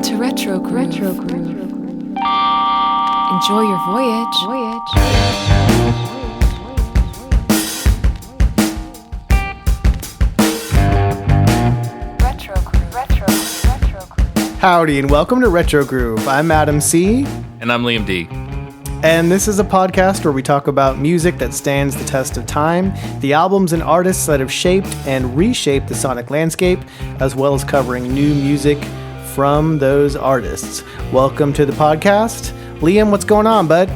Welcome to Retro Groove. Enjoy your voyage. Howdy and welcome to Retro Groove. I'm Adam C. And I'm Liam D. And this is a podcast where we talk about music that stands the test of time, the albums and artists that have shaped and reshaped the sonic landscape, as well as covering new music from those artists. Welcome to the podcast. Liam, what's going on, bud?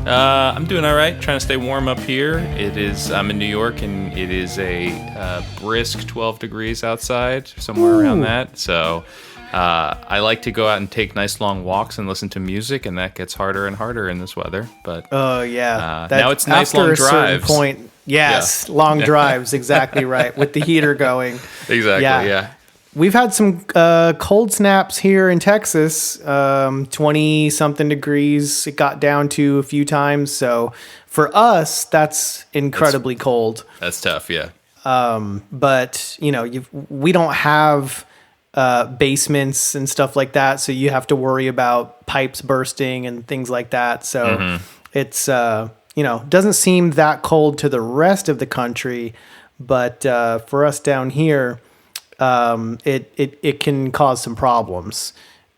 I'm doing all right, trying to stay warm up here. I'm in New York, and it is a brisk 12 degrees outside, somewhere around that. So I like to go out and take nice long walks and listen to music, and that gets harder and harder in this weather. But yeah, now it's nice long drives. After a certain point, yes, yeah. Long drives, exactly right, with the heater going. Exactly, yeah. We've had some cold snaps here in Texas, 20-something degrees. It got down to a few times. So for us, that's incredibly cold. That's tough, yeah. But, we don't have basements and stuff like that. So you have to worry about pipes bursting and things like that. So it's, doesn't seem that cold to the rest of the country. But for us down here, it can cause some problems.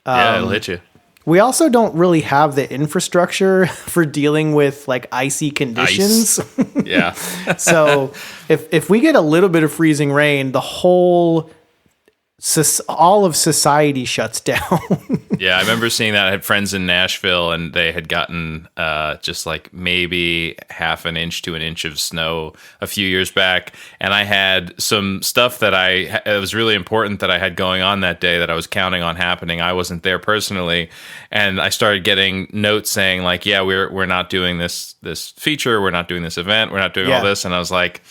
It'll hit you. We also don't really have the infrastructure for dealing with like icy conditions. Ice. Yeah. So if we get a little bit of freezing rain, all of society shuts down. Yeah, I remember seeing that. I had friends in Nashville, and they had gotten just like maybe half an inch to an inch of snow a few years back. And I had some stuff that it was really important that I had going on that day that I was counting on happening. I wasn't there personally. And I started getting notes saying like, yeah, we're not doing this feature. We're not doing this event. We're not doing all this. And I was like,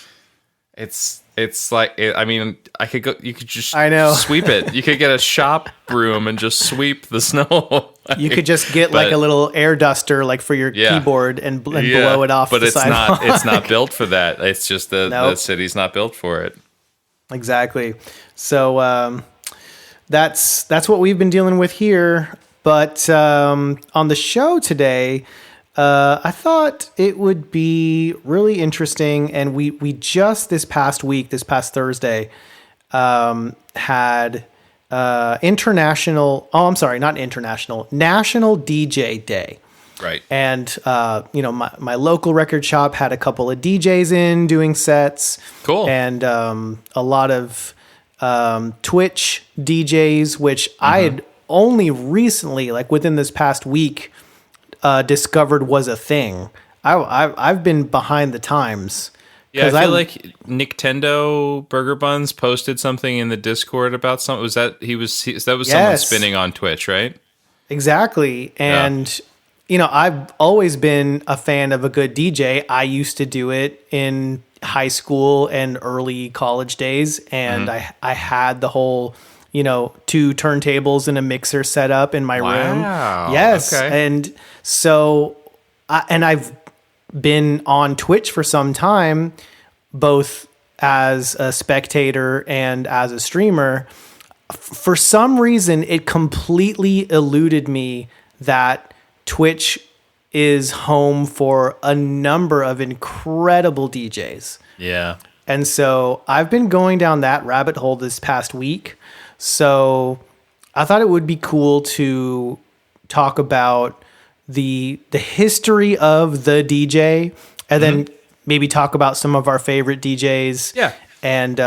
It's like, I could go, you could just sweep it. You could get a shop broom and just sweep the snow. You could just get like a little air duster, like for your keyboard and blow it off. But the sidewalk. It's not built for that. It's just the city's not built for it. Exactly. So, that's what we've been dealing with here. But, on the show today, I thought it would be really interesting, and we just this past Thursday, had National DJ Day. Right. And, my local record shop had a couple of DJs in doing sets. Cool. And a lot of Twitch DJs, which I had only recently, like within this past week, discovered was a thing. I've been behind the times. Yeah, I feel like Nintendo Burger Buns posted something in the Discord about something. That was someone spinning on Twitch, right? Exactly. And I've always been a fan of a good DJ. I used to do it in high school and early college days, and I had the whole 2 turntables and a mixer set up in my room. Yes. Okay. And so, I've been on Twitch for some time, both as a spectator and as a streamer. For some reason, it completely eluded me that Twitch is home for a number of incredible DJs. Yeah. And so I've been going down that rabbit hole this past week. So I thought it would be cool to talk about the history of the DJ, and then maybe talk about some of our favorite DJs. Yeah. And,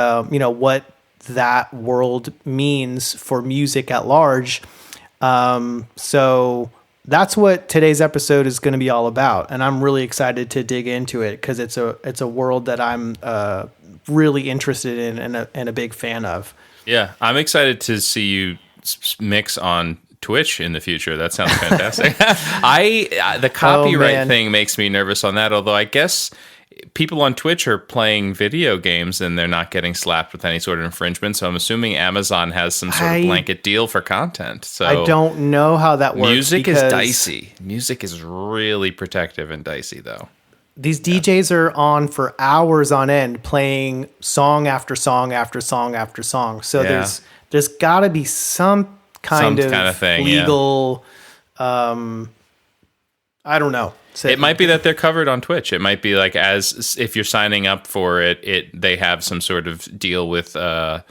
what that world means for music at large. So that's what today's episode is going to be all about. And I'm really excited to dig into it because it's a world that I'm really interested in and a big fan of. Yeah, I'm excited to see you mix on Twitch in the future. That sounds fantastic. The copyright thing makes me nervous on that, although I guess people on Twitch are playing video games and they're not getting slapped with any sort of infringement, so I'm assuming Amazon has some sort of blanket deal for content. So I don't know how that works. Music is dicey. Music is really protective and dicey, though. These DJs are on for hours on end playing song after song after song after song. So there's got to be some kind Some of kind of thing, yeah. legal. I don't know. It might be that they're covered on Twitch. It might be like, as if you're signing up for it, they have some sort of deal with a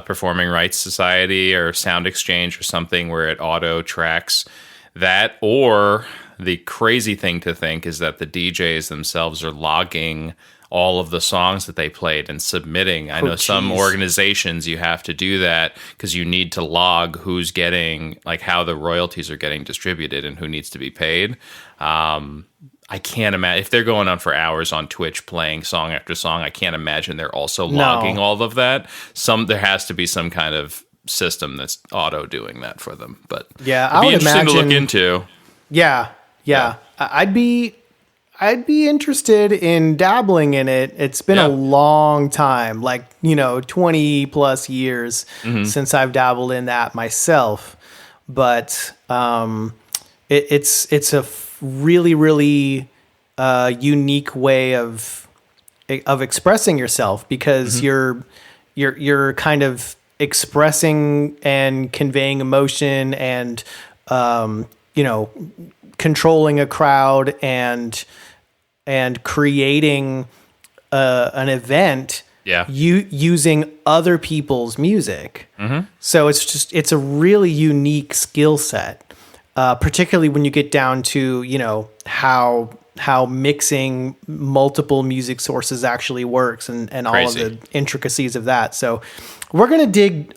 performing rights society or sound exchange or something where it auto tracks that. Or the crazy thing to think is that the DJs themselves are logging all of the songs that they played and submitting. I know some organizations you have to do that because you need to log who's getting, like, how the royalties are getting distributed and who needs to be paid. I can't imagine if they're going on for hours on Twitch playing song after song. I can't imagine they're also logging all of that. There has to be some kind of system that's auto doing that for them. But yeah, it'd be interesting to look into. Yeah. I'd be interested in dabbling in it. It's been a long time, 20 plus years since I've dabbled in that myself. But it's a really, really unique way of expressing yourself, because you're kind of expressing and conveying emotion and controlling a crowd and creating an event using other people's music. So it's a really unique skill set, particularly when you get down to, how mixing multiple music sources actually works and all of the intricacies of that. So we're going to dig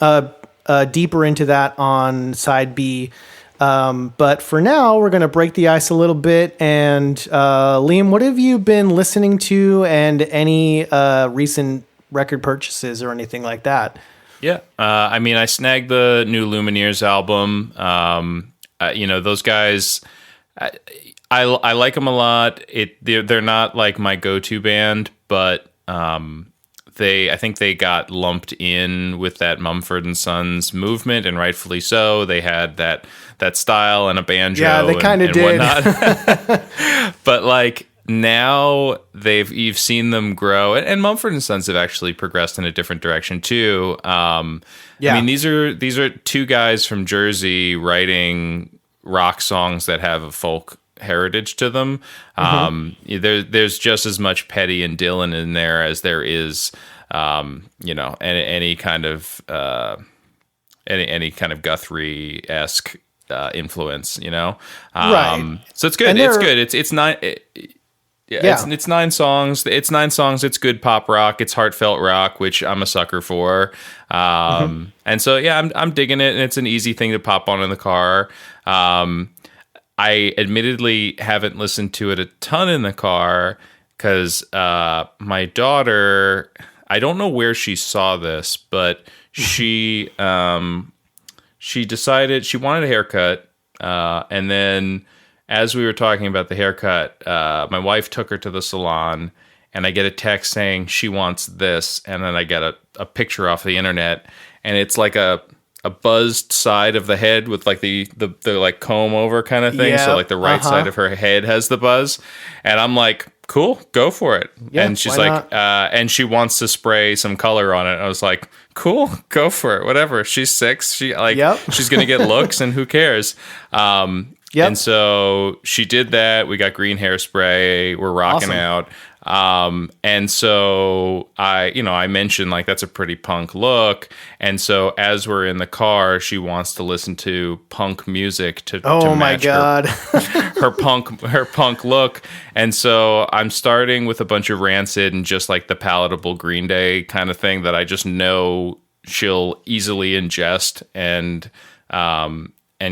deeper into that on side B. But for now, we're going to break the ice a little bit. And Liam, what have you been listening to, and any recent record purchases or anything like that? Yeah. I snagged the new Lumineers album. Those guys, I like them a lot. They're not like my go-to band, but I think they got lumped in with that Mumford and Sons movement, and rightfully so. They had that style and a banjo. Yeah, they kind of did. Whatnot. But now you've seen them grow, and Mumford and Sons have actually progressed in a different direction too. These are two guys from Jersey writing rock songs that have a folk heritage to them. There's just as much Petty and Dylan in there as there is, any kind of Guthrie-esque influence, right. So it's good. It's good. It's nine. It's 9 songs. It's 9 songs. It's good pop rock. It's heartfelt rock, which I'm a sucker for. And so, I'm digging it, and it's an easy thing to pop on in the car. I admittedly haven't listened to it a ton in the car because my daughter, I don't know where she saw this, but she decided she wanted a haircut. And then as we were talking about the haircut, my wife took her to the salon, and I get a text saying she wants this. And then I get a picture off the internet, and it's like a buzzed side of the head with the like comb over kind of thing. Yeah, so the right side of her head has the buzz. And I'm like, cool, go for it. Yeah, and she's like, and she wants to spray some color on it. I was like, cool, go for it. Whatever. She's 6. She's going to get looks, and who cares? And so she did that. We got green hairspray. We're rocking out. And so I mentioned that's a pretty punk look. And so as we're in the car, she wants to listen to punk music to match her punk look. And so I'm starting with a bunch of Rancid and just the palatable Green Day kind of thing that I just know she'll easily ingest and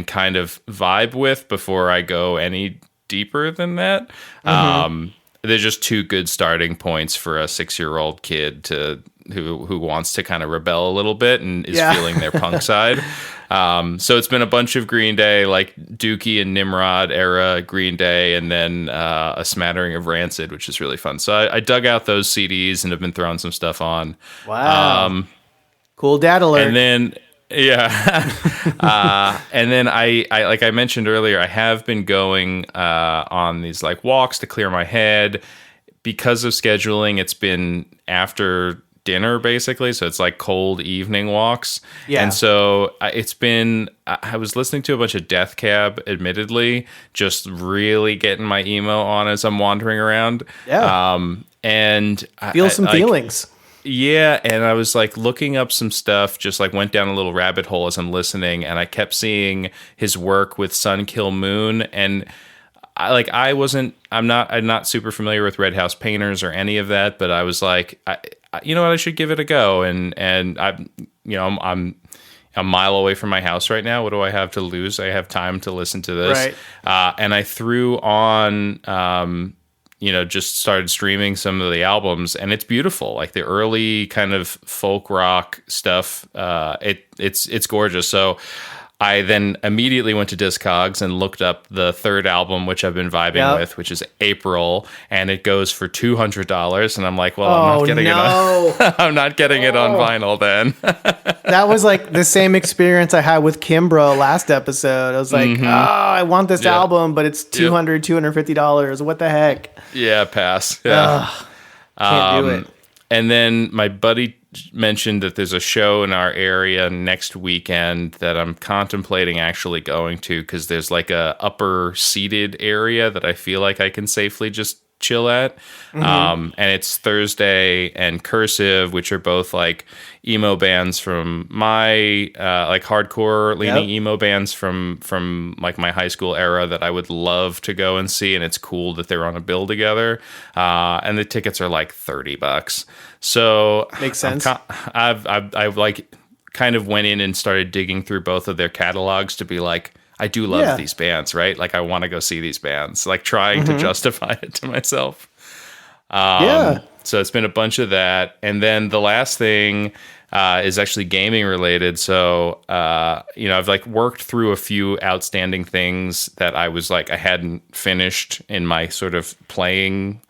kind of vibe with before I go any deeper than that. They're just 2 good starting points for a 6-year-old kid who wants to kind of rebel a little bit and is feeling their punk side. So it's been a bunch of Green Day, like Dookie and Nimrod era Green Day, and then a smattering of Rancid, which is really fun. So I dug out those CDs and have been throwing some stuff on. Wow. Cool dad alert. And then... and then I like I mentioned earlier, I have been going on these walks to clear my head. Because of scheduling, it's been after dinner basically, so it's like cold evening walks. Yeah. And so I was listening to a bunch of Death Cab, admittedly, just really getting my emo on as I'm wandering around. Yeah. And Feel some like, feelings. yeah, and I was like looking up some stuff, just like went down a little rabbit hole as I'm listening, and I kept seeing his work with Sun Kill Moon, and I'm not super familiar with Red House Painters or any of that, but I was like, you know what, I should give it a go, and I'm a mile away from my house right now. What do I have to lose? I have time to listen to this, Right. and I threw on. Just started streaming some of the albums, and it's beautiful. Like the early kind of folk rock stuff, it's gorgeous. So I then immediately went to Discogs and looked up the third album, which I've been vibing with, which is April, and it goes for $200. And I'm like, well, I'm not getting it on. I'm not getting it on vinyl then. That was like the same experience I had with Kimbra last episode. I was like, I want this album, but it's $250. What the heck? Yeah, pass. Yeah. Can't do it. And then my buddy mentioned that there's a show in our area next weekend that I'm contemplating actually going to, because there's like a upper seated area that I feel like I can safely just chill at. And it's Thursday and Cursive, which are both like emo bands from my like hardcore leaning emo bands from like my high school era that I would love to go and see, and it's cool that they're on a bill together. And the tickets are like $30. So makes sense. I've like kind of went in and started digging through both of their catalogs to be like, I do love these bands, right? Like I want to go see these bands, like trying to justify it to myself. So it's been a bunch of that. And then the last thing is actually gaming related. So, I've like worked through a few outstanding things that I was like, I hadn't finished in my sort of playing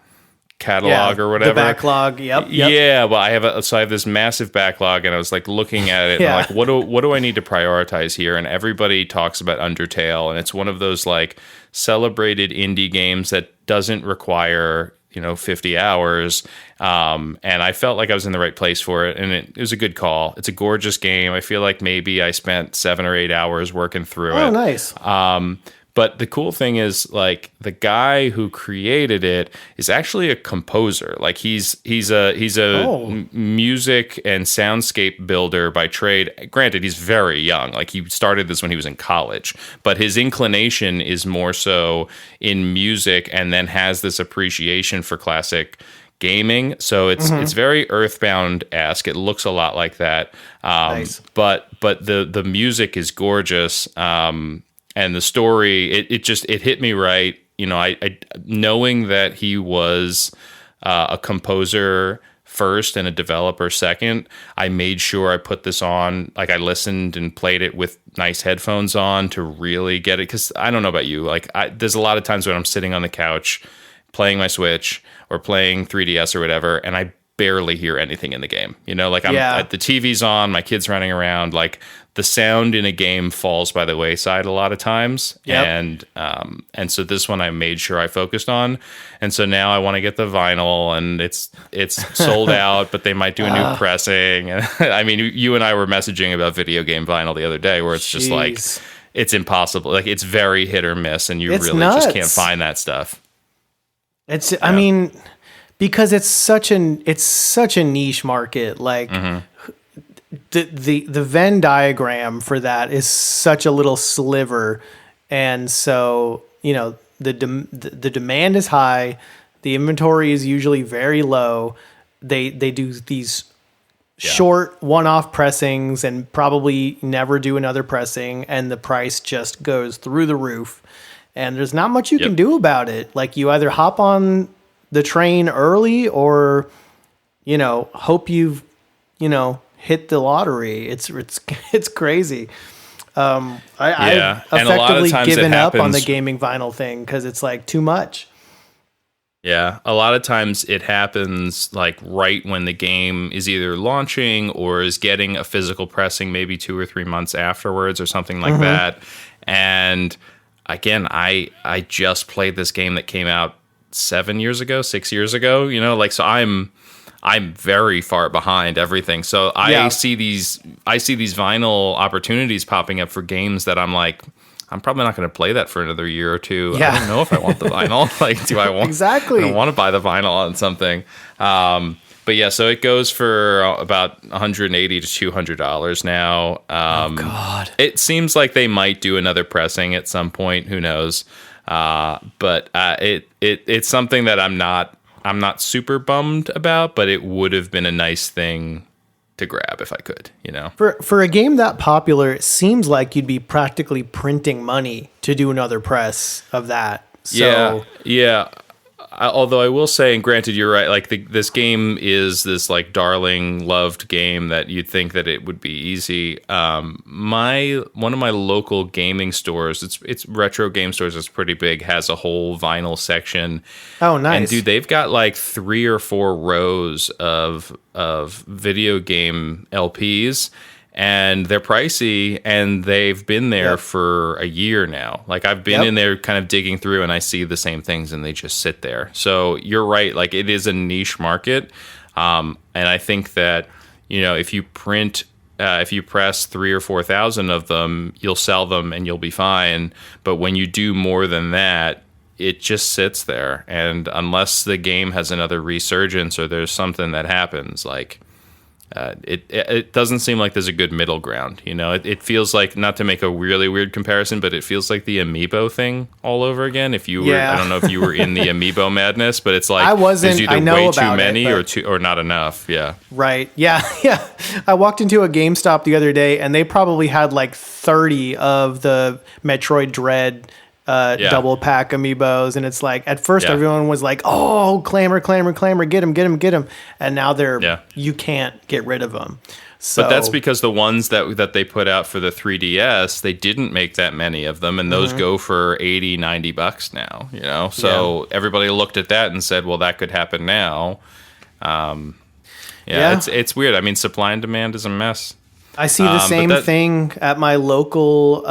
catalog or whatever. The backlog. Yep. Yeah. Well, I have this massive backlog, and I was like looking at it and I'm like, what do I need to prioritize here? And everybody talks about Undertale, and it's one of those like celebrated indie games that doesn't require 50 hours. And I felt like I was in the right place for it. And it was a good call. It's a gorgeous game. I feel like maybe I spent 7 or 8 hours working through it. Oh, nice. But the cool thing is, like, the guy who created it is actually a composer. Like he's a music and soundscape builder by trade. Granted, he's very young. Like he started this when he was in college, but his inclination is more so in music, and then has this appreciation for classic gaming. So it's very Earthbound-esque. It looks a lot like that. Nice. But the music is gorgeous. And the story, it hit me right. I knowing that he was a composer first and a developer second, I made sure I put this on. Like I listened and played it with nice headphones on to really get it. Because I don't know about you, like there's a lot of times when I'm sitting on the couch playing my Switch or playing 3DS or whatever, and I barely hear anything in the game. Like the TV's on, my kid's running around, like the sound in a game falls by the wayside a lot of times. And so this one I made sure I focused on. And so now I want to get the vinyl, and it's sold out, but they might do a new pressing. And I mean, you and I were messaging about video game vinyl the other day, where it's just like, it's impossible. Like it's very hit or miss, and it's really nuts. Just can't find that stuff. I mean, because it's such a niche market. Like the Venn diagram for that is such a little sliver, and so the demand is high, the inventory is usually very low. They do these short one-off pressings and probably never do another pressing, and the price just goes through the roof. And there's not much you can do about it. Like you either hop on the train early or, hope you've, hit the lottery. It's crazy. I've effectively given up on the gaming vinyl thing because it's like too much. Yeah, a lot of times it happens like right when the game is either launching or is getting a physical pressing, maybe 2 or 3 months afterwards or something like that. And again, I just played this game that came out 6 years ago, so I'm I'm very far behind everything. So I see these vinyl opportunities popping up for games that I'm like, I'm probably not going to play that for another year or two. Yeah. I don't know if I want the vinyl. Like, do I want? Exactly. I don't want to buy the vinyl on something. But yeah, so it goes for about $180 to $200 now. Oh God! It seems like they might do another pressing at some point. Who knows? But it's something that I'm not super bummed about. But it would have been a nice thing to grab if I could. For a game that popular, it seems like you'd be practically printing money to do another press of that. So, yeah. Although I will say, and granted, you're right. Like this game is this like darling, loved game that you'd think that it would be easy. One of my local gaming stores, it's retro game stores. It's pretty big. Has a whole vinyl section. Oh, nice. And dude, they've got like 3 or 4 rows of video game LPs. And they're pricey, and they've been there for a year now. Like I've been in there kind of digging through, and I see the same things, and they just sit there. So you're right. Like it is a niche market. And I think that, if you press 3 or 4,000 of them, you'll sell them and you'll be fine. But when you do more than that, it just sits there. And unless the game has another resurgence or there's something that happens, like, it doesn't seem like there's a good middle ground. It feels like, not to make a really weird comparison, but it feels like the amiibo thing all over again. If you were, I don't know if you were in the amiibo madness, but it's like I wasn't. there's either I know way about too many it, or not enough. Yeah. Right. Yeah. Yeah. I walked into a GameStop the other day, and they probably had like 30 of the Metroid Dread double pack amiibos, and it's like at first everyone was like, "Oh, clamor, get him," and now you can't get rid of them. So, but that's because the ones that they put out for the 3DS, they didn't make that many of them, and those go for $80-$90 now. So everybody looked at that and said, "Well, that could happen now." It's weird. I mean, supply and demand is a mess. I see the same thing at my local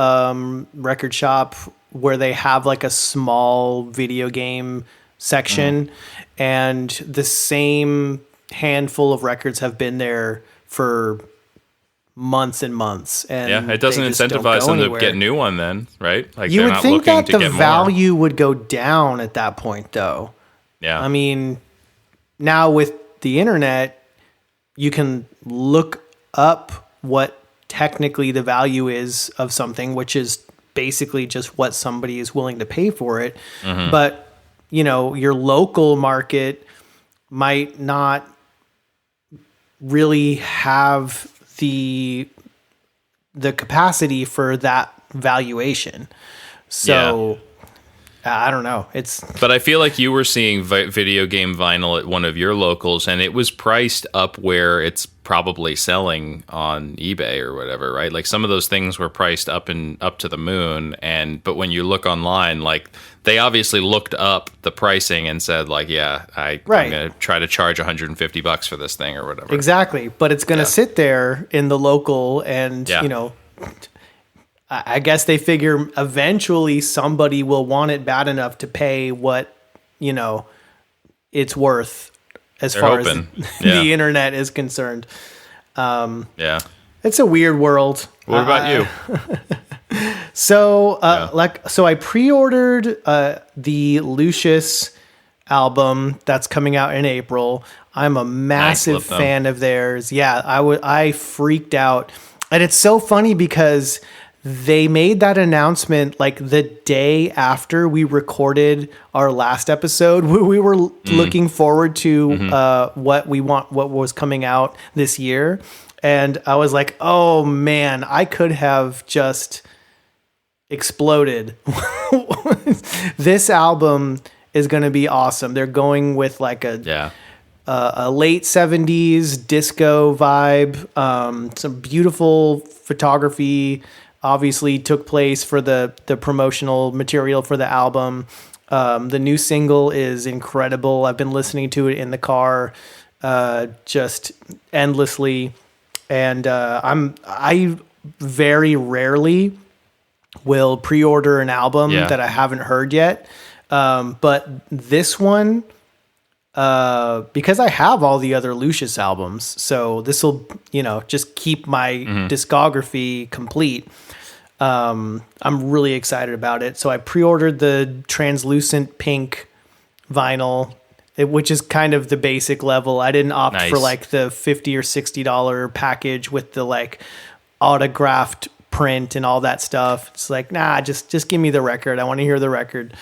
record shop, where they have like a small video game section, and the same handful of records have been there for months and months. And it doesn't incentivize them to get a new one then, right? Like you they're would not think looking that to the get value would go down at that point, though. Yeah. I mean, now with the internet, you can look up what technically the value is of something, which is basically just what somebody is willing to pay for it. But, your local market might not really have the capacity for that valuation. So I don't know. But I feel like you were seeing video game vinyl at one of your locals, and it was priced up where it's probably selling on eBay or whatever, right? Like some of those things were priced up to the moon, but when you look online, like they obviously looked up the pricing and said, like, I'm going to try to charge $150 for this thing or whatever. Exactly, but it's going to sit there in the local, and I guess they figure eventually somebody will want it bad enough to pay what, it's worth as far as the internet is concerned. It's a weird world. What about you? So I pre-ordered the Lucius album that's coming out in April. I'm a massive fan of theirs. Yeah, I freaked out. And it's so funny because they made that announcement like the day after we recorded our last episode. We were looking forward to what was coming out this year. And I was like, oh man, I could have just exploded. This album is going to be awesome. They're going with like a late 70s disco vibe, some beautiful photography. Obviously took place for the promotional material for the album. The new single is incredible. I've been listening to it in the car just endlessly. And I very rarely will pre-order an album that I haven't heard yet. But this one, because I have all the other Lucius albums, so this will, just keep my discography complete. I'm really excited about it. So I pre-ordered the translucent pink vinyl, which is kind of the basic level. I didn't opt for like the $50 or $60 package with the like autographed print and all that stuff. It's like, nah, just give me the record. I want to hear the record.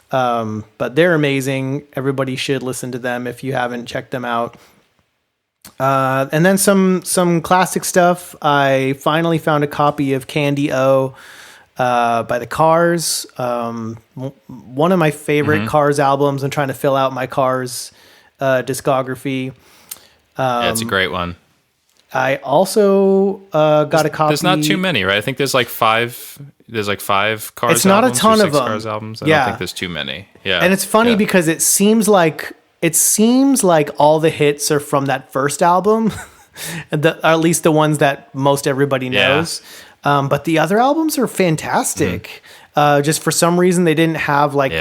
But they're amazing. Everybody should listen to them if you haven't checked them out. And then some classic stuff. I finally found a copy of Candy O by the Cars. One of my favorite Cars albums. I'm trying to fill out my Cars discography. Yeah, it's a great one. I also got a copy. There's not too many, right? I think there's like five. There's like 5 Cars. It's not albums, a ton or of 6 them. Cars albums. I Yeah. don't think there's too many. Yeah, and it's funny because it seems like all the hits are from that first album, or at least the ones that most everybody knows. But the other albums are fantastic. Just for some reason they didn't have like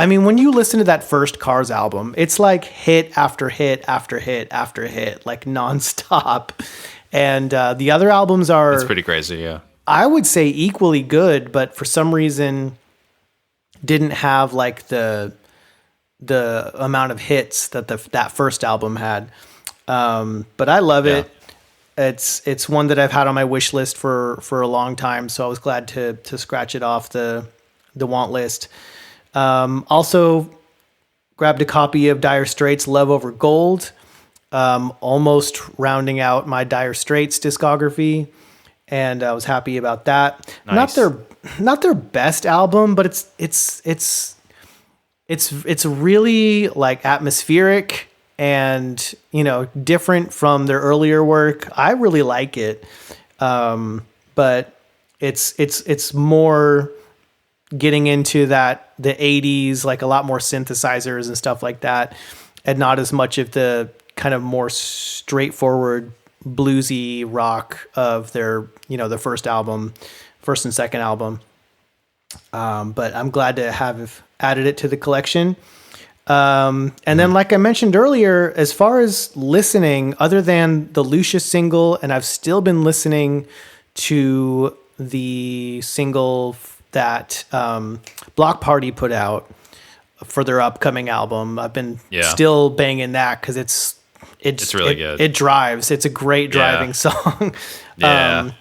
I mean, when you listen to that first Cars album, it's like hit after hit after hit after hit, like nonstop. And the other albums are... It's pretty crazy, yeah. I would say equally good, but for some reason didn't have like the amount of hits that that first album had. But I love it. It's one that I've had on my wish list for a long time, so I was glad to scratch it off the want list. Also grabbed a copy of Dire Straits' Love Over Gold, almost rounding out my Dire Straits discography, and I was happy about that. Nice. Not their best album, but it's really like atmospheric and, different from their earlier work. I really like it. But it's more getting into the 80s, like a lot more synthesizers and stuff like that, and not as much of the kind of more straightforward bluesy rock of their, the first and second album. But I'm glad to have added it to the collection. And then, like I mentioned earlier, as far as listening, other than the Lucius single, and I've still been listening to the single that Block Party put out for their upcoming album. I've been still banging that because it's really good. It drives. It's a great driving song. Yeah.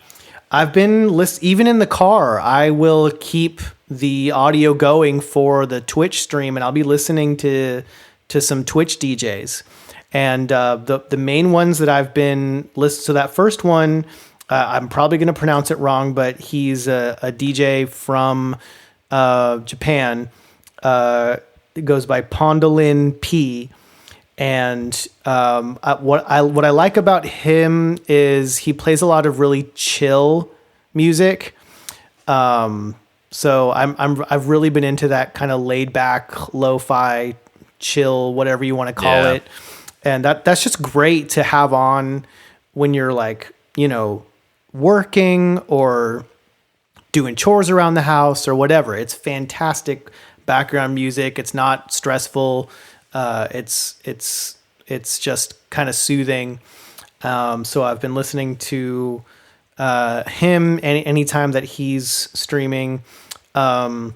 I've been even in the car, I will keep the audio going for the Twitch stream, and I'll be listening to some Twitch DJs. And the main ones that I've been listening to, that first one, I'm probably going to pronounce it wrong, but he's a DJ from Japan. It goes by Pondolin P. And what I like about him is he plays a lot of really chill music. So I've really been into that kind of laid back, lo-fi, chill, whatever you want to call it. And that's just great to have on when you're like, working or doing chores around the house or whatever. It's fantastic background music. It's not stressful. It's just kind of soothing. So I've been listening to him anytime that he's streaming. A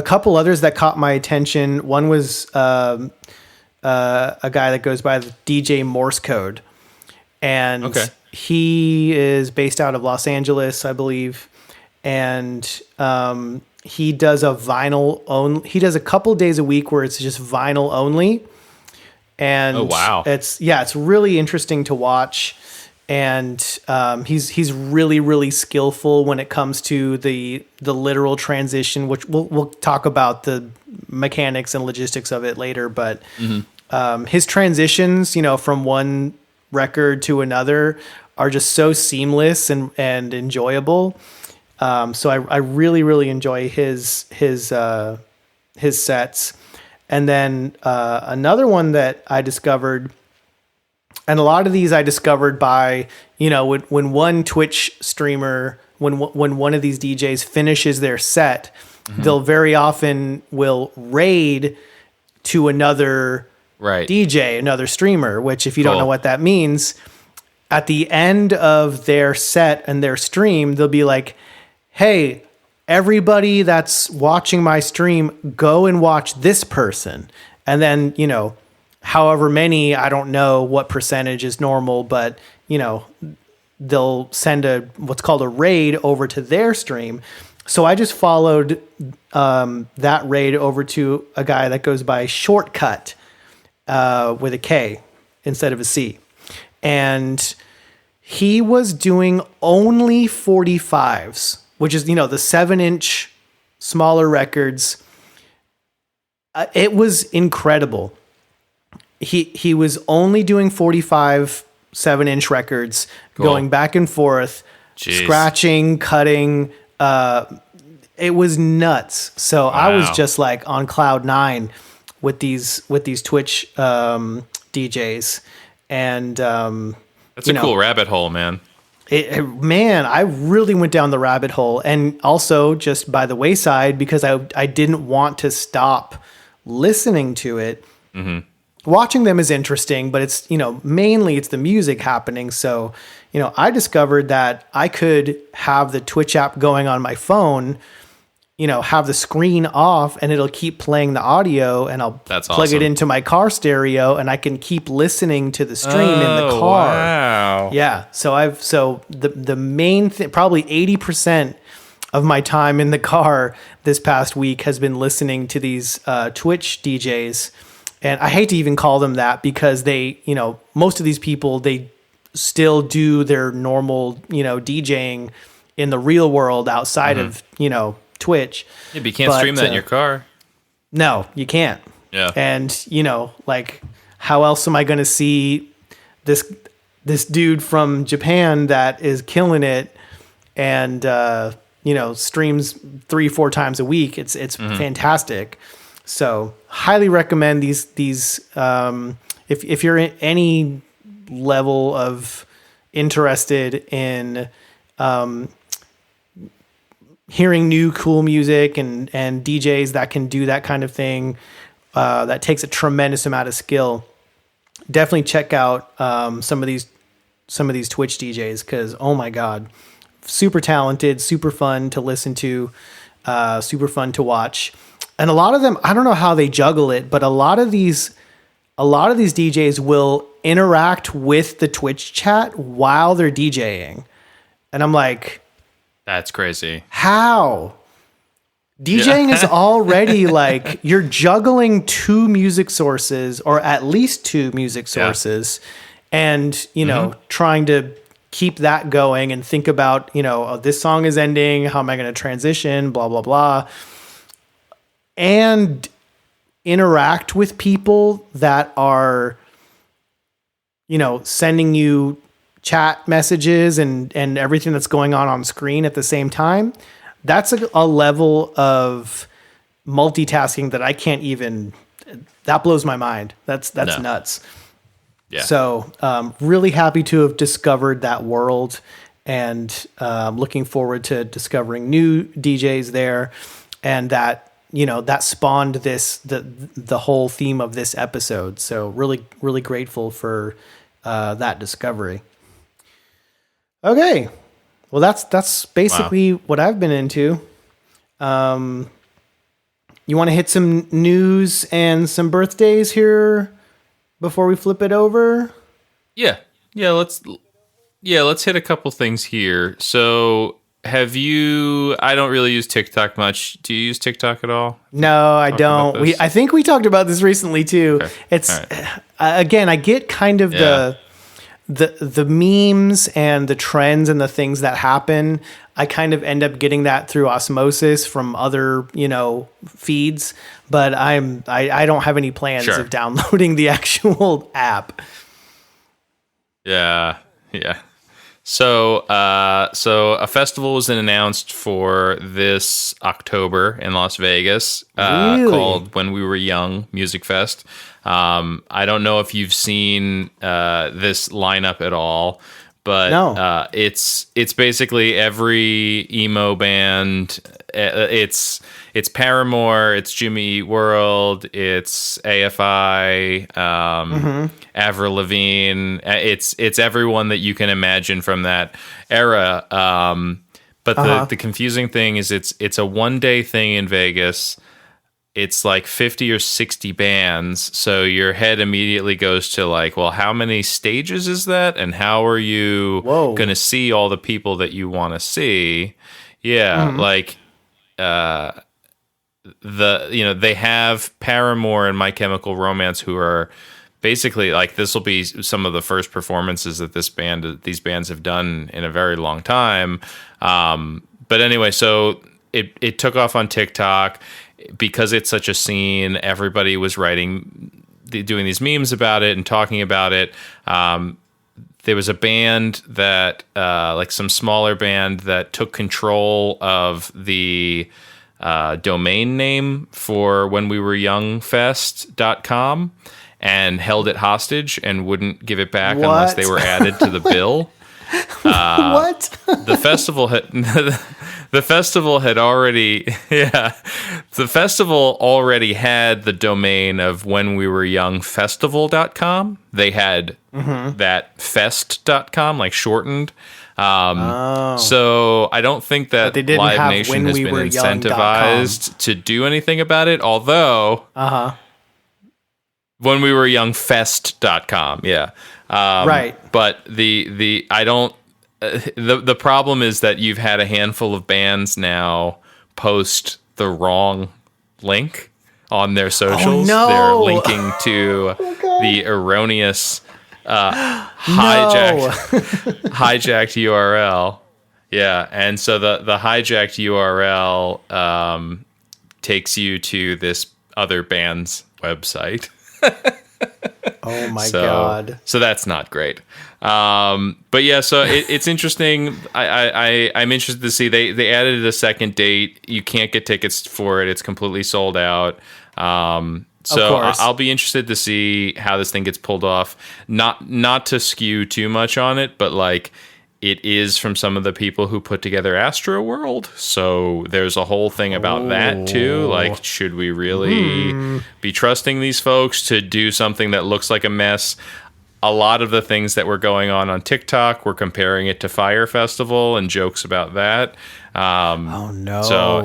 couple others that caught my attention. One was a guy that goes by the DJ Morse Code, and he is based out of Los Angeles, I believe, and he does a vinyl only. He does a couple days a week where it's just vinyl only. And it's really interesting to watch. And he's really, really skillful when it comes to the literal transition, which we'll talk about the mechanics and logistics of it later. But his transitions, from one record to another are just so seamless and enjoyable. So I really, really enjoy his sets. And then another one that I discovered, and a lot of these I discovered by, when one Twitch streamer, when one of these DJs finishes their set, they'll very often will raid to another Right. DJ, another streamer, which if you don't Cool. know what that means, at the end of their set and their stream, they'll be like, hey, everybody that's watching my stream, go and watch this person. And then, however many, I don't know what percentage is normal, but, they'll send what's called a raid over to their stream. So I just followed that raid over to a guy that goes by Shortcut with a K instead of a C. And he was doing only 45s, which is, the 7-inch smaller records. It was incredible. He was only doing 45 7-inch records, going back and forth, scratching, cutting. It was nuts. So I was just like on cloud 9 with these Twitch DJs, and that's a cool rabbit hole, man. Man, I really went down the rabbit hole, and also just by the wayside because I didn't want to stop listening to it. Mm-hmm. Watching them is interesting, but it's, mainly it's the music happening. So, I discovered that I could have the Twitch app going on my phone, have the screen off, and it'll keep playing the audio, and I'll plug it into my car stereo, and I can keep listening to the stream in the car. Wow. Yeah. So the main thing, probably 80% of my time in the car this past week has been listening to these Twitch DJs. And I hate to even call them that because they, most of these people, they still do their normal, DJing in the real world outside of, Twitch. Yeah, but you can't stream that in your car. No, you can't. Yeah. And, how else am I going to see this dude from Japan that is killing it and, streams 3-4 times a week? It's fantastic. So highly recommend these if you're in any level of interested in hearing new cool music and DJs that can do that kind of thing, that takes a tremendous amount of skill. Definitely check out some of these Twitch DJs because, oh my God, super talented, super fun to listen to, super fun to watch. And a lot of them, I don't know how they juggle it, but a lot of these DJs will interact with the Twitch chat while they're DJing. And I'm like, that's crazy. How? DJing is already like you're juggling 2 music sources, or at least 2 music sources, and trying to keep that going and think about, oh, this song is ending, how am I going to transition, blah blah blah. And interact with people that are, sending you chat messages and everything that's going on screen at the same time. That's a level of multitasking that I can't even, that blows my mind. That's nuts. Yeah. So really happy to have discovered that world, and looking forward to discovering new DJs there, and that, that spawned the whole theme of this episode. So really, really grateful for that discovery. Okay. Well, that's basically what I've been into. You want to hit some news and some birthdays here before we flip it over? Yeah. Let's hit a couple things here. So, I don't really use TikTok much. Do you use TikTok at all? No, I don't. I think we talked about this recently too. Okay. It's again, I get kind of the memes and the trends and the things that happen. I kind of end up getting that through osmosis from other, feeds, but I don't have any plans of downloading the actual app. Yeah. So a festival was announced for this October in Las Vegas, called When We Were Young Music Fest. I don't know if you've seen this lineup at all, but No. it's basically every emo band. It's Paramore, it's Jimmy Eat World, it's AFI, Avril Lavigne. It's everyone that you can imagine from that era. But the confusing thing is it's a 1-day thing in Vegas. It's like 50 or 60 bands. So your head immediately goes to like, well, how many stages is that? And how are you going to see all the people that you want to see? Yeah. Like, they have Paramore and My Chemical Romance, who are basically like, this will be some of the first performances that these bands have done in a very long time. But anyway, so it took off on TikTok. Because it's such a scene, everybody was doing these memes about it and talking about it. There was a band that, like some smaller band, that took control of the domain name for whenwewereyoungfest.com and held it hostage and wouldn't give it back unless they were added to the bill. What? The festival had the festival already had the domain of whenwewereyoungfestival.com. They had that fest.com, like shortened. So I don't think that Live Nation has been incentivized to do anything about it, although whenwewereyoungfest.com, yeah. Right. But the problem is that you've had a handful of bands now post the wrong link on their socials. Oh, no. They're linking to the erroneous hijacked URL. Yeah, and so the hijacked URL takes you to this other band's website. Oh my God. So that's not great. But yeah, so it's interesting. I'm interested to see they added a second date. You can't get tickets for it. It's completely sold out. So I'll be interested to see how this thing gets pulled off. Not to skew too much on it, but like it is from some of the people who put together Astroworld. So there's a whole thing about that too. Like, should we really be trusting these folks to do something that looks like a mess? A lot of the things that were going on TikTok, we're comparing it to Fire Festival and jokes about that. Oh no! So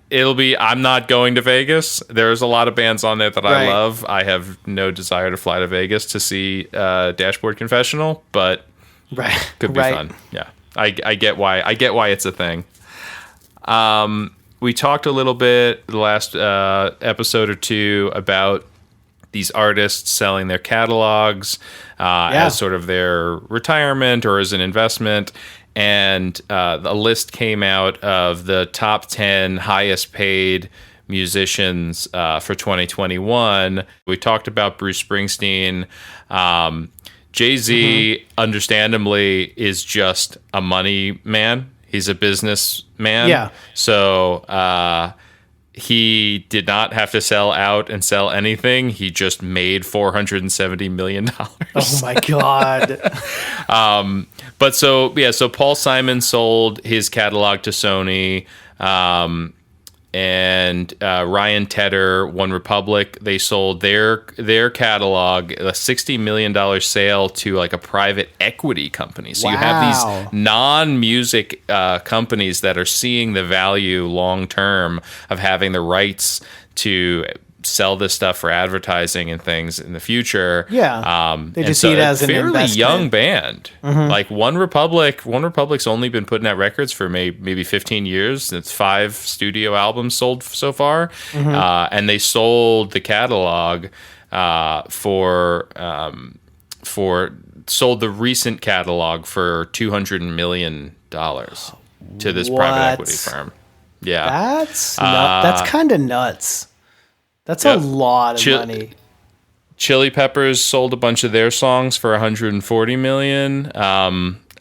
it'll be. I'm not going to Vegas. There's a lot of bands on there that I love. I have no desire to fly to Vegas to see Dashboard Confessional, but could be fun. Yeah, I get why. I get why it's a thing. We talked a little bit the last episode or two about these artists selling their catalogs as sort of their retirement or as an investment. And a list came out of the top 10 highest paid musicians for 2021. We talked about Bruce Springsteen. Jay-Z, understandably, is just a money man. He's a businessman. Yeah. So he did not have to sell out and sell anything. He just made $470 million. Oh my God. But so Paul Simon sold his catalog to Sony, and Ryan Tedder, One Republic, they sold their catalog, a $60 million sale to like a private equity company. So you have these non-music companies that are seeing the value long term of having the rights to sell this stuff for advertising and things in the future. Yeah, they just see it as an fairly investment. Young band. Like One Republic's only been putting out records for maybe 15 years. It's 5 studio albums sold so far, and they sold the catalog sold the recent catalog for $200 million to this private equity firm. Yeah, that's kind of nuts. That's a lot of money. Chili Peppers sold a bunch of their songs for $140 million.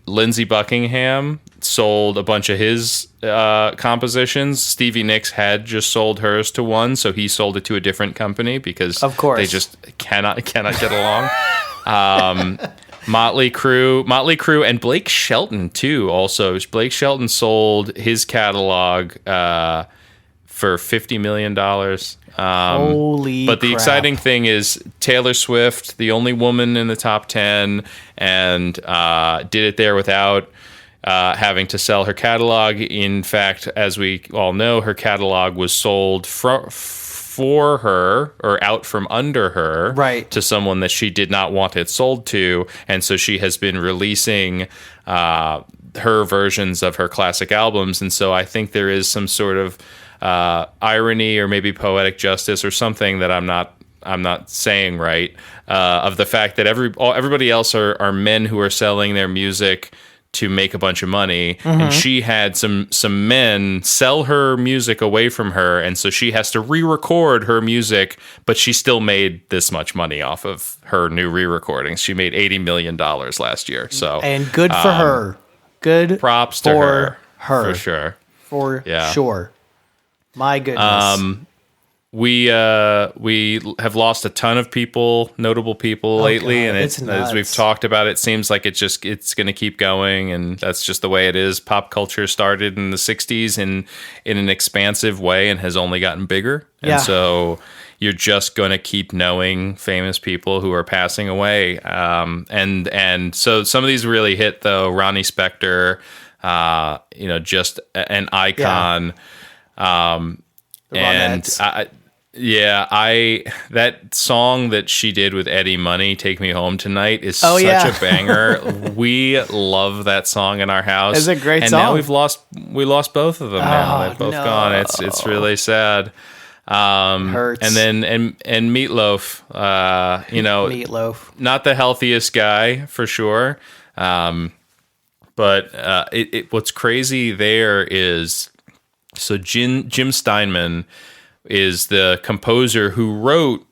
Lindsey Buckingham sold a bunch of his compositions. Stevie Nicks had just sold hers to one, so he sold it to a different company because of course they just cannot get along. Motley Crue, and Blake Shelton too. Also, Blake Shelton sold his catalog for $50 million. Holy But the crap. exciting thing is Taylor Swift, the only woman in the top 10, and did it there without having to sell her catalog. In fact, as we all know, her catalog was sold for her, or out from under her, right, to someone that she did not want it sold to. And so she has been releasing her versions of her classic albums. And so I think there is some sort of irony or maybe poetic justice or something that I'm not saying right, of the fact that everybody else are men who are selling their music to make a bunch of money, and she had some men sell her music away from her, and so she has to re-record her music, but she still made this much money off of her new re-recordings. She made $80 million last year. So, and good for her. Good props to her. For sure. Sure. My goodness. We have lost a ton of notable people lately, God, and it's nuts. as we've talked about, it seems like it's going to keep going, and that's just the way it is. Pop culture started in the '60s in an expansive way and has only gotten bigger, and so you're just going to keep knowing famous people who are passing away, and so some of these really hit though. Ronnie Spector, just an icon, that song that she did with Eddie Money, "Take Me Home Tonight," is such a banger. We love that song in our house. It's a great and song. And now we lost both of them. Now they've both gone. It's really sad. Hurts. And then Meatloaf, Meatloaf, not the healthiest guy for sure. But what's crazy there is, so Jim Steinman is the composer who wrote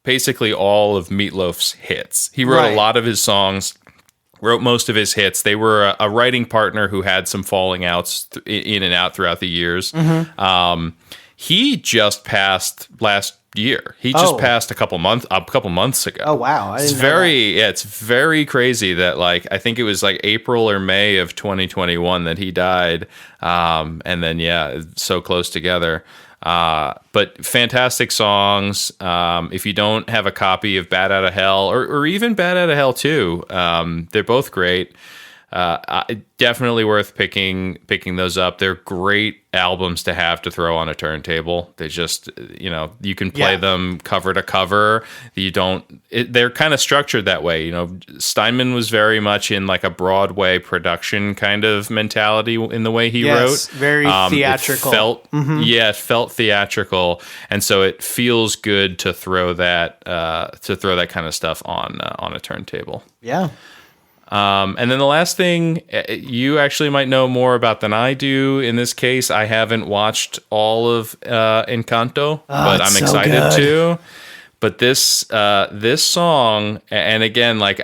basically all of Meatloaf's hits. He wrote a lot of his songs, wrote most of his hits. They were a writing partner who had some falling outs in and out throughout the years. He just passed last year. He just passed a couple months ago. Oh wow! It's very crazy that, like, I think it was like April or May of 2021 that he died, and then so close together. But fantastic songs. If you don't have a copy of Bat Out of Hell, or even Bat Out of Hell 2, they're both great. Definitely worth picking those up. They're great albums to have to throw on a turntable. They just, you can play them cover to cover. They're kind of structured that way. Steinman was very much in like a Broadway production kind of mentality in the way he wrote. Very theatrical. It felt theatrical, and so it feels good to throw that kind of stuff on a turntable. Yeah. And then the last thing, you actually might know more about than I do. In this case, I haven't watched all of Encanto, but I'm excited to. But this song, and again, like,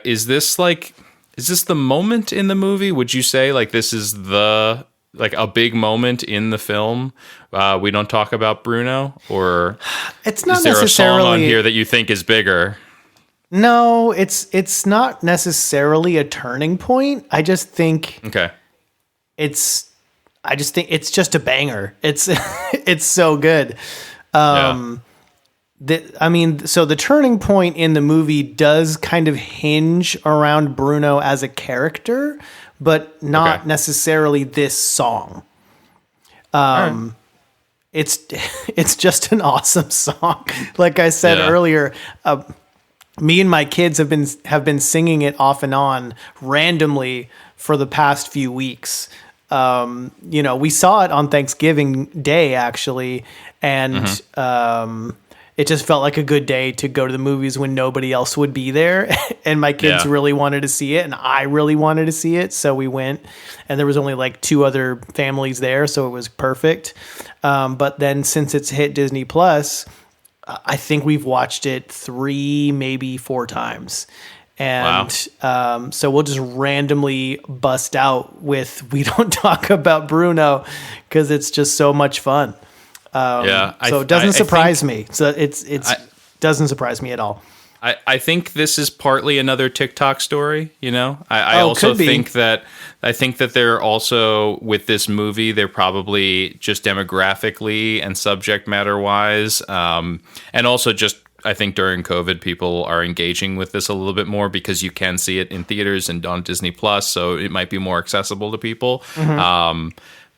is this the moment in the movie? Would you say like this is a big moment in the film? We don't talk about Bruno, or it's not is there necessarily a song on here that you think is bigger? No, it's not necessarily a turning point. I just think it's just a banger. It's it's so good. So the turning point in the movie does kind of hinge around Bruno as a character, but not necessarily this song. It's just an awesome song. Like I said earlier, me and my kids have been singing it off and on randomly for the past few weeks. We saw it on Thanksgiving Day actually, and it just felt like a good day to go to the movies when nobody else would be there. And my kids really wanted to see it, and I really wanted to see it, so we went. And there was only like 2 other families there, so it was perfect. But then since it's hit Disney Plus, I think we've watched it 3, maybe 4 times. And so we'll just randomly bust out with "We Don't Talk About Bruno" because it's just so much fun. So it doesn't surprise me. So it doesn't surprise me at all. I think this is partly another TikTok story, you know? I Oh, also could be. think that they're also with this movie, they're probably just demographically and subject matter wise, and also just I think during COVID, people are engaging with this a little bit more because you can see it in theaters and on Disney Plus, so it might be more accessible to people.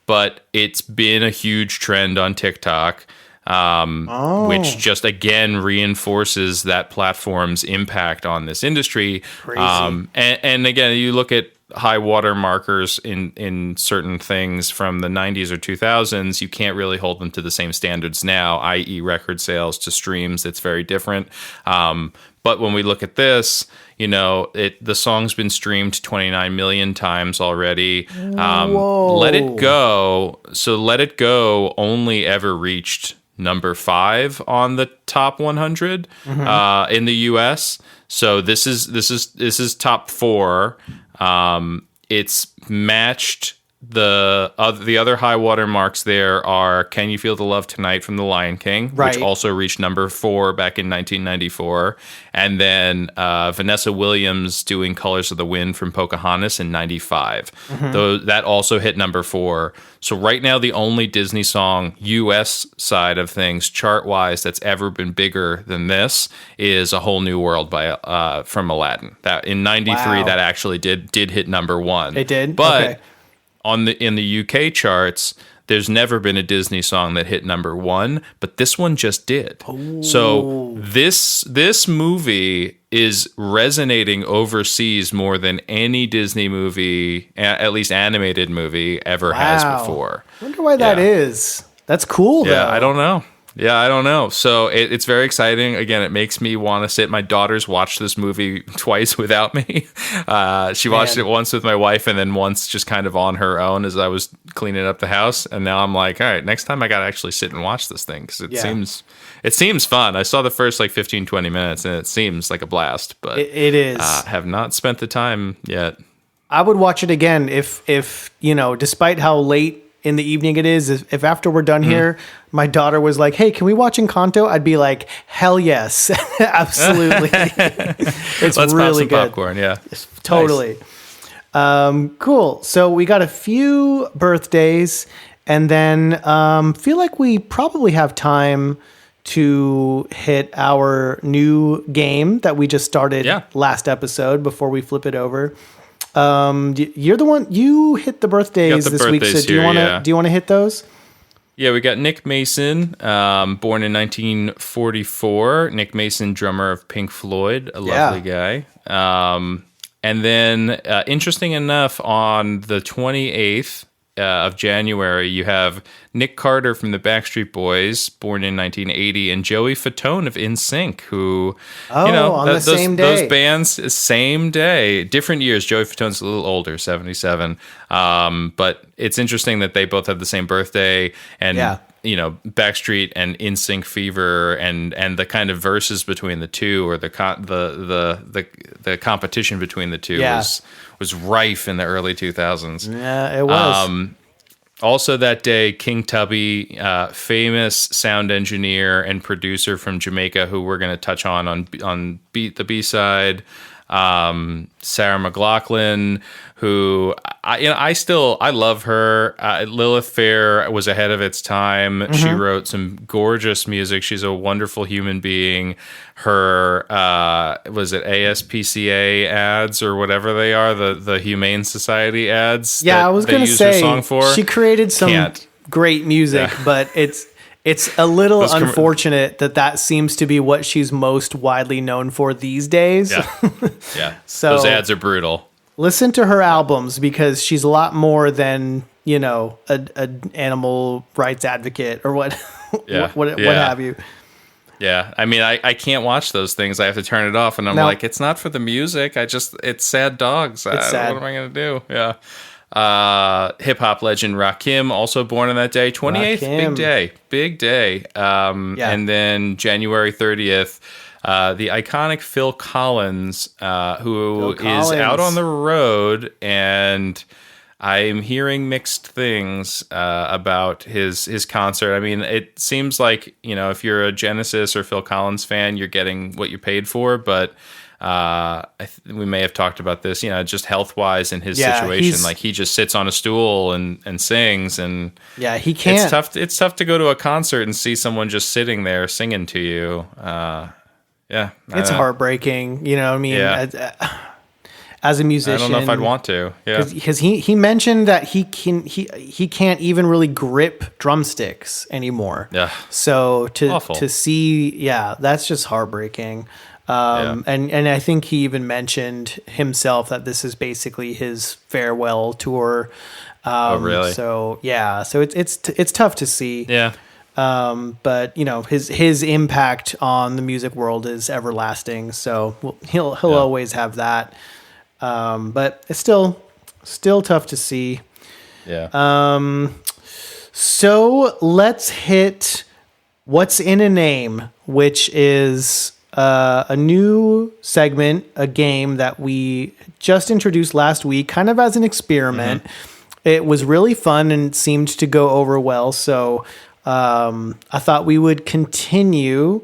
But it's been a huge trend on TikTok. Which just again reinforces that platform's impact on this industry. Crazy. And again, you look at high water markers in certain things from the 90s or 2000s, you can't really hold them to the same standards now, i.e. record sales to streams. It's very different. But when we look at this, you know, the song's been streamed 29 million times already. Let It Go. So Let It Go only ever reached number 5 on the top 100 in the U.S. So this is top 4. It's matched the other high water marks. There are "Can You Feel the Love Tonight" from The Lion King, which also reached number 4 back in 1994, and then Vanessa Williams doing "Colors of the Wind" from Pocahontas in 95. Though that also hit number 4. So right now, the only Disney song U.S. side of things, chart wise, that's ever been bigger than this is "A Whole New World" by from Aladdin. That in '93, that actually did hit number 1. It did, but. Okay. In the UK charts, there's never been a Disney song that hit number 1, but this one just did. Ooh. So this movie is resonating overseas more than any Disney movie, at least animated movie, ever has before. I wonder why that is. That's cool, though. Yeah, I don't know. So it's very exciting. Again, it makes me want to sit. My daughter's watched this movie twice without me. She watched it once with my wife and then once just kind of on her own as I was cleaning up the house. And now I'm like, all right, next time I got to actually sit and watch this thing because it seems fun. I saw the first like 15, 20 minutes and it seems like a blast. But it is. Have not spent the time yet. I would watch it again if you know, despite how late in the evening it is, if after we're done here, my daughter was like, "Hey, can we watch Encanto?" I'd be like, "Hell yes." Absolutely. It's Let's really pop some good. popcorn, yeah. Totally. Nice. Cool. So we got a few birthdays and then feel like we probably have time to hit our new game that we just started last episode before we flip it over. You're the one, you hit the birthdays this week. So do you want to hit those? Yeah, we got Nick Mason, born in 1944. Nick Mason, drummer of Pink Floyd, a lovely guy. And then, interesting enough, on the 28th of January, you have Nick Carter from the Backstreet Boys, born in 1980, and Joey Fatone of NSYNC, who, on the same day. Those bands, same day, different years. Joey Fatone's a little older, 77. But it's interesting that they both have the same birthday, and Backstreet and NSYNC fever, and the kind of verses between the two, or the competition between the two was rife in the early 2000s. Yeah, it was. Also that day, King Tubby, famous sound engineer and producer from Jamaica, who we're going to touch on the B-side. Sarah McLachlan, who I love her. Lilith Fair was ahead of its time. She wrote some gorgeous music. She's a wonderful human being. Her was it ASPCA ads or whatever they are, the Humane Society ads. Yeah, I was going to say song for. She created some great music, but it's a little unfortunate that seems to be what she's most widely known for these days. Yeah. So those ads are brutal. Listen to her albums because she's a lot more than, an animal rights advocate or what have you. Yeah. I mean, I can't watch those things. I have to turn it off and I'm like, it's not for the music. It's sad dogs. It's sad. What am I going to do? Yeah. Hip hop legend Rakim, also born on that day, 28th, big day. And then January 30th, the iconic Phil Collins, who is out on the road and I'm hearing mixed things about his concert. I mean, it seems like, if you're a Genesis or Phil Collins fan, you're getting what you paid for, but we may have talked about this, just health-wise in his situation. Like, he just sits on a stool and sings, and he can't. It's tough to go to a concert and see someone just sitting there singing to you. It's heartbreaking. You know what I mean? Yeah. As a musician, I don't know if I'd want to. Yeah, because he mentioned that he can't even really grip drumsticks anymore. Yeah. So Awful. to see, that's just heartbreaking. And I think he even mentioned himself that this is basically his farewell tour. Oh, really? So it's tough to see. Yeah. But his impact on the music world is everlasting. So he'll always have that. But it's still tough to see. Yeah. So let's hit What's in a Name, which is a new segment, a game that we just introduced last week, kind of as an experiment. Mm-hmm. It was really fun and seemed to go over well. So I thought we would continue.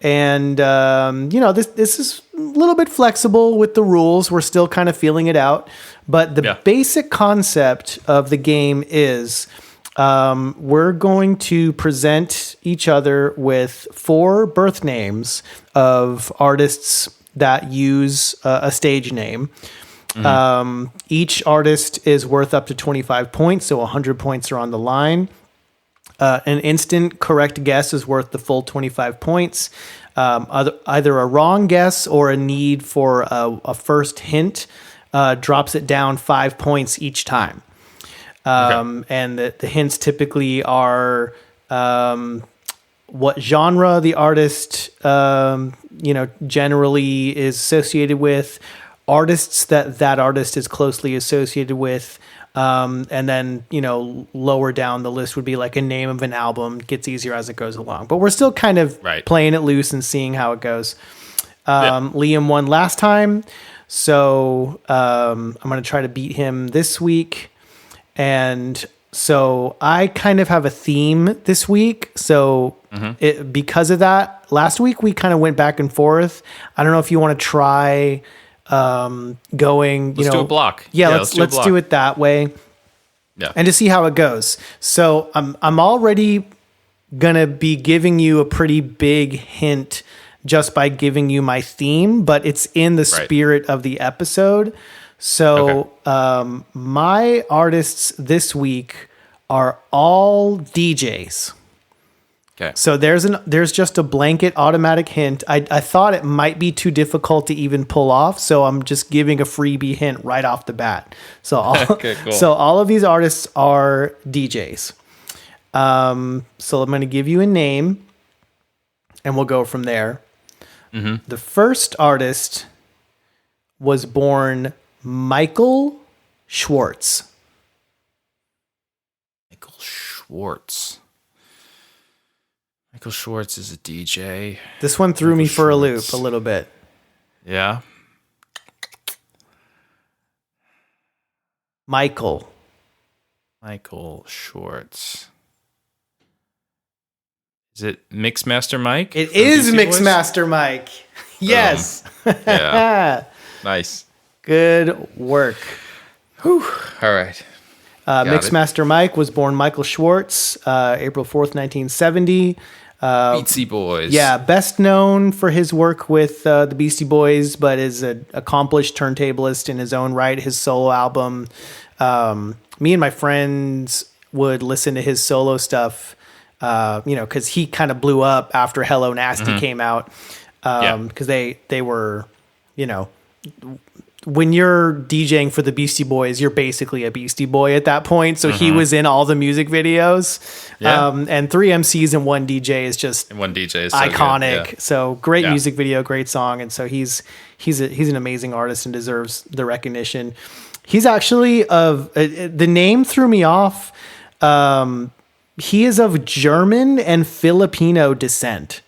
And, this is a little bit flexible with the rules. We're still kind of feeling it out. But the basic concept of the game is we're going to present each other with 4 birth names of artists that use a stage name. Mm-hmm. Each artist is worth up to 25 points, so 100 points are on the line. An instant correct guess is worth the full 25 points. Either a wrong guess or a need for a first hint drops it down 5 points each time. And the hints typically are what genre the artist generally is associated with, artists that artist is closely associated with. And then, lower down the list would be like a name of an album. Gets easier as it goes along. But we're still kind of playing it loose and seeing how it goes. Liam won last time, so I'm going to try to beat him this week. And so I kind of have a theme this week. So because of that, last week we kind of went back and forth. I don't know if you want to try... going, let's do a block. Let's do it that way. Yeah. And to see how it goes. So I'm already gonna be giving you a pretty big hint just by giving you my theme, but it's in the spirit of the episode. So my artists this week are all DJs. Okay. So there's just a blanket automatic hint. I thought it might be too difficult to even pull off, so I'm just giving a freebie hint right off the bat. So all of these artists are DJs. So I'm going to give you a name, and we'll go from there. Mm-hmm. The first artist was born Michael Schwartz. Michael Schwartz. Michael Schwartz is a DJ. This one threw me for a loop a little bit. Yeah. Michael Schwartz. Is it Mixmaster Mike? It is Mixmaster Mike. Yes. Yeah. Nice. Good work. Whew. All right. Mixmaster Mike was born Michael Schwartz, April 4th, 1970. Beastie Boys. Yeah, best known for his work with the Beastie Boys, but is an accomplished turntablist in his own right. His solo album. Me and my friends would listen to his solo stuff, because he kind of blew up after Hello Nasty came out. Because they were, when you're DJing for the Beastie Boys, you're basically a Beastie Boy at that point. So he was in all the music videos. Yeah. And 3 MCs and 1 DJ is just iconic. Yeah. So great music video, great song. And so he's an amazing artist and deserves the recognition. He's actually the name threw me off. He is of German and Filipino descent,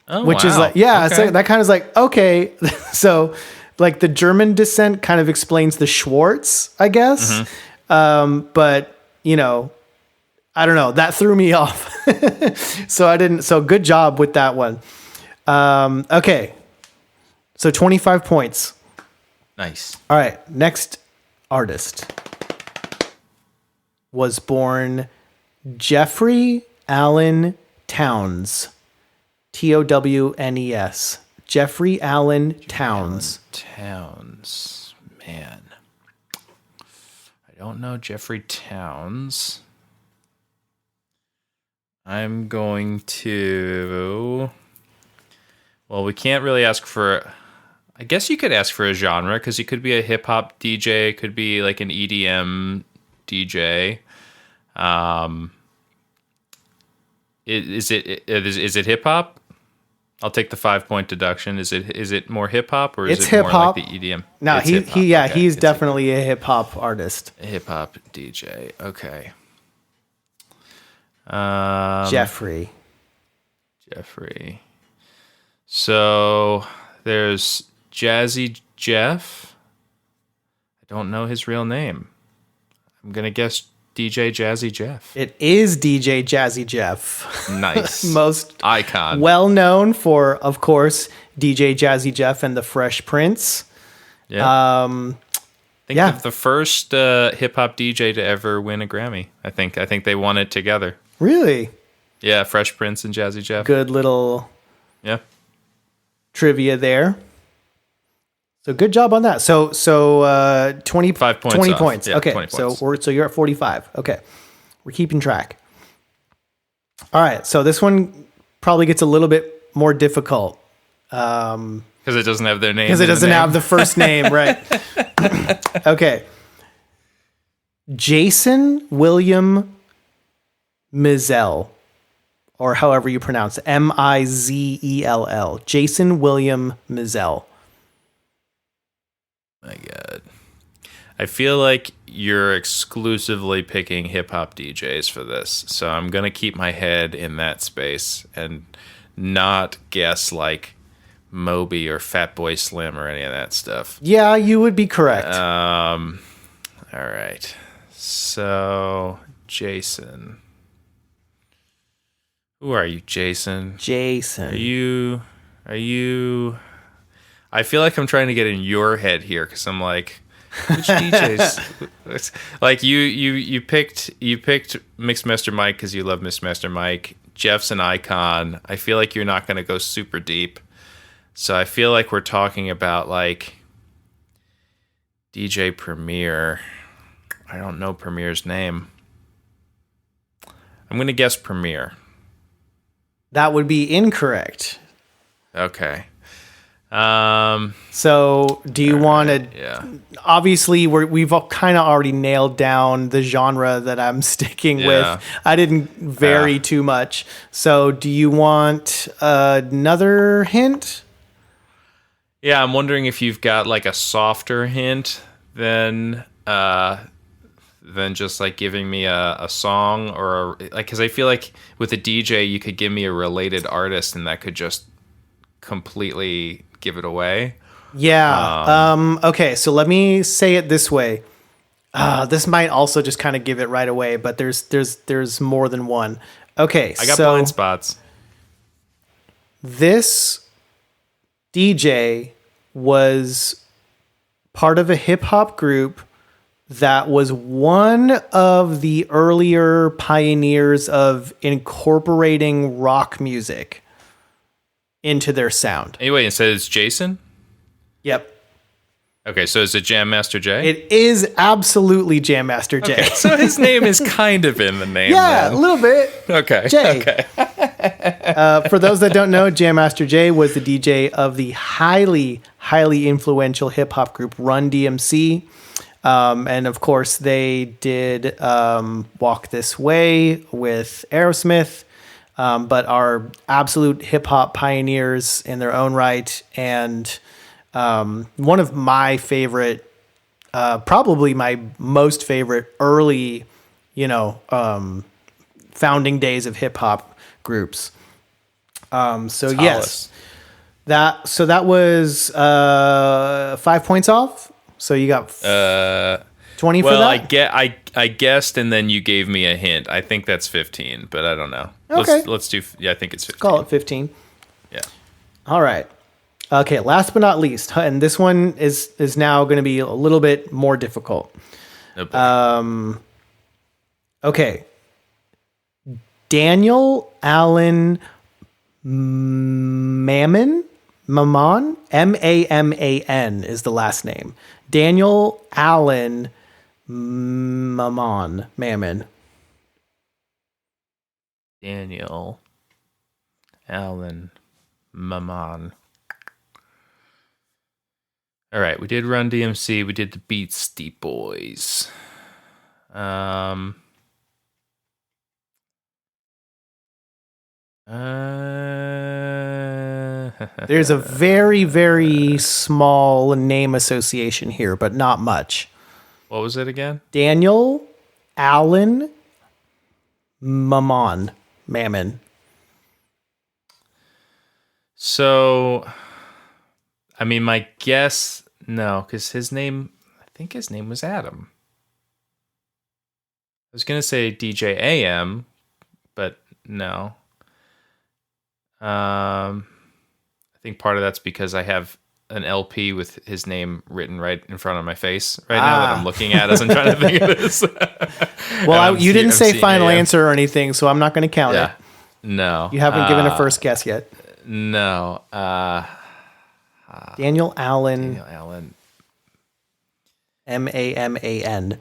which is like, it's like, that kind of is like, okay. So like the German descent kind of explains the Schwartz, I guess. But I don't know. That threw me off. So I didn't. So good job with that one. Okay. So 25 points. Nice. All right. Next artist was born Jeffrey Allen Towns. Townes. Jeffrey Allen Towns. Towns. Man. I don't know Jeffrey Towns. I'm going to... Well, we can't really ask for... I guess you could ask for a genre, because he could be a hip-hop DJ, could be like an EDM DJ. Is it hip-hop? I'll take the 5-point deduction. Is it more hip-hop, or is It's it more hip-hop. like the EDM? No, It's hip-hop. Okay, he's it's definitely a hip hop artist. a hip-hop DJ. Okay. Jeffrey. So there's Jazzy Jeff. I don't know his real name. I'm going to guess DJ Jazzy Jeff. It is DJ Jazzy Jeff. Nice. Most icon. well known for, of course, DJ Jazzy Jeff and the Fresh Prince. Yeah. Think yeah. of the first hip hop DJ to ever win a Grammy. I think they won it together. Really? Yeah, Fresh Prince and Jazzy Jeff. Good little Yeah. trivia there. So good job on that. So 5 points 20 off. points. Yeah, Okay. 20 So points. you're at 45. Okay. We're keeping track. All right. So this one probably gets a little bit more difficult. Because it doesn't have their name. Because it doesn't have the first name, right? Okay. Jason William Mizell, or however you pronounce it, Mizell. Jason William Mizell. My God. I feel like you're exclusively picking hip hop DJs for this. So I'm going to keep my head in that space and not guess like Moby or Fatboy Slim or any of that stuff. Yeah, you would be correct. All right. So, Jason. Who are you, Jason? Jason. Are you I feel like I'm trying to get in your head here, because I'm like, which DJs? Like you picked Mixmaster Mike because you love Mixmaster Mike. Jeff's an icon. I feel like you're not going to go super deep, so I feel like we're talking about like DJ Premier. I don't know Premier's name. I'm going to guess Premier. That would be incorrect. Okay. So do you want to... Yeah. Obviously, we've kind of already nailed down the genre that I'm sticking Yeah. with. I didn't vary too much. So do you want another hint? Yeah, I'm wondering if you've got like a softer hint than just like giving me a song or like, because I feel like with a DJ you could give me a related artist and that could just completely give it away. Yeah. Okay, so let me say it this way. This might also just kind of give it right away, but there's more than one. Okay, I got blind spots. This DJ was part of a hip hop group that was one of the earlier pioneers of incorporating rock music into their sound. Anyway, it says Jason. Yep. Okay, so is it Jam Master Jay? It is absolutely Jam Master Jay. Okay, so his name is kind of in the name. Yeah, then. a little bit. Okay. Jay. Okay. For those that don't know, Jam Master Jay was the DJ of the highly, highly influential hip hop group Run DMC. And of course, they did Walk This Way with Aerosmith, but are absolute hip hop pioneers in their own right. And one of my favorite, probably my most favorite early, founding days of hip hop groups. Yes, that was 5 points off. So you got 25 20 for Well, that? I guessed, and then you gave me a hint. I think that's 15, but I don't know. Okay. Let's do. Yeah, I think it's 15. Call it 15. Yeah. All right. Okay, last but not least, and this one is now going to be a little bit more difficult. Oh, boy. Okay. Daniel Allen Mammon? Mammon? Maman is the last name. Daniel Allen Mammon. Mammon. Daniel Allen Maman. All right, we did Run DMC. We did the Beastie Boys. There's a very, very small name association here, but not much. What was it again? Daniel Allen Mammon. Mammon. So, I mean, my guess, no, because I think his name was Adam. I was going to say DJ AM, but no. I think part of that's because I have an LP with his name written right in front of my face right now that I'm looking at as I'm trying to think of this. Well, you didn't say final AM. answer or anything, so I'm not going to count it. No. You haven't given a first guess yet. No. Daniel Allen. Daniel Allen. Maman.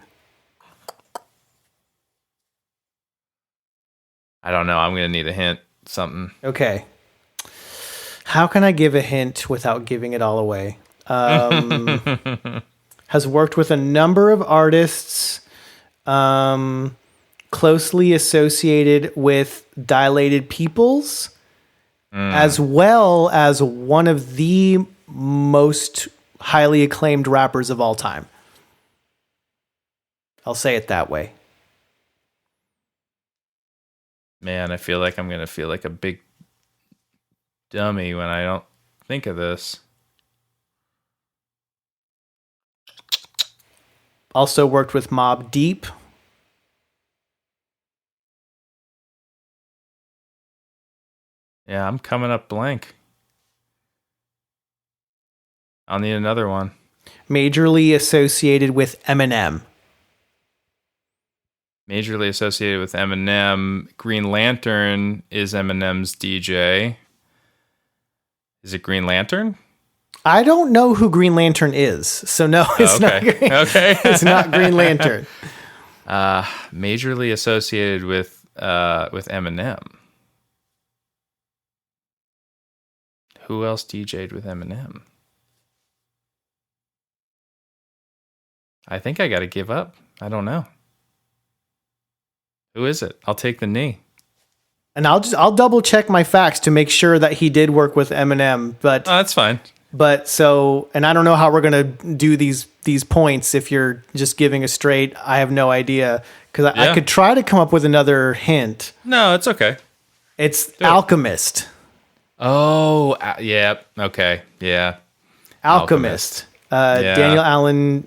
I don't know. I'm going to need a hint. Something. Okay. How can I give a hint without giving it all away? Has worked with a number of artists, closely associated with Dilated Peoples, as well as one of the most highly acclaimed rappers of all time. I'll say it that way. Man, I feel like I'm going to feel like a big dummy when I don't think of this. Also worked with Mobb Deep. Yeah, I'm coming up blank. I'll need another one. Majorly associated with Eminem. Majorly associated with Eminem. Green Lantern is Eminem's DJ. Is it Green Lantern? I don't know who Green Lantern is, so no, it's not. Okay. It's not Green Lantern. Majorly associated with Eminem. Who else DJ'd with Eminem? I think I got to give up. I don't know. Who is it? I'll take the knee. And I'll double check my facts to make sure that he did work with Eminem, but That's fine. And I don't know how we're gonna do these points if you're just giving a straight. I have no idea because I could try to come up with another hint. No, it's okay. It's Alchemist. Oh, yeah. Okay. Yeah. Alchemist. Daniel Allen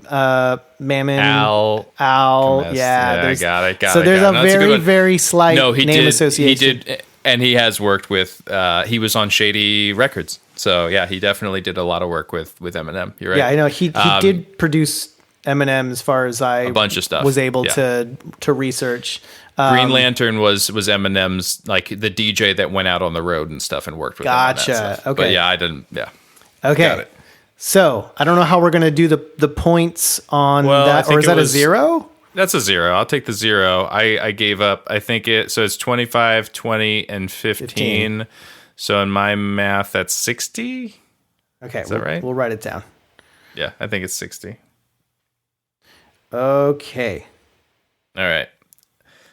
Mammon. Al. Yeah, I got it. So there's a very, very slight name association. He did, and he has worked with. He was on Shady Records, so yeah, he definitely did a lot of work with Eminem. You're right. Yeah, I know he did produce Eminem as far as I a bunch of stuff was able to research. Green Lantern was Eminem's like the DJ that went out on the road and stuff and worked with him on that stuff. Okay. But yeah, I didn't. Yeah. Okay. Got it. So I don't know how we're going to do the points on that, or is that a 0? That's a 0. I'll take the 0. I gave up. I think so it's 25, 20, and 15. So in my math, that's 60. Okay. Is that right? We'll write it down. Yeah, I think it's 60. Okay. All right.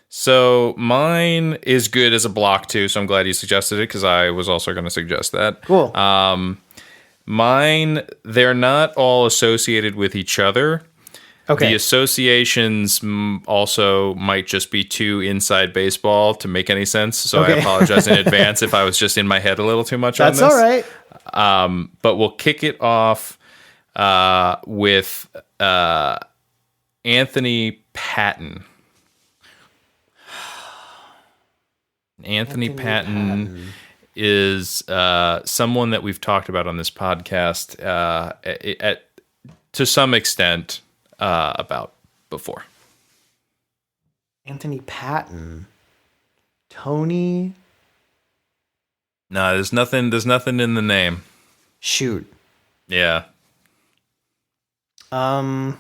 So mine is good as a block too. So I'm glad you suggested it because I was also going to suggest that. Cool. Mine, they're not all associated with each other. Okay. The associations also might just be too inside baseball to make any sense. So I apologize in advance if I was just in my head a little too much on this. That's all right. But we'll kick it off with Anthony Patton. Anthony Patton is someone that we've talked about on this podcast to some extent about before. Anthony Patton. Tony. No, there's nothing in the name. Shoot. Yeah. Anthony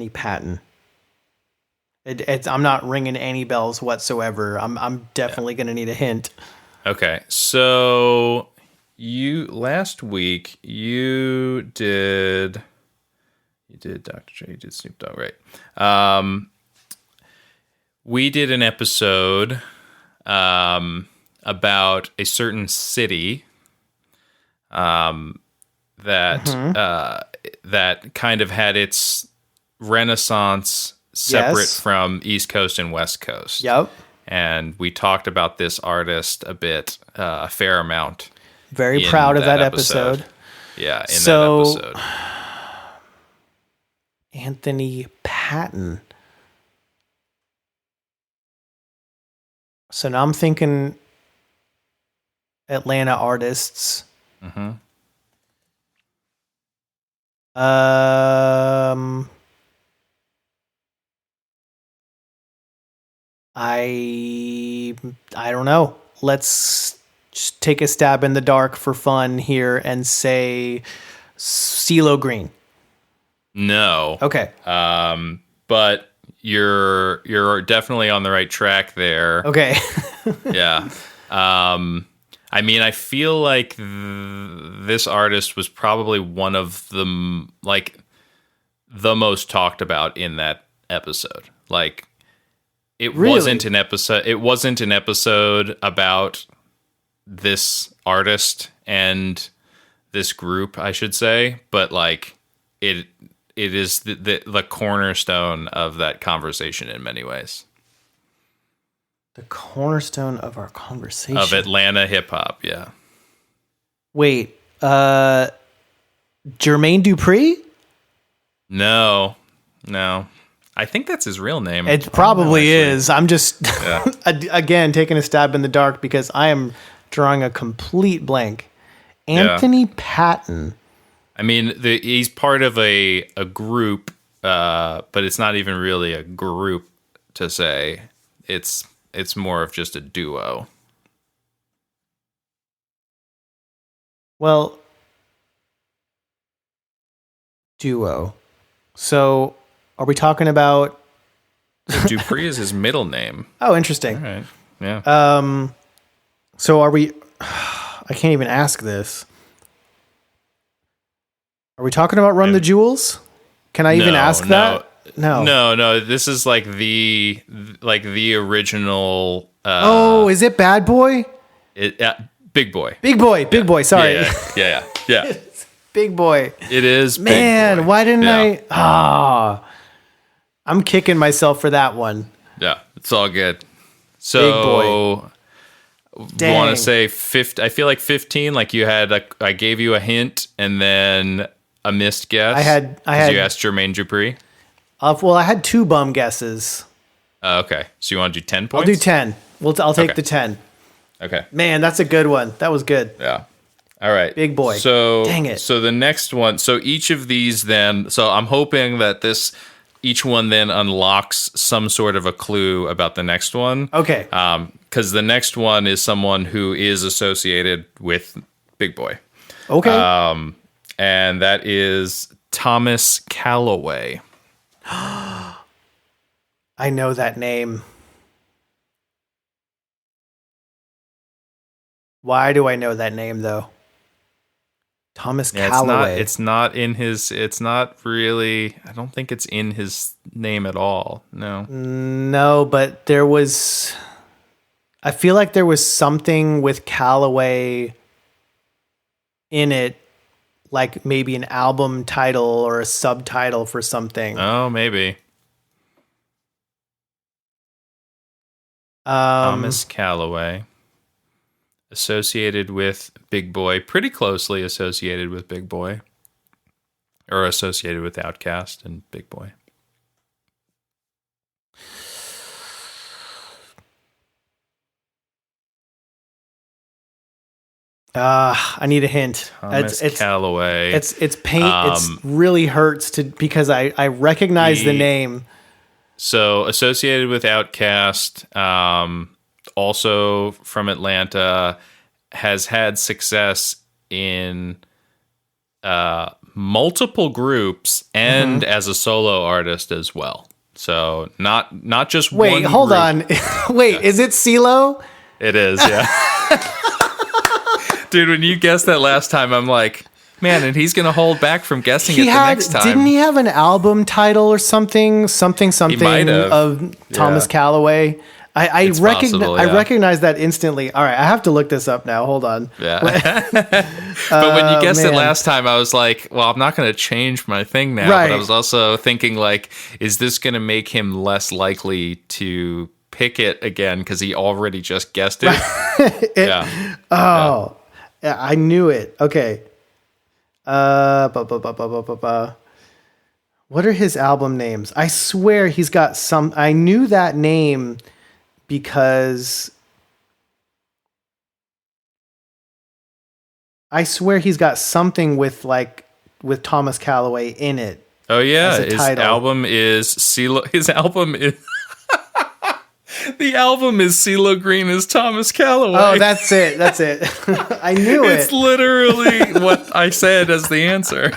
Patton. I'm not ringing any bells whatsoever. I'm definitely going to need a hint. Okay, so last week you did Dr. Dre, you did Snoop Dogg, right? We did an episode about a certain city that kind of had its renaissance separate from East Coast and West Coast. Yep. And we talked about this artist a fair amount. Very proud of that episode. Yeah, that episode. Anthony Patton. So now I'm thinking Atlanta artists. Mm-hmm. I don't know. Let's just take a stab in the dark for fun here and say CeeLo Green. No. Okay. But you're definitely on the right track there. Okay. Yeah. I mean, I feel like this artist was probably one of the most talked about in that episode. Like, it wasn't an episode. It wasn't an episode about this artist and this group, I should say, but like it is the cornerstone of that conversation in many ways. The cornerstone of our conversation of Atlanta hip hop. Yeah. Wait, Jermaine Dupri? No. I think that's his real name. It probably is. I'm just, again, taking a stab in the dark because I am drawing a complete blank. Anthony Patton. I mean, he's part of a group, but it's not even really a group to say. It's more of just a duo. Well, duo. So, are we talking about... Dupree is his middle name. Oh, interesting. All right. Yeah. So are we... I can't even ask this. Are we talking about Run the Jewels? Can I even ask that? No. This is like the original... is it Bad Boy? Big Boy. Big Boy. Sorry. Yeah. Big Boy. It is. Man, Big Boy. why didn't I? I'm kicking myself for that one. Yeah, it's all good. So, Big Boy. You want to say 50? I feel like 15. Like you had, I gave you a hint and then a missed guess. I had. You asked Jermaine Dupri. Well, I had 2 bum guesses. Okay, so you want to do 10 points? I'll do 10. I'll take the 10. Okay. Man, that's a good one. That was good. Yeah. All right. Big Boy. So, dang it. So the next one. So each of these then. So I'm hoping that each one then unlocks some sort of a clue about the next one. Okay. Because the next one is someone who is associated with Big Boy. Okay. And that is Thomas Calloway. I know that name. Why do I know that name though? Thomas Calloway. It's not really, I don't think it's in his name at all. No, but I feel like there was something with Calloway in it, like maybe an album title or a subtitle for something. Oh, maybe. Thomas Calloway. Associated with Big Boy, pretty closely associated with Big Boy. or associated with Outkast and Big Boy. I need a hint. Thomas Calloway. It's pain. It's really hurts because I recognize the name. So associated with Outkast, also from Atlanta, has had success in multiple groups and as a solo artist as well. So not just one. Wait, hold group. on. Wait, is it CeeLo? It is, yeah. Dude, when you guessed that last time, I'm like, man, and he's going to hold back from guessing it the next time. Didn't he have an album title or something? Something might have. Of Thomas Calloway? I recognize that instantly. All right, I have to look this up now. Hold on. Yeah. But when you guessed it last time, I was like, well, I'm not going to change my thing now. Right. But I was also thinking, like, is this going to make him less likely to pick it again because he already just guessed it? Yeah. Oh, yeah, I knew it. Okay. What are his album names? I swear he's got some. I knew that name because I swear he's got something with Thomas Calloway in it. Oh yeah, his album is CeeLo. His album is. The album is CeeLo Green as Thomas Calloway. Oh, that's it. That's it. I knew it. It's literally what I said as the answer.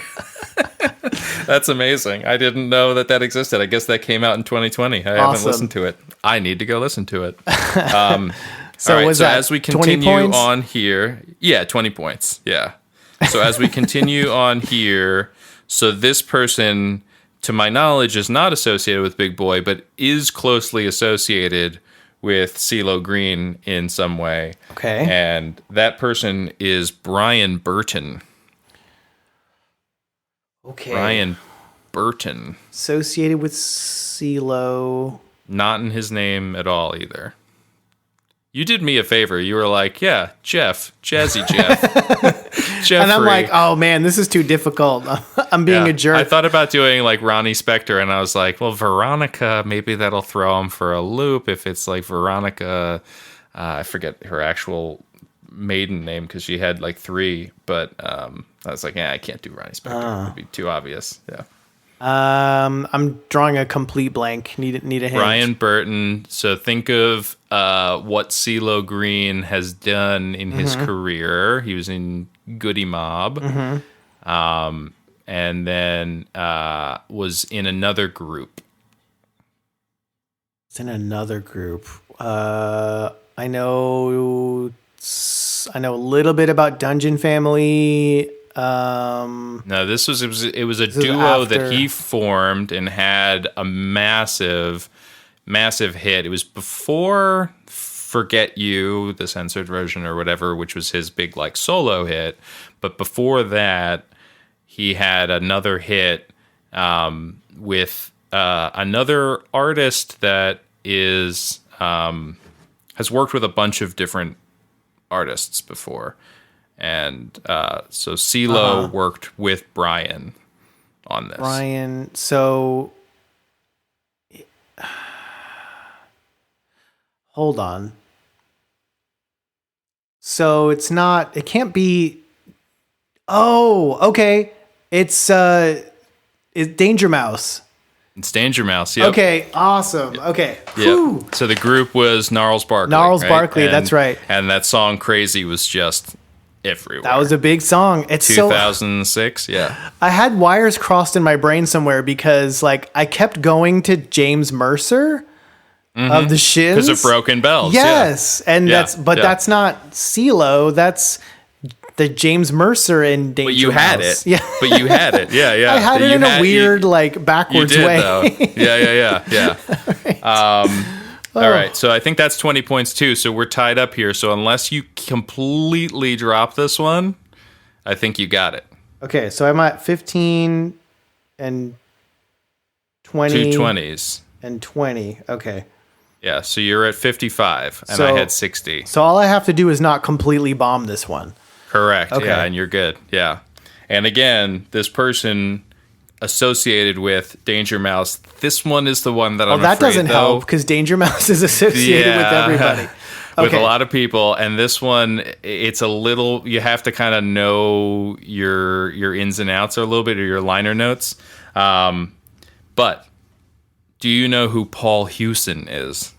That's amazing. I didn't know that existed. I guess that came out in 2020. I haven't listened to it. I need to go listen to it. So all right, was so that as we 20 continue points? on here, 20 points. Yeah. So as we continue on here, so this person, to my knowledge, is not associated with Big Boy, but is closely associated with CeeLo Green in some way. Okay. And that person is Brian Burton. Okay. Brian Burton. Associated with CeeLo. Not in his name at all either. You did me a favor. You were like, yeah, Jeff, Jazzy Jeff. Jeffrey. And I'm like, oh man, this is too difficult. I'm being a jerk. I thought about doing like Ronnie Spector, and I was like, well, Veronica, maybe that'll throw him for a loop if it's like Veronica. I forget her actual maiden name because she had like 3, but I was like, I can't do Ronnie Spector. It'd be too obvious. Yeah. I'm drawing a complete blank. Need a hint. Brian Burton. So think of what CeeLo Green has done in his career. He was in Goody Mob, and then was in another group. It's in another group. I know a little bit about Dungeon Family. No, it was a duo that he formed and had a massive hit. It was before Forget You, the censored version or whatever, which was his big like solo hit. But before that, he had another hit with another artist that is has worked with a bunch of different artists before. And so CeeLo worked with Brian on this. Brian, so hold on. So it can't be. Oh, okay. It's Danger Mouse. It's Danger Mouse. Yep. Okay, awesome. Yep. Okay. Yep. So the group was Gnarls Barkley. Barkley, that's right. And that song Crazy was just everywhere. That was a big song. It's 2006, yeah. I had wires crossed in my brain somewhere because like I kept going to James Mercer of the Shins. Because of Broken Bells. Yes. Yeah. And that's not CeeLo, that's the James Mercer in Danger But you Mouse. had it. Yeah. But you had it. Yeah, yeah. I had it in a weird, like, backwards you did, way. Though. Yeah. All right. So I think that's 20 points, too. So we're tied up here. So unless you completely drop this one, I think you got it. Okay. So I'm at 15 and 20. 2 20s. And 20. Okay. Yeah. So you're at 55, and I had 60. So all I have to do is not completely bomb this one. Correct. Okay. Yeah, and you're good. Yeah. And again, this person associated with Danger Mouse. This one is the one that I'm that afraid, doesn't though, help because Danger Mouse is associated with everybody. With a lot of people, and this one, it's a little. You have to kind of know your ins and outs a little bit, or your liner notes. But do you know who Paul Hewson is?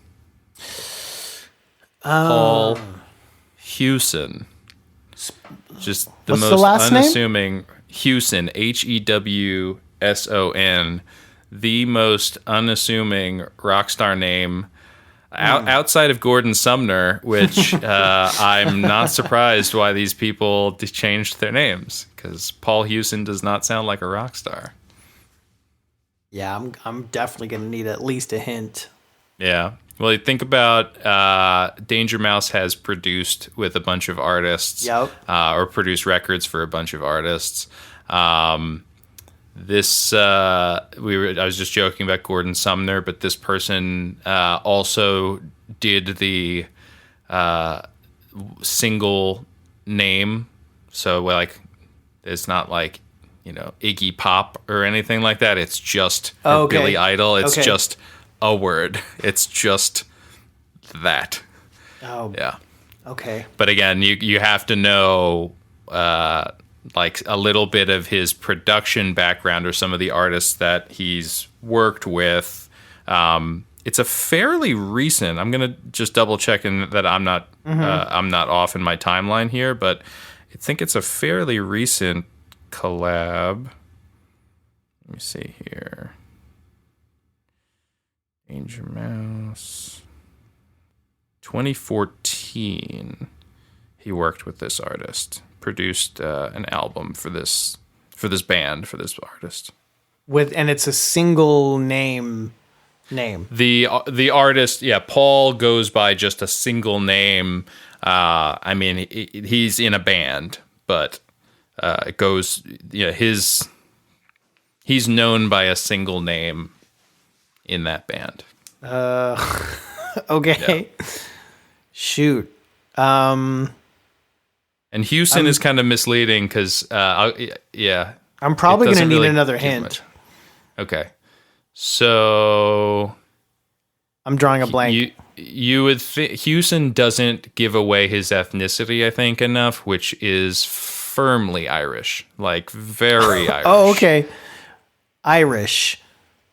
Paul Hewson, just the What's most the last name? unassuming. Hewson, Hewson, the most unassuming rock star name. Outside of Gordon Sumner, which I'm not surprised why these people changed their names, because Paul Hewson does not sound like a rock star. Yeah, I'm definitely going to need at least a hint. Yeah. Well, you think about Danger Mouse has produced with a bunch of artists, or produced records for a bunch of artists. I was just joking about Gordon Sumner, but this person also did the single name. So like, it's not like, Iggy Pop or anything like that. It's just Billy Idol. It's just a word. It's just that. Oh, yeah. Okay. But again, you have to know like a little bit of his production background or some of the artists that he's worked with. It's a fairly recent. I'm gonna just double check that I'm not off in my timeline here, but I think it's a fairly recent collab. Let me see here. Danger Mouse. 2014. He worked with this artist. Produced an album for this band, for this artist. And it's a single name. The artist, Paul goes by just a single name. I mean, he's in a band, but it goes. He's known by a single name in that band. Okay. Yeah. Shoot. And Hewson is kind of misleading because, I'm probably going to need another hint. Much. Okay. So. I'm drawing a blank. You would think Hewson doesn't give away his ethnicity, I think, enough, which is firmly Irish. Like, very Irish. Oh, okay. Irish.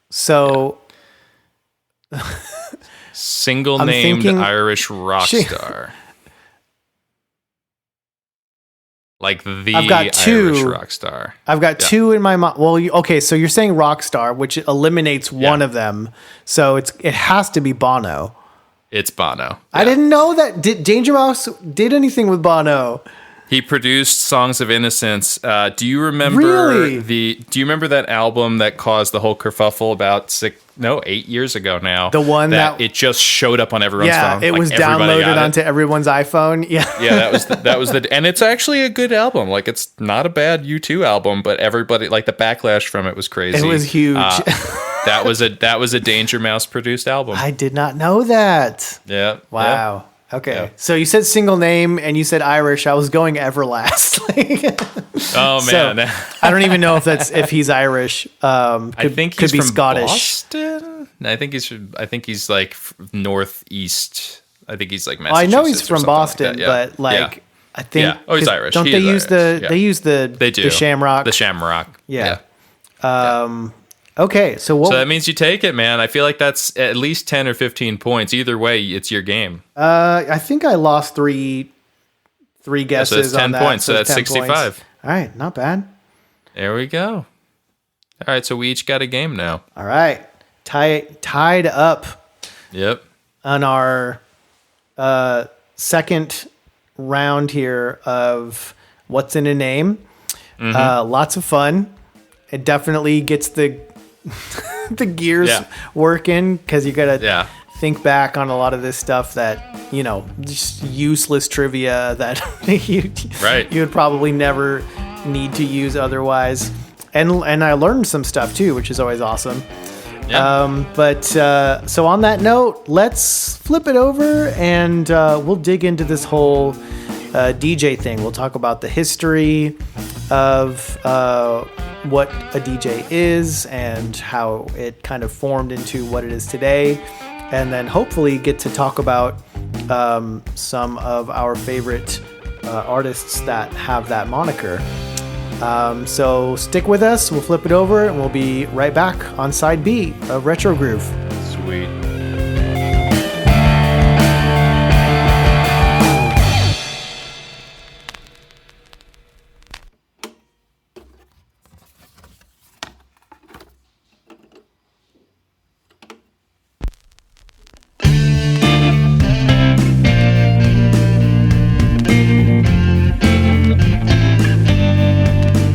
So. Yeah. Single-named Irish rock star. Like I've got Irish rock star. I've got two in my mind. Well, okay, so you're saying rock star, which eliminates one of them. So it has to be Bono. It's Bono. Yeah. I didn't know that. Danger Mouse did anything with Bono? He produced Songs of Innocence. Do you remember Do you remember that album that caused the whole kerfuffle about 8 years ago now? The one that it just showed up on everyone's phone. It was downloaded onto everyone's iPhone. Yeah, that was the, and it's actually a good album. Like, it's not a bad U2 album, but everybody, like, the backlash from it was crazy. It was huge. That was a Danger Mouse produced album. I did not know that. Yeah. Wow. Yeah. Okay, yeah. So you said single name and you said Irish. I was going Everlast. Oh man, so, I don't even know if he's Irish. I think he's could be from Scottish. Boston. I think he's like northeast. I think he's like Massachusetts. Well, I know he's from Boston, but I think he's Irish. Don't they use Irish. they use the Shamrock? The Shamrock. Yeah. Okay, so that means you take it, man. I feel like that's at least 10 or 15 points. Either way, it's your game. I think I lost three guesses. So that's 10 on that, points. So that's 65. Points. All right, not bad. There we go. All right, so we each got a game now. All right, tied up. Yep. On our second round here of What's in a Name. Mm-hmm. Lots of fun. It definitely gets the gears working because you gotta think back on a lot of this stuff that just useless trivia that you would probably never need to use otherwise, and I learned some stuff too, which is always awesome. So on that note, let's flip it over and we'll dig into this whole DJ thing. We'll talk about the history of what a DJ is and how it kind of formed into what it is today, and then hopefully get to talk about some of our favorite artists that have that moniker. So stick with us. We'll flip it over and we'll be right back on side B of Retro Groove. Sweet.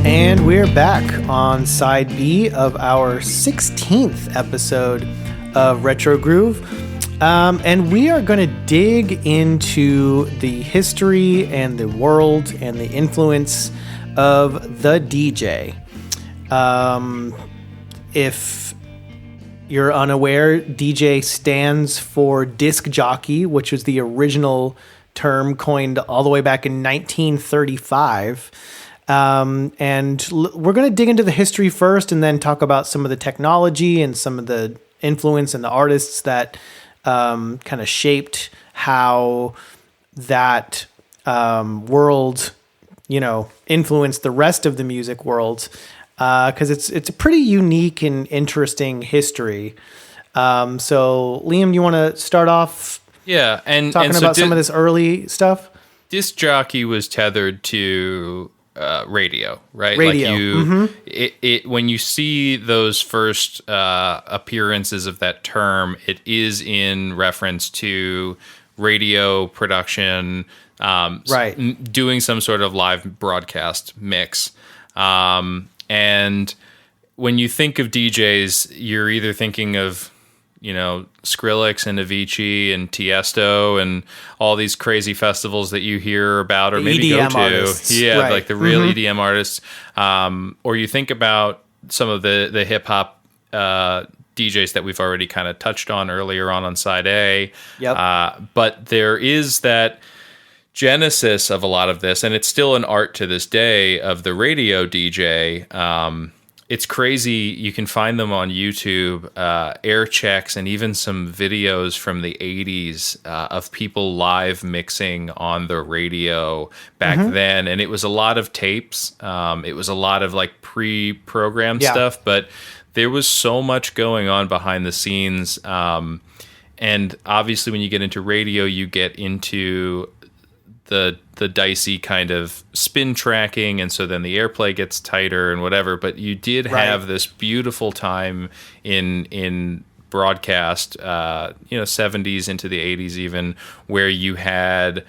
And we're back on side B of our 16th episode of Retro Groove. And we are going to dig into the history and the world and the influence of the DJ. If you're unaware, DJ stands for disc jockey, which was the original term coined all the way back in 1935. And we're going to dig into the history first and then talk about some of the technology and some of the influence and the artists that kind of shaped how that world, influenced the rest of the music world. Because it's a pretty unique and interesting history. So, Liam, do you want to start off? Yeah, and talking about some of this early stuff. Disc jockey was tethered to radio, right? Radio. Like it when you see those first appearances of that term, it is in reference to radio production, right? Doing some sort of live broadcast mix. And when you think of DJs, you're either thinking of, Skrillex and Avicii and Tiesto and all these crazy festivals that you hear about or maybe EDM go to. artists. Yeah, Right. like the real EDM artists. Or you think about some of the hip hop DJs that we've already kind of touched on earlier on side A. Yep. But there is that genesis of a lot of this, and it's still an art to this day, of the radio DJ. It's crazy. You can find them on YouTube, air checks, and even some videos from the 80s of people live mixing on the radio back then. And it was a lot of tapes. It was a lot of like pre-programmed stuff, but there was so much going on behind the scenes. And obviously when you get into radio, you get into the dicey kind of spin tracking, and so then the airplay gets tighter and whatever. But you did have this beautiful time in broadcast, 70s into the 80s even, where you had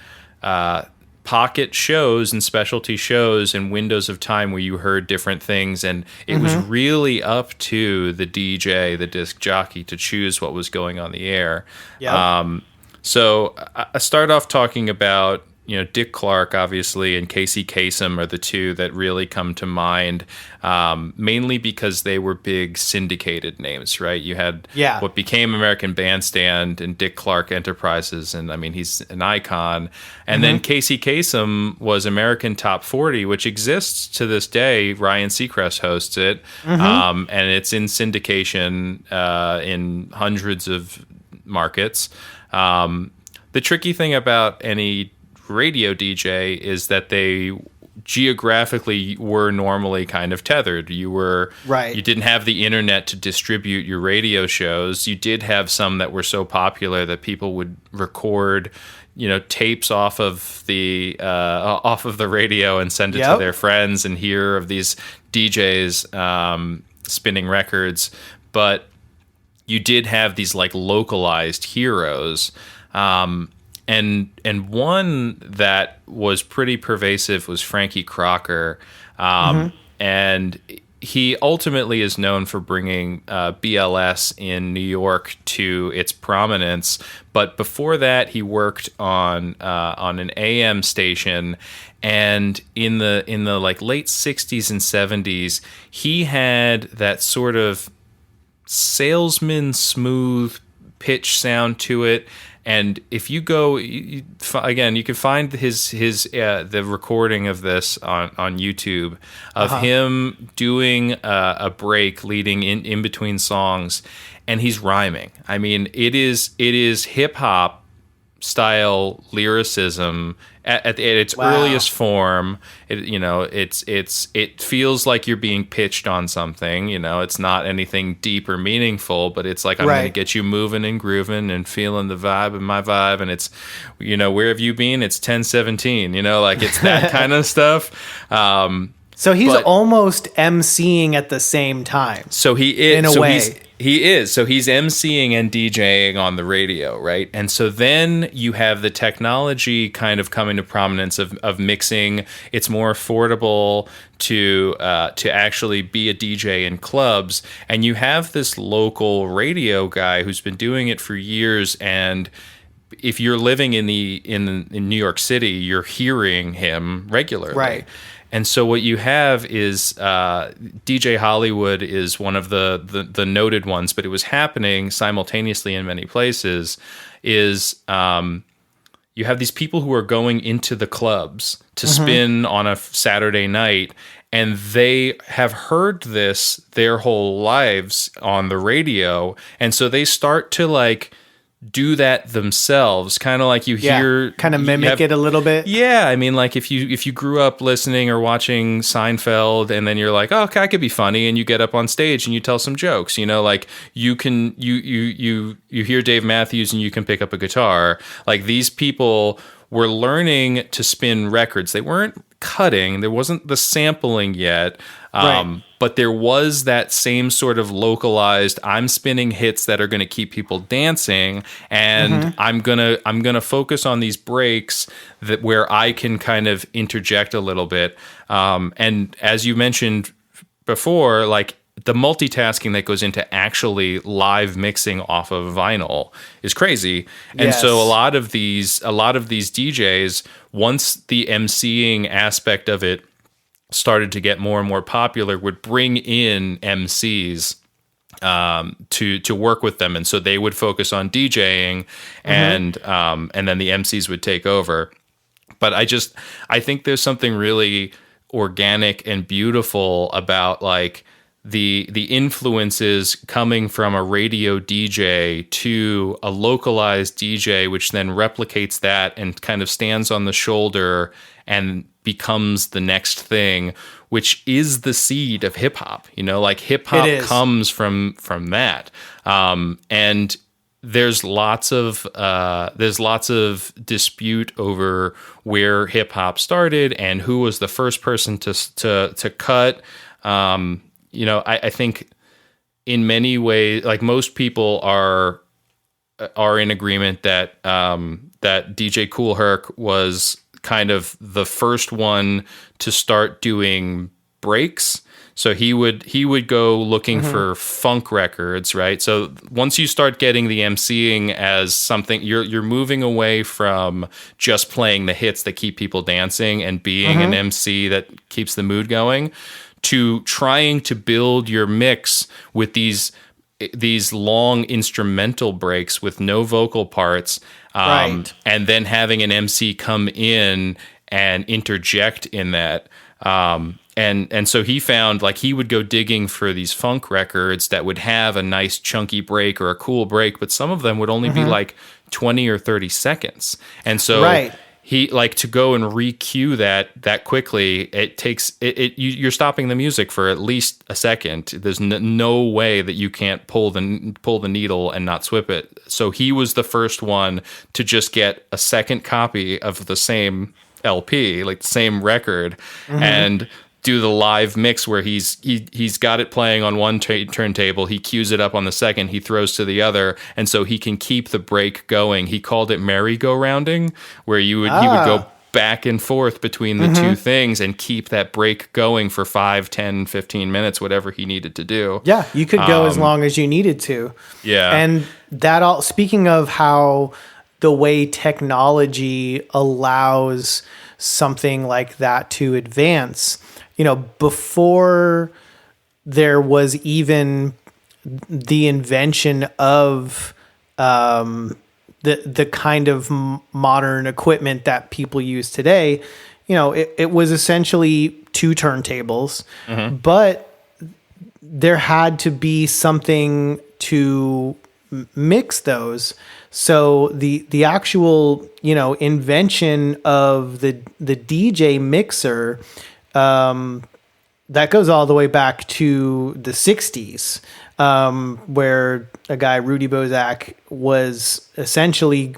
pocket shows and specialty shows and windows of time where you heard different things, and it was really up to the DJ, the disc jockey, to choose what was going on the air. Yep. So I start off talking about, Dick Clark, obviously, and Casey Kasem are the two that really come to mind, mainly because they were big syndicated names, right? You had what became American Bandstand and Dick Clark Enterprises, and I mean, he's an icon. And then Casey Kasem was American Top 40, which exists to this day. Ryan Seacrest hosts it, and it's in syndication in hundreds of markets. The tricky thing about any radio DJ is that they geographically were normally kind of tethered. You didn't have the internet to distribute your radio shows. You did have some that were so popular that people would record, tapes off of the radio and send it to their friends and hear of these DJs spinning records. But you did have these like localized heroes. And one that was pretty pervasive was Frankie Crocker. And he ultimately is known for bringing BLS in New York to its prominence. But before that, he worked on an AM station. And in the like late 60s and 70s, he had that sort of salesman smooth pitch sound to it. And if you go, again, you can find his the recording of this on YouTube of him doing a break leading in between songs, and he's rhyming. I mean, it is hip hop style lyricism at its earliest form. It feels like you're being pitched on something. It's not anything deep or meaningful, but it's like, I'm going to get you moving and grooving and feeling the vibe and my vibe. And it's, where have you been? It's 10:17. Like it's that kind of stuff. So he's almost emceeing at the same time. So he is in a way. He is. So he's emceeing and DJing on the radio, right? And so then you have the technology kind of coming to prominence of mixing. It's more affordable to actually be a DJ in clubs, and you have this local radio guy who's been doing it for years. And if you're living in New York City, you're hearing him regularly, right? And so what you have is DJ Hollywood is one of the noted ones, but it was happening simultaneously in many places. You have these people who are going into the clubs to spin on a Saturday night, and they have heard this their whole lives on the radio, and so they start to do that themselves, kind of like you hear, kind of mimic it a little bit. Yeah, I mean, like if you grew up listening or watching Seinfeld, and then you're like, oh, okay, I could be funny, and you get up on stage and you tell some jokes. Like you hear Dave Matthews and you can pick up a guitar. Like these people were learning to spin records. They weren't cutting. There wasn't the sampling yet. But there was that same sort of localized, I'm spinning hits that are going to keep people dancing, and I'm gonna focus on these breaks where I can kind of interject a little bit. And as you mentioned before, like the multitasking that goes into actually live mixing off of vinyl is crazy. And so a lot of these DJs, once the emceeing aspect of it started to get more and more popular, would bring in MCs to work with them, and so they would focus on DJing, and then the MCs would take over. But I think there's something really organic and beautiful about like the influences coming from a radio DJ to a localized DJ, which then replicates that and kind of stands on the shoulder and becomes the next thing, which is the seed of hip hop. Like hip hop comes from that. And there's lots of dispute over where hip hop started and who was the first person to cut. I think in many ways, like most people are in agreement that that DJ Kool Herc was kind of the first one to start doing breaks. So he would go looking for funk records, right? So once you start getting the emceeing as something, you're moving away from just playing the hits that keep people dancing and being an MC that keeps the mood going, to trying to build your mix with these long instrumental breaks with no vocal parts, and then having an MC come in and interject in that. And so he found like he would go digging for these funk records that would have a nice chunky break or a cool break, but some of them would only be like 20 or 30 seconds. And so he like to go and re-cue that quickly. It takes you're stopping the music for at least a second. There's no way that you can't pull the needle and not swip it. So he was the first one to just get a second copy of the same LP, like the same record, and do the live mix where he's got it playing on one turntable, he cues it up on the second, he throws to the other, and so he can keep the break going. He called it merry-go-rounding, where he would go back and forth between the two things and keep that break going for 5, 10, 15 minutes, whatever he needed to do. Yeah, you could go as long as you needed to. Yeah. And that all, speaking of how the way technology allows something like that to advance, before there was even the invention of the kind of modern equipment that people use today, it was essentially two turntables, but there had to be something to mix those. So the actual, invention of the DJ mixer, that goes all the way back to the 60s, where a guy, Rudy Bozak, was essentially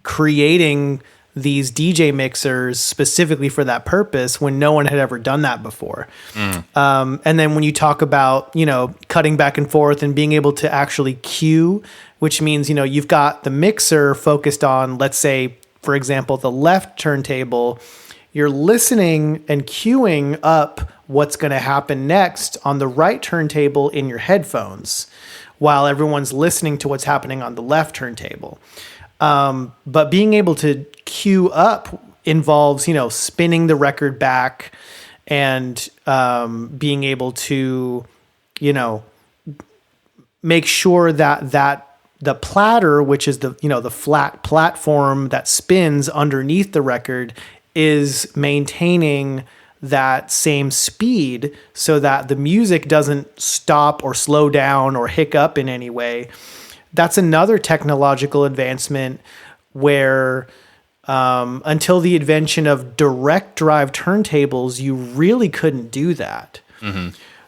creating these DJ mixers specifically for that purpose when no one had ever done that before. And then when you talk about, cutting back and forth and being able to actually cue, which means, you've got the mixer focused on, let's say, for example, the left turntable, you're listening and cueing up what's going to happen next on the right turntable in your headphones while everyone's listening to what's happening on the left turntable. But being able to cue up involves, spinning the record back and being able to, make sure that the platter, which is the flat platform that spins underneath the record, is maintaining that same speed so that the music doesn't stop or slow down or hiccup in any way. That's another technological advancement where until the invention of direct drive turntables, you really couldn't do that.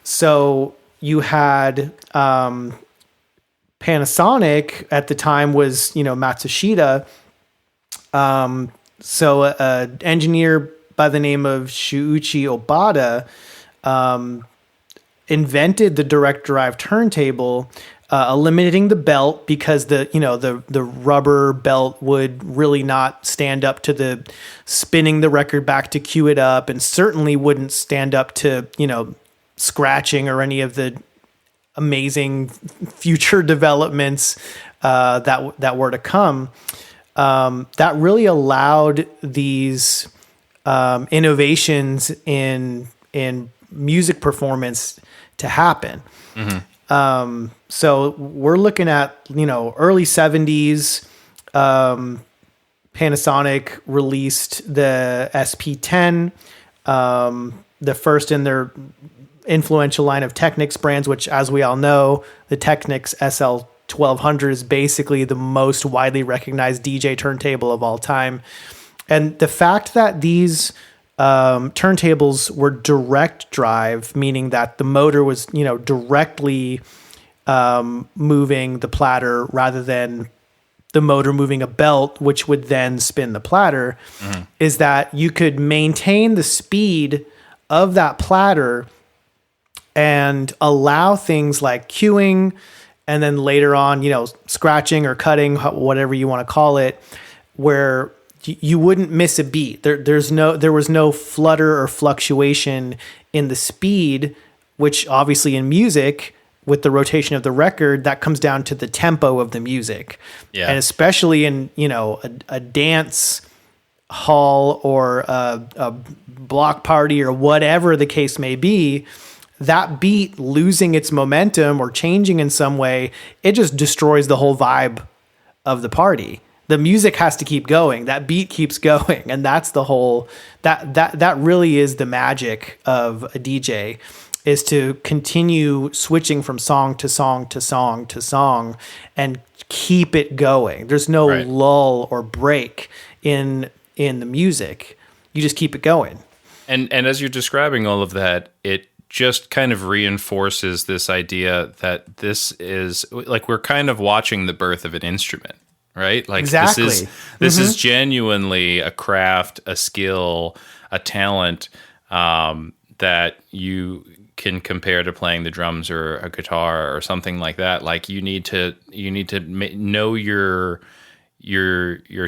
So you had Panasonic at the time was, Matsushita. So an engineer by the name of Shuichi Obata invented the direct drive turntable, eliminating the belt because the rubber belt would really not stand up to the spinning the record back to cue it up, and certainly wouldn't stand up to, scratching or any of the amazing future developments that were to come. That really allowed these innovations in music performance to happen. So we're looking at, early 70s. Panasonic released the SP10, the first in their influential line of Technics brands, which, as we all know, the Technics SL1200 is basically the most widely recognized DJ turntable of all time. And the fact that these turntables were direct drive, meaning that the motor was, directly moving the platter rather than the motor moving a belt, which would then spin the platter, is that you could maintain the speed of that platter and allow things like cueing and then later on, scratching or cutting, whatever you want to call it, where you wouldn't miss a beat. There was no flutter or fluctuation in the speed, which obviously in music, with the rotation of the record, that comes down to the tempo of the music. Yeah. And especially in, a dance hall or a block party or whatever the case may be, that beat losing its momentum or changing in some way, it just destroys the whole vibe of the party. The music has to keep going. That beat keeps going. And that's the whole, that really is the magic of a DJ, is to continue switching from song to song to song to song and keep it going. There's no lull or break in the music. You just keep it going. And as you're describing all of that, it just kind of reinforces this idea that this is like, we're kind of watching the birth of an instrument, right? Like exactly. This is genuinely a craft, a skill, a talent that you can compare to playing the drums or a guitar or something like that. Like you need to know your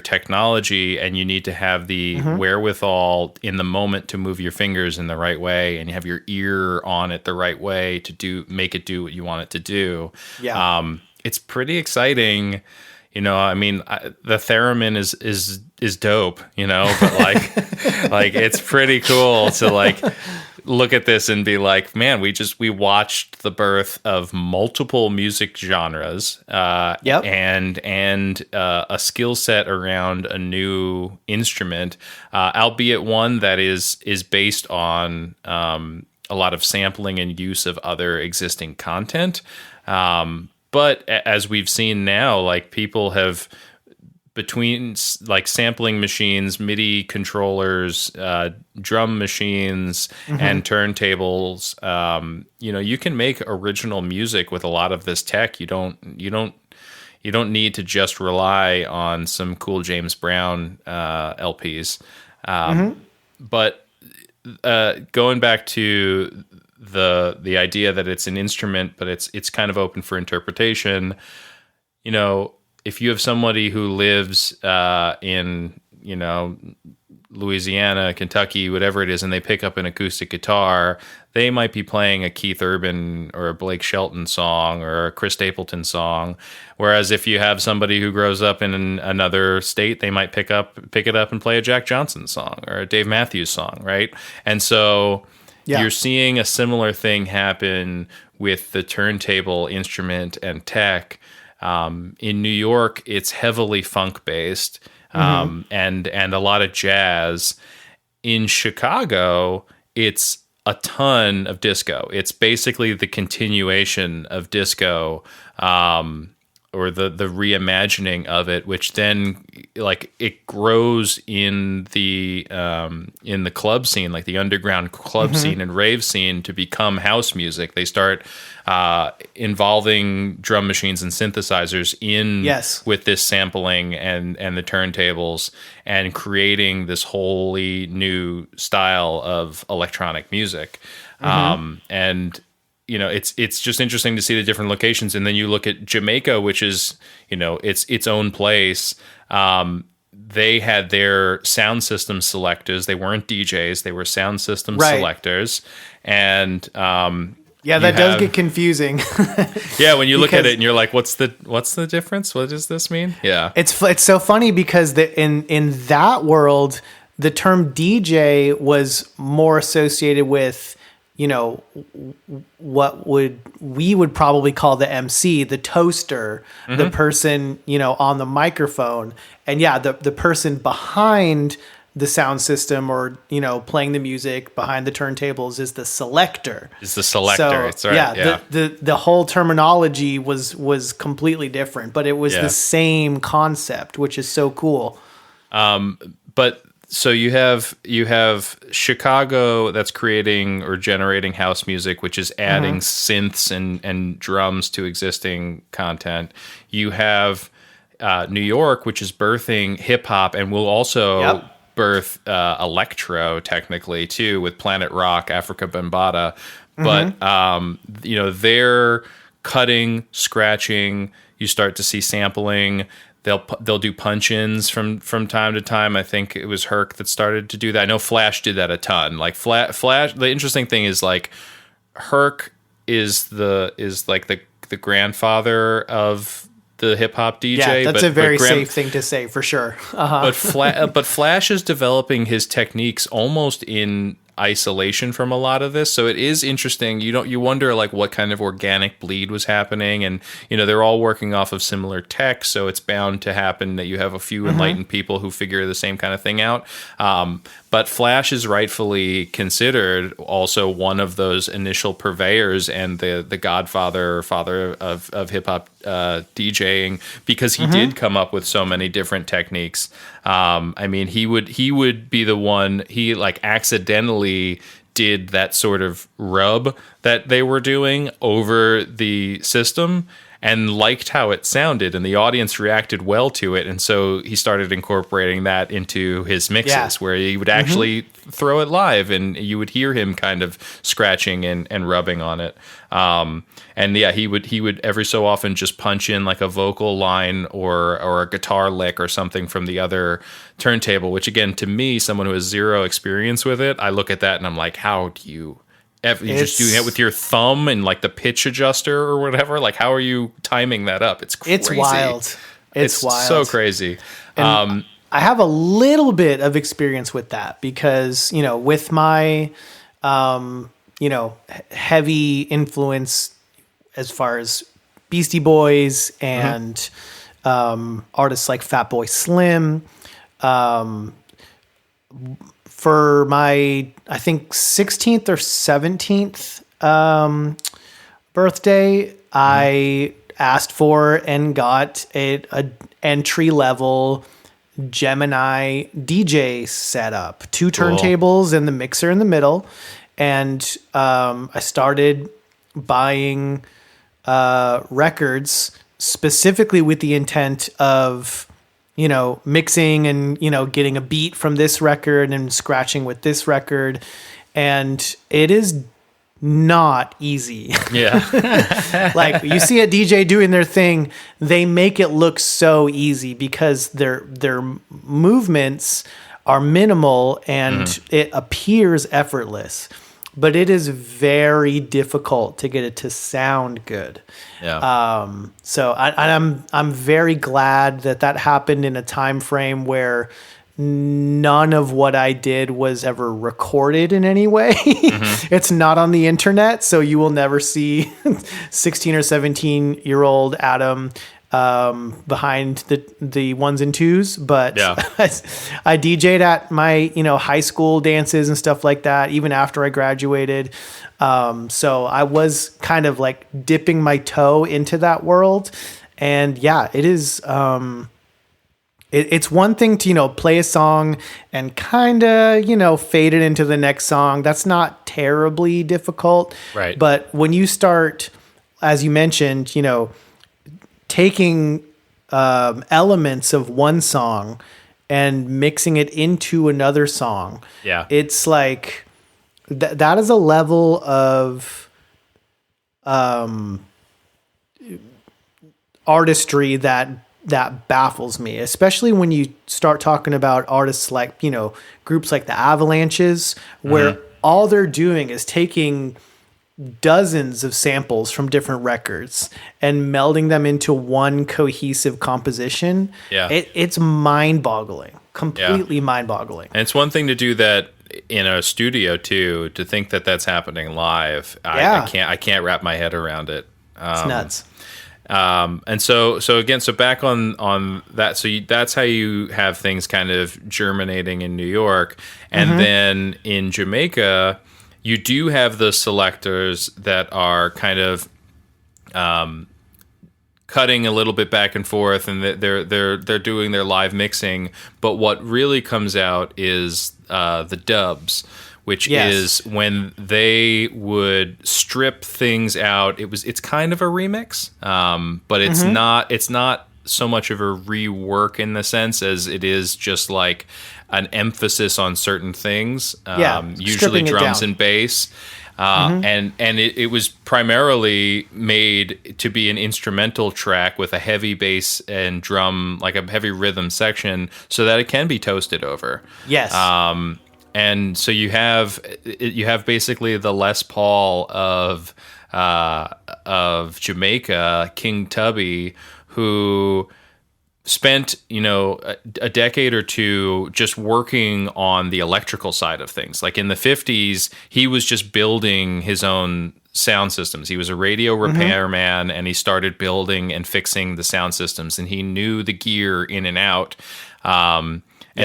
technology, and you need to have the wherewithal in the moment to move your fingers in the right way, and you have your ear on it the right way to make it do what you want it to do. Yeah. It's pretty exciting, I mean, the theremin is dope, but like it's pretty cool to like look at this and be like, man, we watched the birth of multiple music genres, and a skill set around a new instrument, albeit one that is based on a lot of sampling and use of other existing content. But as we've seen now, like people have, between like sampling machines, MIDI controllers, drum machines, and turntables, you can make original music with a lot of this tech. You don't need to just rely on some cool James Brown LPs. But going back to the idea that it's an instrument, but it's kind of open for interpretation. If you have somebody who lives in Louisiana, Kentucky, whatever it is, and they pick up an acoustic guitar, they might be playing a Keith Urban or a Blake Shelton song or a Chris Stapleton song. Whereas if you have somebody who grows up in another state, they might pick it up and play a Jack Johnson song or a Dave Matthews song, right? And so you're seeing a similar thing happen with the turntable instrument and tech. In New York, it's heavily funk based, and a lot of jazz. In Chicago, it's a ton of disco. It's basically the continuation of disco, or the reimagining of it, which then like it grows in the club scene, like the underground club scene and rave scene, to become house music. They start involving drum machines and synthesizers with this sampling and the turntables, and creating this wholly new style of electronic music. And it's just interesting to see the different locations. And then you look at Jamaica, which is, its own place. They had their sound system selectors. They weren't DJs. They were sound system selectors. And that does get confusing. When you look at it and you're like, what's the difference? What does this mean? Yeah. It's so funny because in that world, the term DJ was more associated with, what we would probably call the MC, the toaster, the person, on the microphone. And the person behind the sound system or, playing the music behind the turntables is the selector. Is the selector. So, it's right. The whole terminology was completely different, but it was the same concept, which is so cool. But so you have Chicago that's creating or generating house music, which is adding synths and drums to existing content. You have New York, which is birthing hip hop, and will also birth electro technically too, with Planet Rock, Africa Bambaataa. But they're cutting, scratching. You start to see sampling. They'll do punch-ins from time to time. I think it was Herc that started to do that. I know Flash did that a ton. Like Flash. The interesting thing is like Herc is like the grandfather of the hip hop DJ. Yeah, that's a very safe thing to say for sure. But Flash is developing his techniques almost in isolation from a lot of this, so it is interesting. You wonder like what kind of organic bleed was happening, and they're all working off of similar tech, so it's bound to happen that you have a few enlightened people who figure the same kind of thing out. But Flash is rightfully considered also one of those initial purveyors and the godfather or father of hip hop DJing, because he did come up with so many different techniques. I mean, he would be the one, he like accidentally did that sort of rub that they were doing over the system and liked how it sounded, and the audience reacted well to it. And so he started incorporating that into his mixes, where he would actually throw it live and you would hear him kind of scratching and rubbing on it. He would every so often just punch in like a vocal line or a guitar lick or something from the other turntable, which again, to me, someone who has zero experience with it, I look at that and I'm like, how do you you're just doing it with your thumb and like the pitch adjuster or whatever? Like, how are you timing that up? It's crazy. It's wild. It's wild. so crazy. I have a little bit of experience with that because, with my, heavy influence as far as Beastie Boys and artists like Fatboy Slim. For my, I think, 16th or 17th birthday, I asked for and got a entry-level Gemini DJ setup, 2 turntables and the mixer in the middle. And I started buying records specifically with the intent of, mixing and, getting a beat from this record and scratching with this record. And it is not easy. Yeah. Like you see a DJ doing their thing, they make it look so easy because their movements are minimal and it appears effortless. But it is very difficult to get it to sound good. Yeah. So I'm very glad that happened in a time frame where none of what I did was ever recorded in any way. It's not on the internet, so you will never see 16 or 17-year-old Adam behind the ones and twos. But Yeah. I DJ'd at my high school dances and stuff like that, even after I graduated. So I was kind of like dipping my toe into that world, and yeah, it is. It's one thing to, play a song and kind of, fade it into the next song. That's not terribly difficult. Right. But when you start, as you mentioned, taking elements of one song and mixing it into another song, Yeah. it's like that is a level of artistry that baffles me, especially when you start talking about artists like, groups like the Avalanches, where all they're doing is taking dozens of samples from different records and melding them into one cohesive composition. Yeah. It's mind-boggling, completely mind-boggling. And it's one thing to do that in a studio too, to think that that's happening live. Yeah. I can't wrap my head around it. It's nuts. And so again, so back on that, that's how you have things kind of germinating in New York. And then in Jamaica, you do have the selectors that are kind of cutting a little bit back and forth, and they're doing their live mixing. But what really comes out is the dubs, which is when they would strip things out. It's kind of a remix, but it's not so much of a rework in the sense as it is just like an emphasis on certain things. Usually drums and bass. And it was primarily made to be an instrumental track with a heavy bass and drum, like a heavy rhythm section, so that it can be toasted over. Yes. And so you have basically the Les Paul of Jamaica, King Tubby, who spent a decade or two just working on the electrical side of things. Like in the 50s, he was just building his own sound systems. He was a radio repairman, and he started building and fixing the sound systems, and he knew the gear in and out. And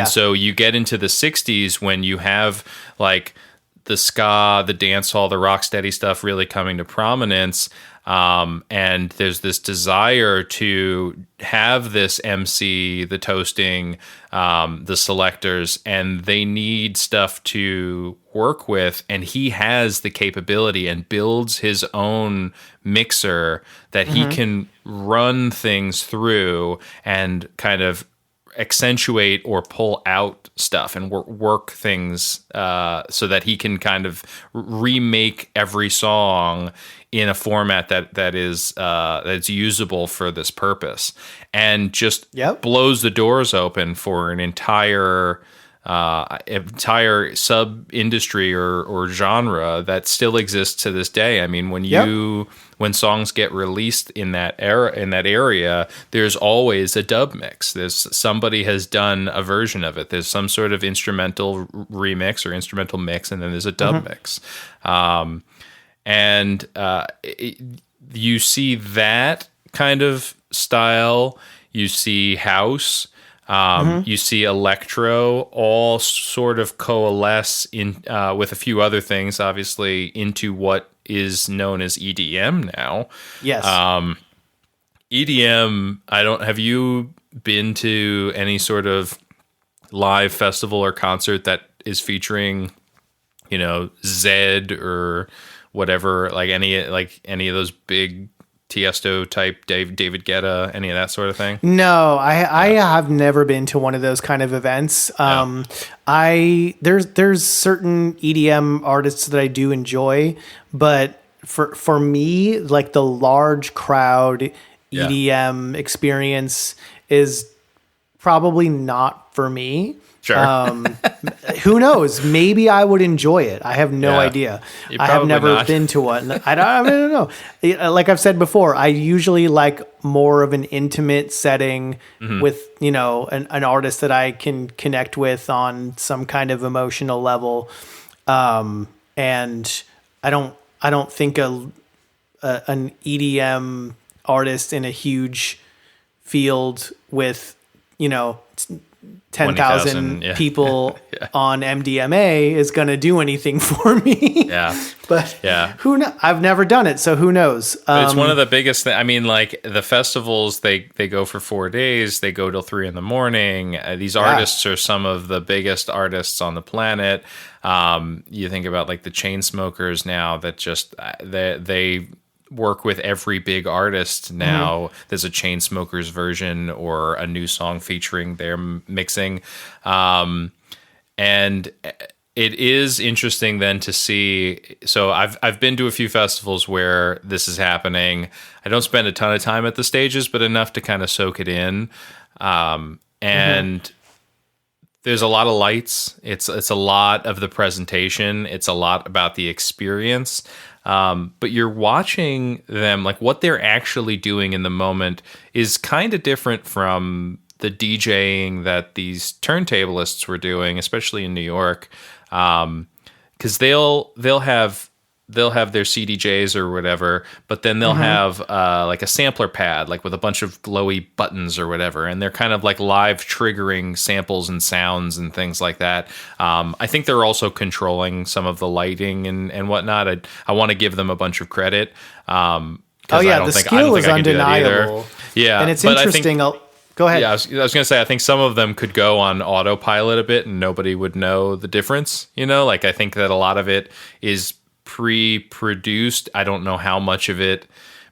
so you get into the 60s when you have like the ska, the dance hall, the rocksteady stuff really coming to prominence. And there's this desire to have this MC, the toasting, the selectors, and they need stuff to work with. And he has the capability and builds his own mixer that he can run things through and kind of accentuate or pull out stuff and work things so that he can kind of remake every song in a format that is that's usable for this purpose, and just blows the doors open for an entire entire sub industry or genre that still exists to this day. I mean, when songs get released in that area, there's always a dub mix. There's somebody has done a version of it. There's some sort of instrumental remix or instrumental mix, and then there's a dub mix. You see that kind of style. You see house. You see electro, all sort of coalesce in with a few other things, obviously, into what is known as EDM now. Yes. EDM. Have you been to any sort of live festival or concert that is featuring, Zed or whatever, like any of those big Tiesto type, David Guetta, any of that sort of thing? No, I have never been to one of those kind of events. There's certain EDM artists that I do enjoy, but for me, like the large crowd EDM experience is probably not for me. Sure. Who knows? Maybe I would enjoy it. I have no idea. I have never been to one. I don't know. Like I've said before, I usually like more of an intimate setting with, an artist that I can connect with on some kind of emotional level. And I don't think an EDM artist in a huge field with, 10,000 people on MDMA is going to do anything for me. But who knows? I've never done it, so who knows? But it's one of the biggest things. I mean, like the festivals, they go for 4 days. They go till 3 a.m. These artists are some of the biggest artists on the planet. You think about like the Chainsmokers now that just they work with every big artist now. There's a Chainsmokers version or a new song featuring their mixing. And it is interesting then to see. So I've been to a few festivals where this is happening. I don't spend a ton of time at the stages, but enough to kind of soak it in. And there's a lot of lights. It's a lot of the presentation. It's a lot about the experience. But you're watching them, like what they're actually doing in the moment is kind of different from the DJing that these turntablists were doing, especially in New York. 'Cause they'll have their CDJs or whatever, but then they'll have like a sampler pad, like with a bunch of glowy buttons or whatever, and they're kind of like live triggering samples and sounds and things like that. I think they're also controlling some of the lighting and whatnot. I want to give them a bunch of credit. The skill is undeniable. Yeah, and it's interesting. Go ahead. Yeah, I was going to say, I think some of them could go on autopilot a bit and nobody would know the difference. Like I think that a lot of it is pre-produced. I don't know how much of it,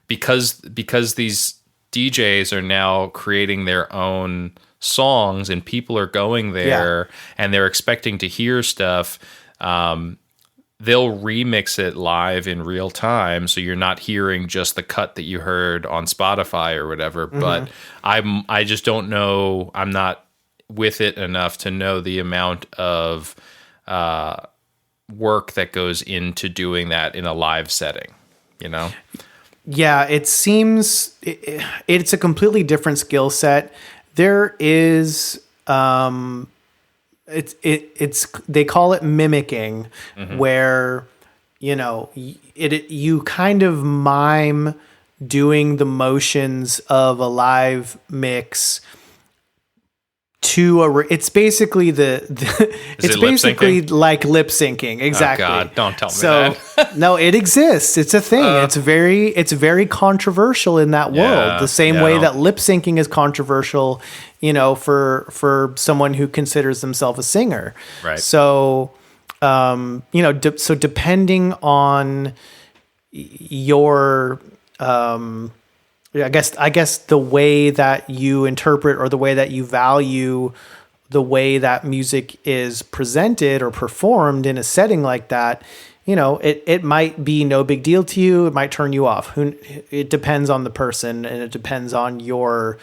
because these DJs are now creating their own songs and people are going there and they're expecting to hear stuff. They'll remix it live in real time, so you're not hearing just the cut that you heard on Spotify or whatever. But I just don't know. I'm not with it enough to know the amount of work that goes into doing that in a live setting, Yeah, it seems it's a completely different skill set. There is it's they call it mimicking, where you kind of mime doing the motions of a live mix to it's basically it's basically like lip syncing. Exactly. Oh God, don't tell me that. No, it exists. It's a thing. It's very controversial in that world. The same way that lip syncing is controversial, for someone who considers themselves a singer. Right. So, so depending on your, I guess the way that you interpret or the way that you value the way that music is presented or performed in a setting like that, it might be no big deal to you. It might turn you off. It depends on the person, and it depends on your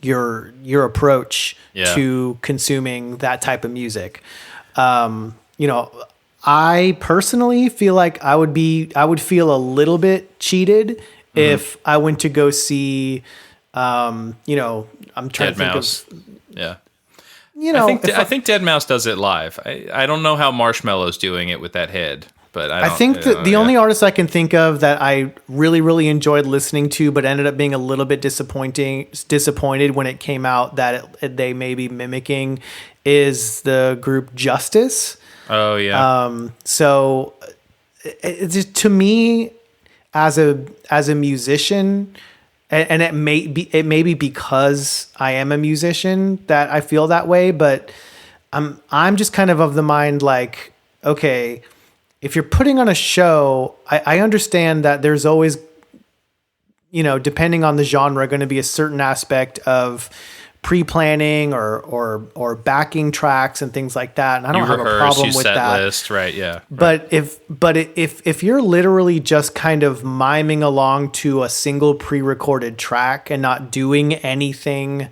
your approach Yeah. to consuming that type of music. You know, I personally feel like I would feel a little bit cheated if I went to go see, you know, I'm trying Dead to think Mouse. of, Yeah. you know, I think Dead Mouse does it live. I don't know how Marshmallow's doing it with that head, but I think that the only artist I can think of that I really, really enjoyed listening to, but ended up being a little bit disappointed when it came out that they may be mimicking, is the group Justice. Oh yeah. So it just, to me, as a musician, and it may be because I am a musician that I feel that way, but I'm just kind of the mind like, okay, if you're putting on a show, I understand that there's always, you know, depending on the genre, going to be a certain aspect of pre-planning or backing tracks and things like that. And I don't have a problem with that. List, right? Yeah. But if you're literally just kind of miming along to a single pre-recorded track and not doing anything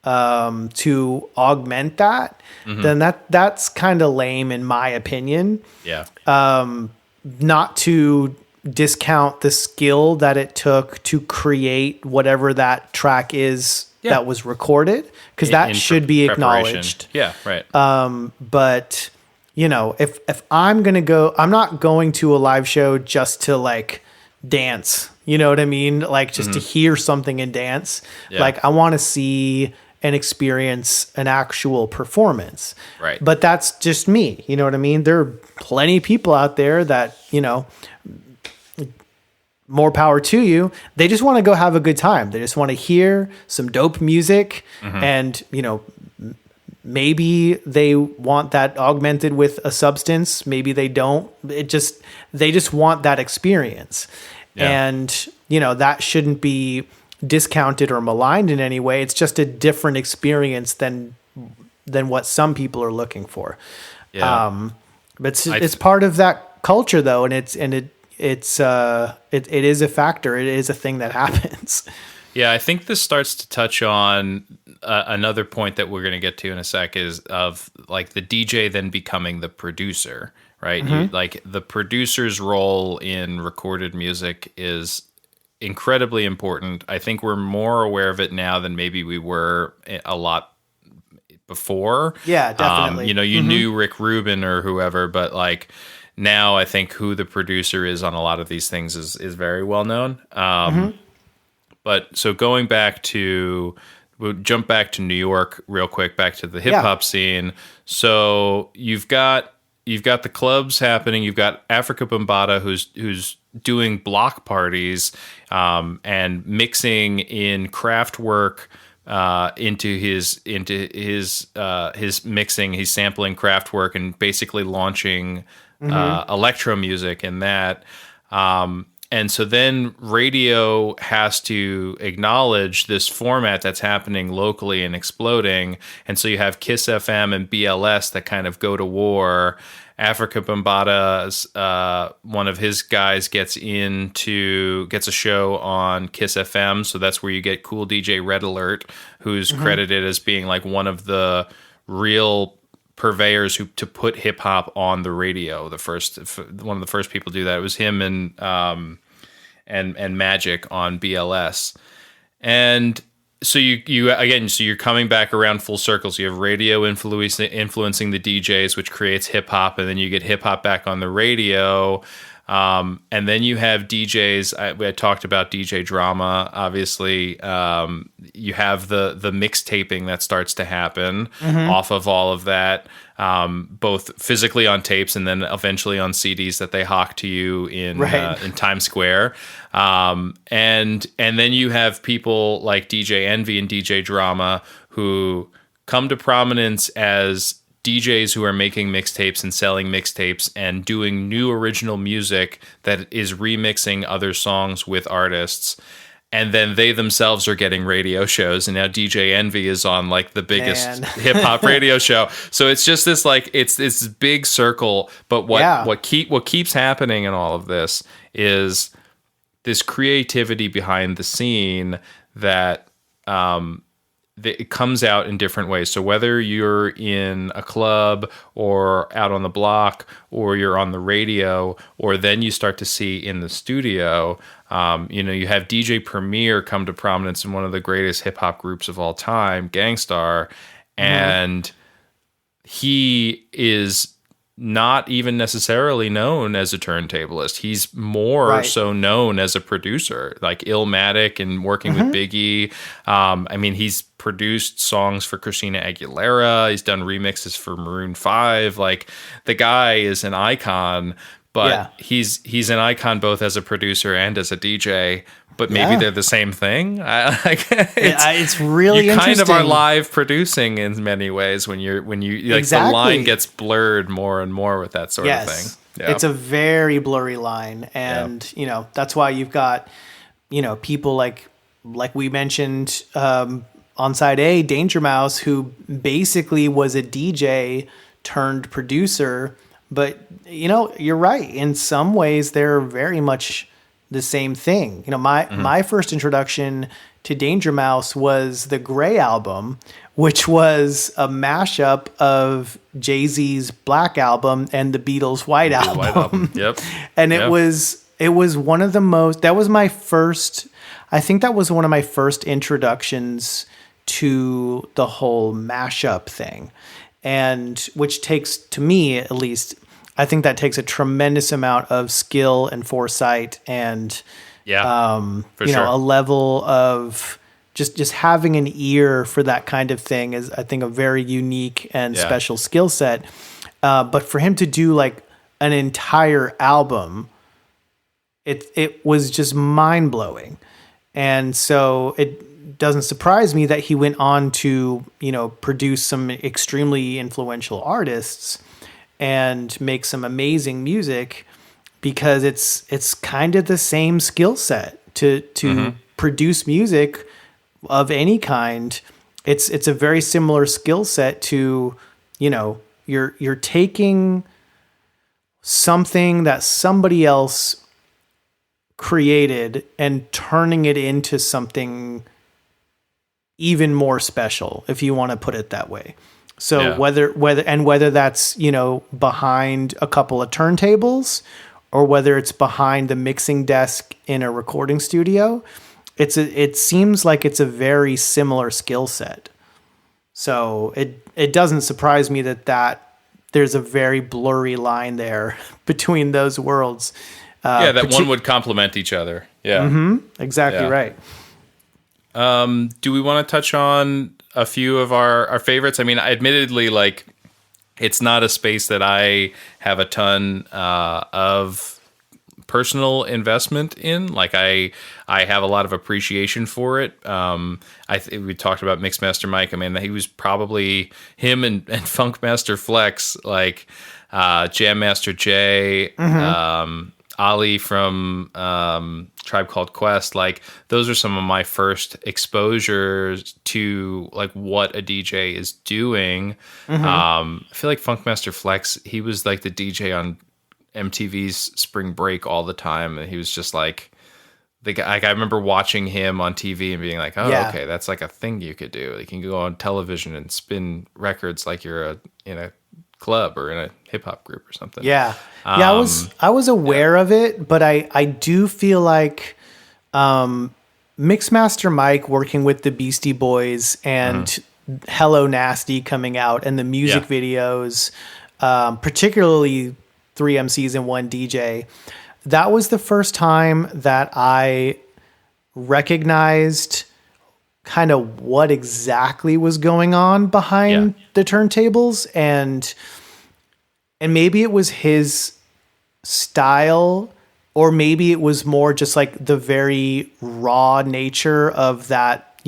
to augment that, then that's kind of lame in my opinion. Yeah. Not to discount the skill that it took to create whatever that track is that was recorded, because that should be acknowledged. Yeah, right. But you know, if I'm going to go, I'm not going to a live show just to like dance, you know what I mean? Like just to hear something and dance. Yeah. Like I want to see and experience an actual performance. Right. But that's just me, you know what I mean? There are plenty of people out there that, you know, more power to you. They just want to go have a good time. They just want to hear some dope music, and, you know, maybe they want that augmented with a substance. Maybe they don't. They just want that experience. Yeah. And, you know, that shouldn't be discounted or maligned in any way. It's just a different experience than what some people are looking for. Yeah. But it's part of that culture though. And it is a factor. It is a thing that happens. Yeah, I think this starts to touch on another point that we're going to get to in a sec, is of like the DJ then becoming the producer, right? Like the producer's role in recorded music is incredibly important. I think we're more aware of it now than maybe we were a lot before. Yeah, definitely. You know, you knew Rick Rubin or whoever, but like now I think who the producer is on a lot of these things is very well known. But so going back to, we'll jump back to New York real quick, back to the hip hop scene. So you've got the clubs happening. You've got Africa Bambaataa who's doing block parties and mixing in craft work into his mixing. He's sampling craft work and basically launching electro music in that. And so then radio has to acknowledge this format that's happening locally and exploding. And so you have Kiss FM and BLS that kind of go to war. Africa Bambaataa's one of his guys gets a show on Kiss FM. So that's where you get Cool DJ Red Alert, who's credited as being like one of the real purveyors to put hip hop on the radio. One of the first people to do that. It was him and Magic on BLS. And so you're coming back around full circle. So you have radio influencing the DJs, which creates hip hop, and then you get hip hop back on the radio. And then you have DJs. We had talked about DJ Drama. Obviously, you have the mixtaping that starts to happen off of all of that, both physically on tapes and then eventually on CDs that they hawk to you in Times Square. And then you have people like DJ Envy and DJ Drama who come to prominence as DJs who are making mixtapes and selling mixtapes and doing new original music that is remixing other songs with artists. And then they themselves are getting radio shows. And now DJ Envy is on like the biggest hip hop radio show. So it's just this like, it's this big circle. But what keeps happening in all of this is this creativity behind the scene that it comes out in different ways. So whether you're in a club or out on the block or you're on the radio, or then you start to see in the studio, you have DJ Premier come to prominence in one of the greatest hip hop groups of all time, Gangstar, and he is not even necessarily known as a turntablist. He's more so known as a producer, like Illmatic and working with Biggie. He's produced songs for Christina Aguilera. He's done remixes for Maroon 5. Like, the guy is an icon, but he's an icon both as a producer and as a DJ. But maybe they're the same thing. It's really you interesting. kind of are live producing in many ways when you like the line gets blurred more and more with that sort of thing. Yeah. It's a very blurry line, and that's why you've got people like we mentioned on side A, Danger Mouse, who basically was a DJ turned producer. But you're right. In some ways, they're very much the same thing. My first introduction to Danger Mouse was the Grey album, which was a mashup of Jay-Z's Black album and the Beatles' White album. Yep. And it was one of the most, that was my first, I think that was one of my first introductions to the whole mashup thing. And which takes, to me at least, I think that takes a tremendous amount of skill and foresight and, for sure. a level of just having an ear for that kind of thing is, I think, a very unique and special skill set. But for him to do like an entire album, it was just mind blowing. And so it doesn't surprise me that he went on to, produce some extremely influential artists and make some amazing music, because it's kind of the same skill set to produce music of any kind. It's a very similar skill set to, you're taking something that somebody else created and turning it into something even more special, if you want to put it that way. So whether that's, behind a couple of turntables or whether it's behind the mixing desk in a recording studio, it seems like it's a very similar skill set. So it doesn't surprise me that there's a very blurry line there between those worlds. That one would complement each other. Yeah. Exactly right. Do we want to touch on a few of our favorites? I mean, admittedly, like, it's not a space that I have a ton of personal investment in. Like, I have a lot of appreciation for it. We talked about Mixmaster Mike. I mean, he was probably him and Funkmaster Flex, like Jam Master Jay, Ali from Tribe Called Quest. Like, those are some of my first exposures to like what a DJ is doing. I feel like Funkmaster Flex, he was like the DJ on MTV's Spring Break all the time, and he was just like the guy. Like, I remember watching him on TV and being like, okay, that's like a thing you could do. You can go on television and spin records like you're in a club or in a hip hop group or something. I was aware of it, but I do feel like Mixmaster Mike working with the Beastie Boys and Hello Nasty coming out and the music videos, particularly 3 MCs and 1 DJ, that was the first time that I recognized kind of what exactly was going on behind the turntables, and maybe it was his style, or maybe it was more just like the very raw nature of that,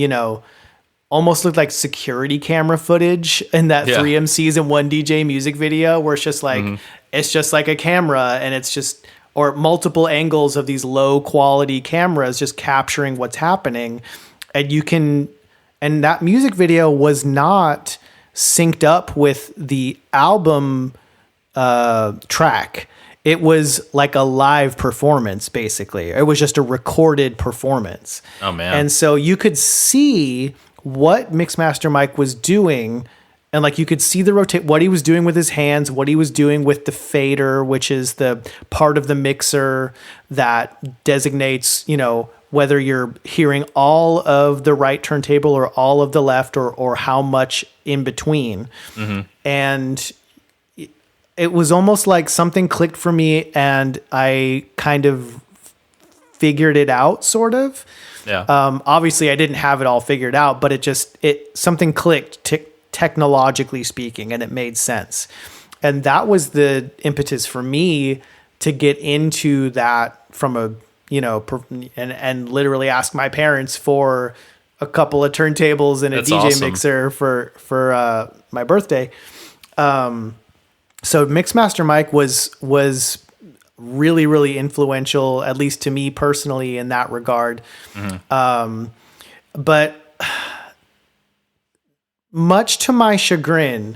almost looked like security camera footage in that 3 MCs and 1 DJ music video, where it's just like, it's just like a camera, and it's just, or multiple angles of these low quality cameras just capturing what's happening. And that music video was not synced up with the album track. It was like a live performance, basically. It was just a recorded performance. Oh, man. And so you could see what Mixmaster Mike was doing. And like you could see the what he was doing with his hands, what he was doing with the fader, which is the part of the mixer that designates, whether you're hearing all of the right turntable or all of the left or how much in between. Mm-hmm. And it was almost like something clicked for me and I kind of figured it out, sort of. Yeah. Obviously I didn't have it all figured out, but something clicked technologically speaking, and it made sense. And that was the impetus for me to get into that from a, and literally ask my parents for a couple of turntables and a DJ awesome. mixer for my birthday. So Mixmaster Mike was really, really influential, at least to me personally in that regard. Mm-hmm. But much to my chagrin,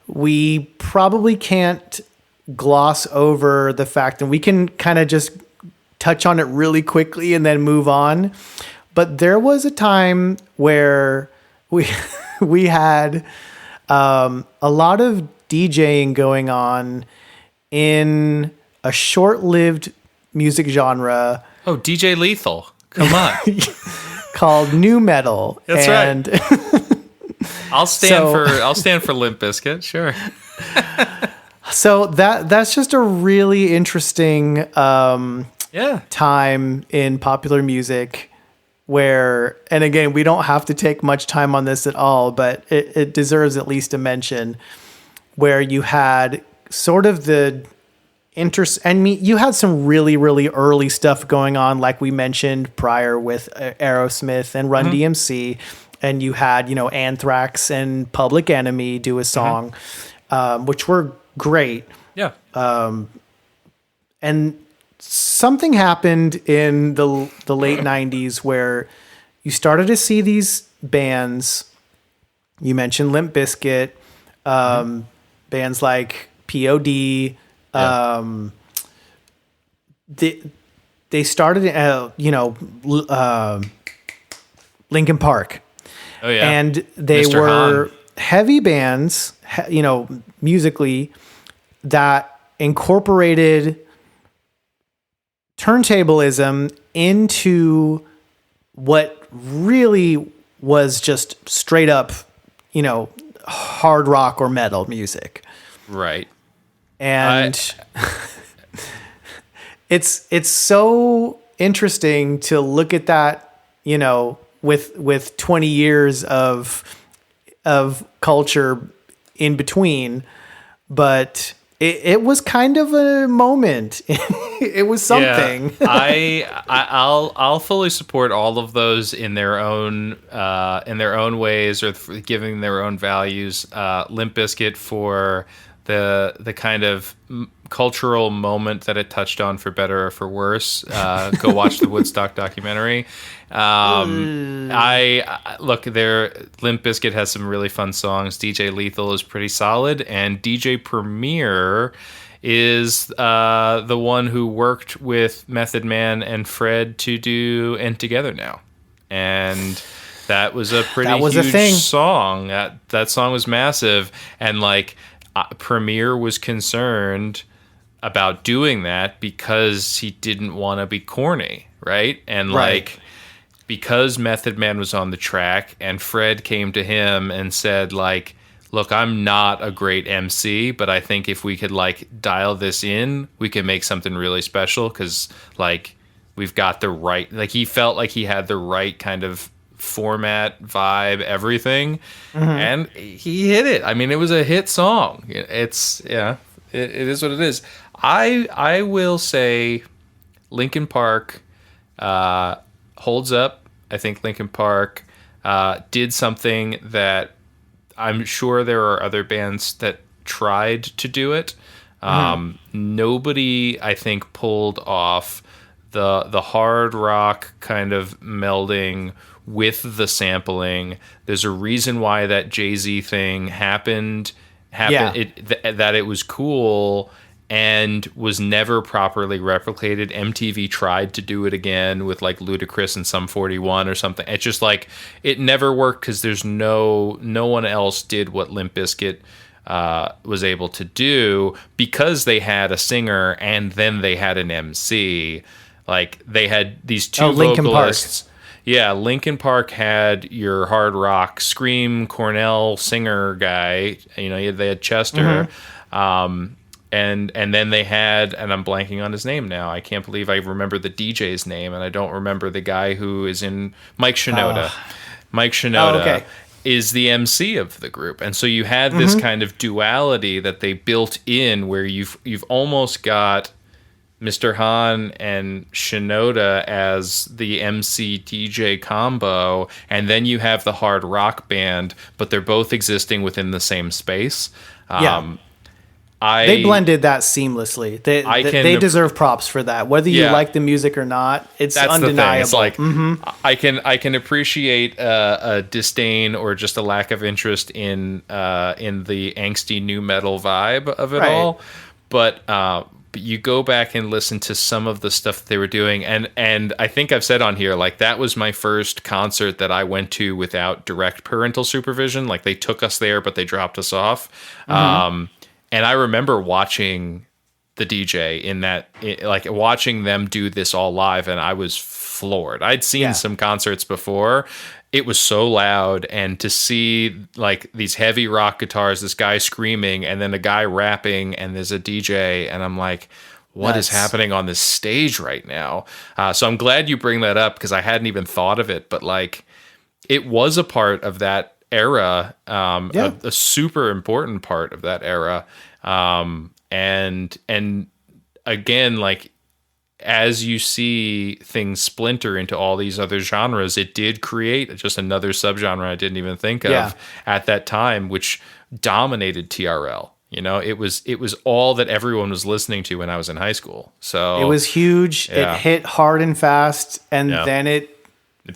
we probably can't gloss over the fact, and we can kind of just touch on it really quickly and then move on. But there was a time where we had a lot of DJing going on in a short-lived music genre. Oh, DJ Lethal. Come on. Called nu metal. That's right. I'll stand for Limp Bizkit, sure. So that's just a really interesting time in popular music where, and again, we don't have to take much time on this at all, but it deserves at least a mention, where you had sort of the you had some really, really early stuff going on, like we mentioned prior with Aerosmith and Run DMC. And you had, Anthrax and Public Enemy do a song, which were great. Yeah. And something happened in the late 90s where you started to see these bands. You mentioned Limp Bizkit, bands like POD. They started, Linkin Park. Oh, yeah. And they Mr. were Han. heavy bands, musically, that incorporated turntablism into what really was just straight up, hard rock or metal music. Right. And it's so interesting to look at that, with 20 years of culture in between, but it was kind of a moment. It was something. Yeah, I'll fully support all of those in their own ways, or giving their own values. Limp Bizkit for the kind of cultural moment that it touched on, for better or for worse. Go watch the Woodstock documentary. I look there. Limp Bizkit has some really fun songs. DJ Lethal is pretty solid, and DJ Premier is the one who worked with Method Man and Fred to do "And Together Now," and that was a pretty huge song. That song was massive, and Premier was concerned about doing that because he didn't want to be corny, right? And because Method Man was on the track and Fred came to him and said, look, I'm not a great MC, but I think if we could dial this in, we can make something really special, because we've got the right, he felt like he had the right kind of format, vibe, everything. And he hit it. I mean, it was a hit song. It is what it is. I will say Linkin Park holds up. I think Linkin Park did something that I'm sure there are other bands that tried to do it. Nobody, I think, pulled off the hard rock kind of melding with the sampling. There's a reason why that Jay-Z thing happened. That it was cool, and was never properly replicated. MTV tried to do it again with like Ludacris and Sum 41 or something. It's just like it never worked because there's no one else did what Limp Bizkit was able to do, because they had a singer and then they had an MC. Like they had these two vocalists. Park. Yeah, Linkin Park had your hard rock scream Cornell singer guy. You know, they had Chester, and then they had, and I'm blanking on his name now. I can't believe I remember the DJ's name, and I don't remember the guy who is in Mike Shinoda. Mike Shinoda is the MC of the group, and so you had this kind of duality that they built in, where you've almost got Mr. Hahn and Shinoda as the MC DJ combo, and then you have the hard rock band, but they're both existing within the same space. They blended that seamlessly. They deserve props for that. Whether you like the music or not, it's undeniable. It's like I can appreciate a disdain or just a lack of interest in the angsty new metal vibe of it all, but you go back and listen to some of the stuff they were doing, and I think I've said on here, like, that was my first concert that I went to without direct parental supervision. Like, they took us there, but they dropped us off. And I remember watching the DJ like watching them do this all live, and I was floored. I'd seen some concerts before. It was so loud, and to see like these heavy rock guitars, this guy screaming, and then a guy rapping, and there's a DJ, and I'm like, what is happening on this stage right now? So I'm glad you bring that up, because I hadn't even thought of it, but like it was a part of that era, a super important part of that era. And again, like, as you see things splinter into all these other genres, it did create just another subgenre I didn't even think of at that time, which dominated TRL. You know, it was all that everyone was listening to when I was in high school. So it was huge. It hit hard and fast, and then it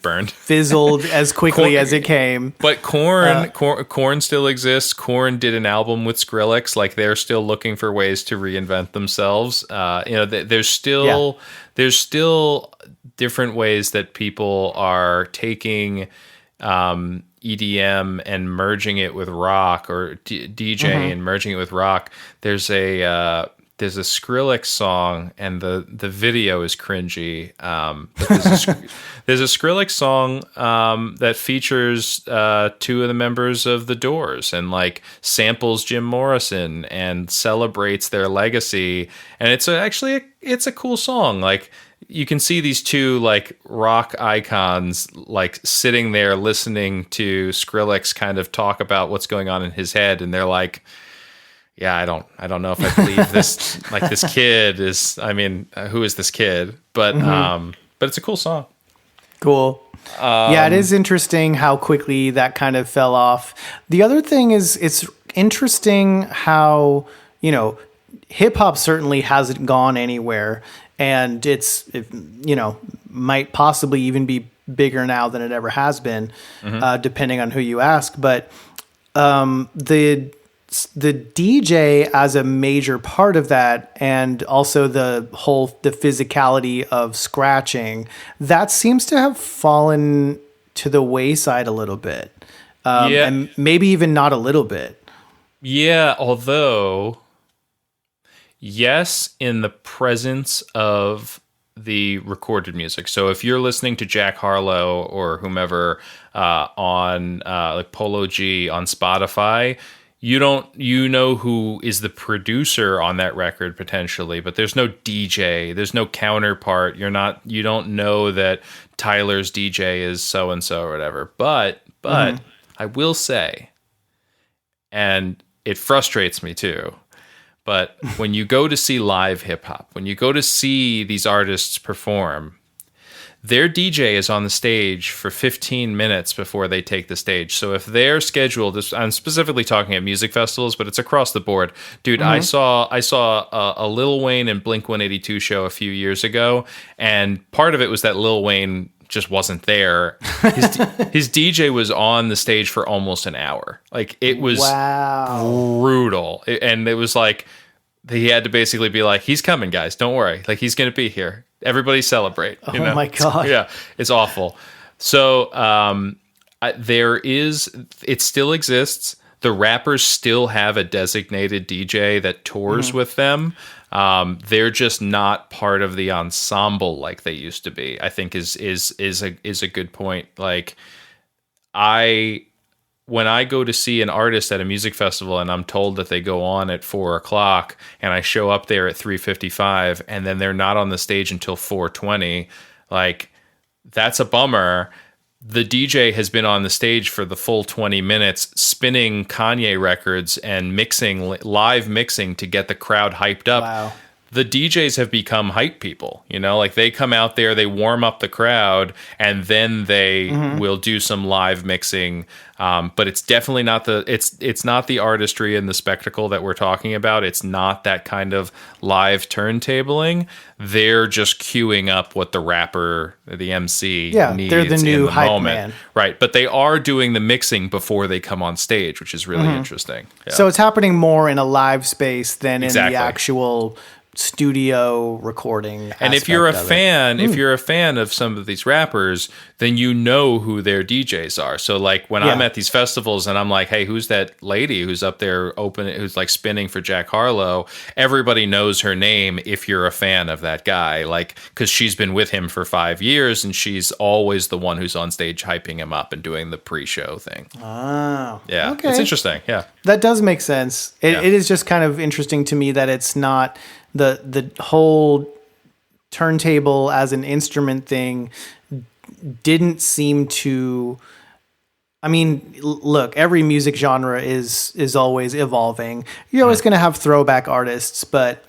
burned, fizzled as quickly as it came. But Korn still exists. Korn did an album with Skrillex. Like, they're still looking for ways to reinvent themselves. You know, there's still different ways that people are taking EDM and merging it with rock, or DJ and merging it with rock. There's a Skrillex song, and the video is cringy. But there's a Skrillex song that features two of the members of The Doors, and like samples Jim Morrison and celebrates their legacy. And it's a cool song. Like, you can see these two like rock icons like sitting there listening to Skrillex kind of talk about what's going on in his head, and they're like, yeah, I don't know if I believe this. Like, this kid is, I mean, who is this kid? But it's a cool song. Cool. Yeah, it is interesting how quickly that kind of fell off. The other thing is, it's interesting how, you know, hip hop certainly hasn't gone anywhere, and might possibly even be bigger now than it ever has been, depending on who you ask. But the DJ as a major part of that, and also the physicality of scratching, that seems to have fallen to the wayside a little bit. And maybe even not a little bit. Yeah, although, yes, in the presence of the recorded music. So if you're listening to Jack Harlow or whomever on like Polo G on Spotify, you know who is the producer on that record potentially, but there's no DJ, there's no counterpart. You don't know that Tyler's DJ is so and so or whatever. But I will say, and it frustrates me too, but when you go to see live hip hop, when you go to see these artists perform, their DJ is on the stage for 15 minutes before they take the stage. So if they're scheduled, I'm specifically talking at music festivals, but it's across the board. Dude, I saw a Lil Wayne and Blink-182 show a few years ago, and part of it was that Lil Wayne just wasn't there. His DJ was on the stage for almost an hour. Like, it was brutal. And it was like, he had to basically be like, he's coming, guys, don't worry, like he's gonna be here, everybody celebrate. Oh my God. Yeah, it's awful. So it still exists. The rappers still have a designated DJ that tours with them. They're just not part of the ensemble like they used to be, I think is a good point. Like when I go to see an artist at a music festival and I'm told that they go on at 4:00 and I show up there at 3:55 and then they're not on the stage until 4:20, like that's a bummer. The DJ has been on the stage for the full 20 minutes spinning Kanye records and live mixing to get the crowd hyped up. Wow. The DJs have become hype people, like they come out there, they warm up the crowd, and then they will do some live mixing. But it's definitely not it's not the artistry and the spectacle that we're talking about. It's not that kind of live turntabling. They're just queuing up what the rapper, the MC needs. They're the new in the hype moment. man. Right. But they are doing the mixing before they come on stage, which is really interesting. Yeah. So it's happening more in a live space than in Exactly. the actual studio recording. And if you're a fan of some of these rappers, then you know who their DJs are. So like when I'm at these festivals and I'm like, hey, who's that lady who's up there who's like spinning for Jack Harlow? Everybody knows her name if you're a fan of that guy, like because she's been with him for 5 years and she's always the one who's on stage hyping him up and doing the pre-show thing. Oh, Yeah, okay. it's interesting. Yeah, That does make sense. It is just kind of interesting to me that it's not the whole turntable as an instrument thing didn't seem to. I mean, look, every music genre is always evolving. You're always going to have throwback artists, but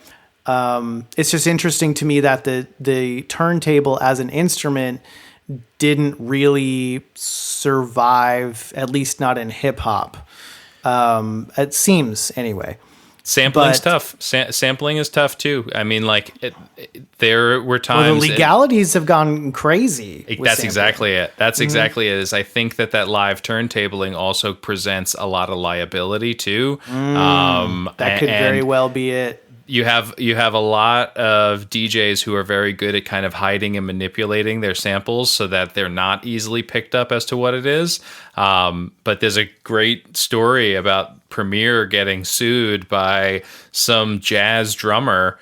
it's just interesting to me that the turntable as an instrument didn't really survive, at least not in hip hop. It seems anyway. sampling's tough. Sampling is tough too. I mean, like there were times the legalities have gone crazy. That's exactly it. That's exactly it. Is I think that live turntabling also presents a lot of liability too. That could very well be it. You have a lot of DJs who are very good at kind of hiding and manipulating their samples so that they're not easily picked up as to what it is. But there's a great story about Premier getting sued by some jazz drummer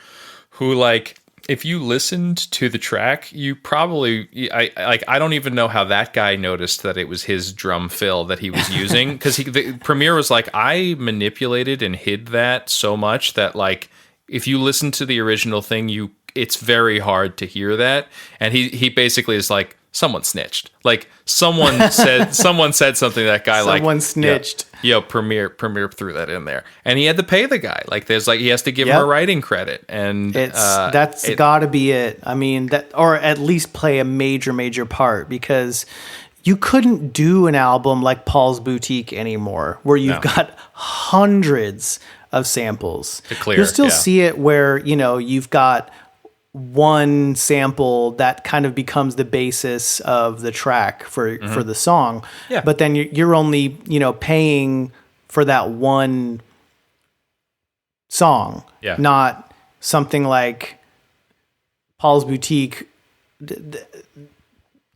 who, like, if you listened to the track, you probably I don't even know how that guy noticed that it was his drum fill that he was using, because the Premier was like, I manipulated and hid that so much that, like, if you listen to the original thing, it's very hard to hear that. And he basically is like, someone snitched. Like someone said something to that guy. Someone snitched. Yo, Premier threw that in there, and he had to pay the guy. Like he has to give him a writing credit, and that's got to be it. I mean, or at least play a major part, because you couldn't do an album like Paul's Boutique anymore, where you've got hundreds of samples. You'll still see it where, you've got one sample that kind of becomes the basis of the track for the song. Yeah. But then you're only, paying for that one song, not something like Paul's Boutique.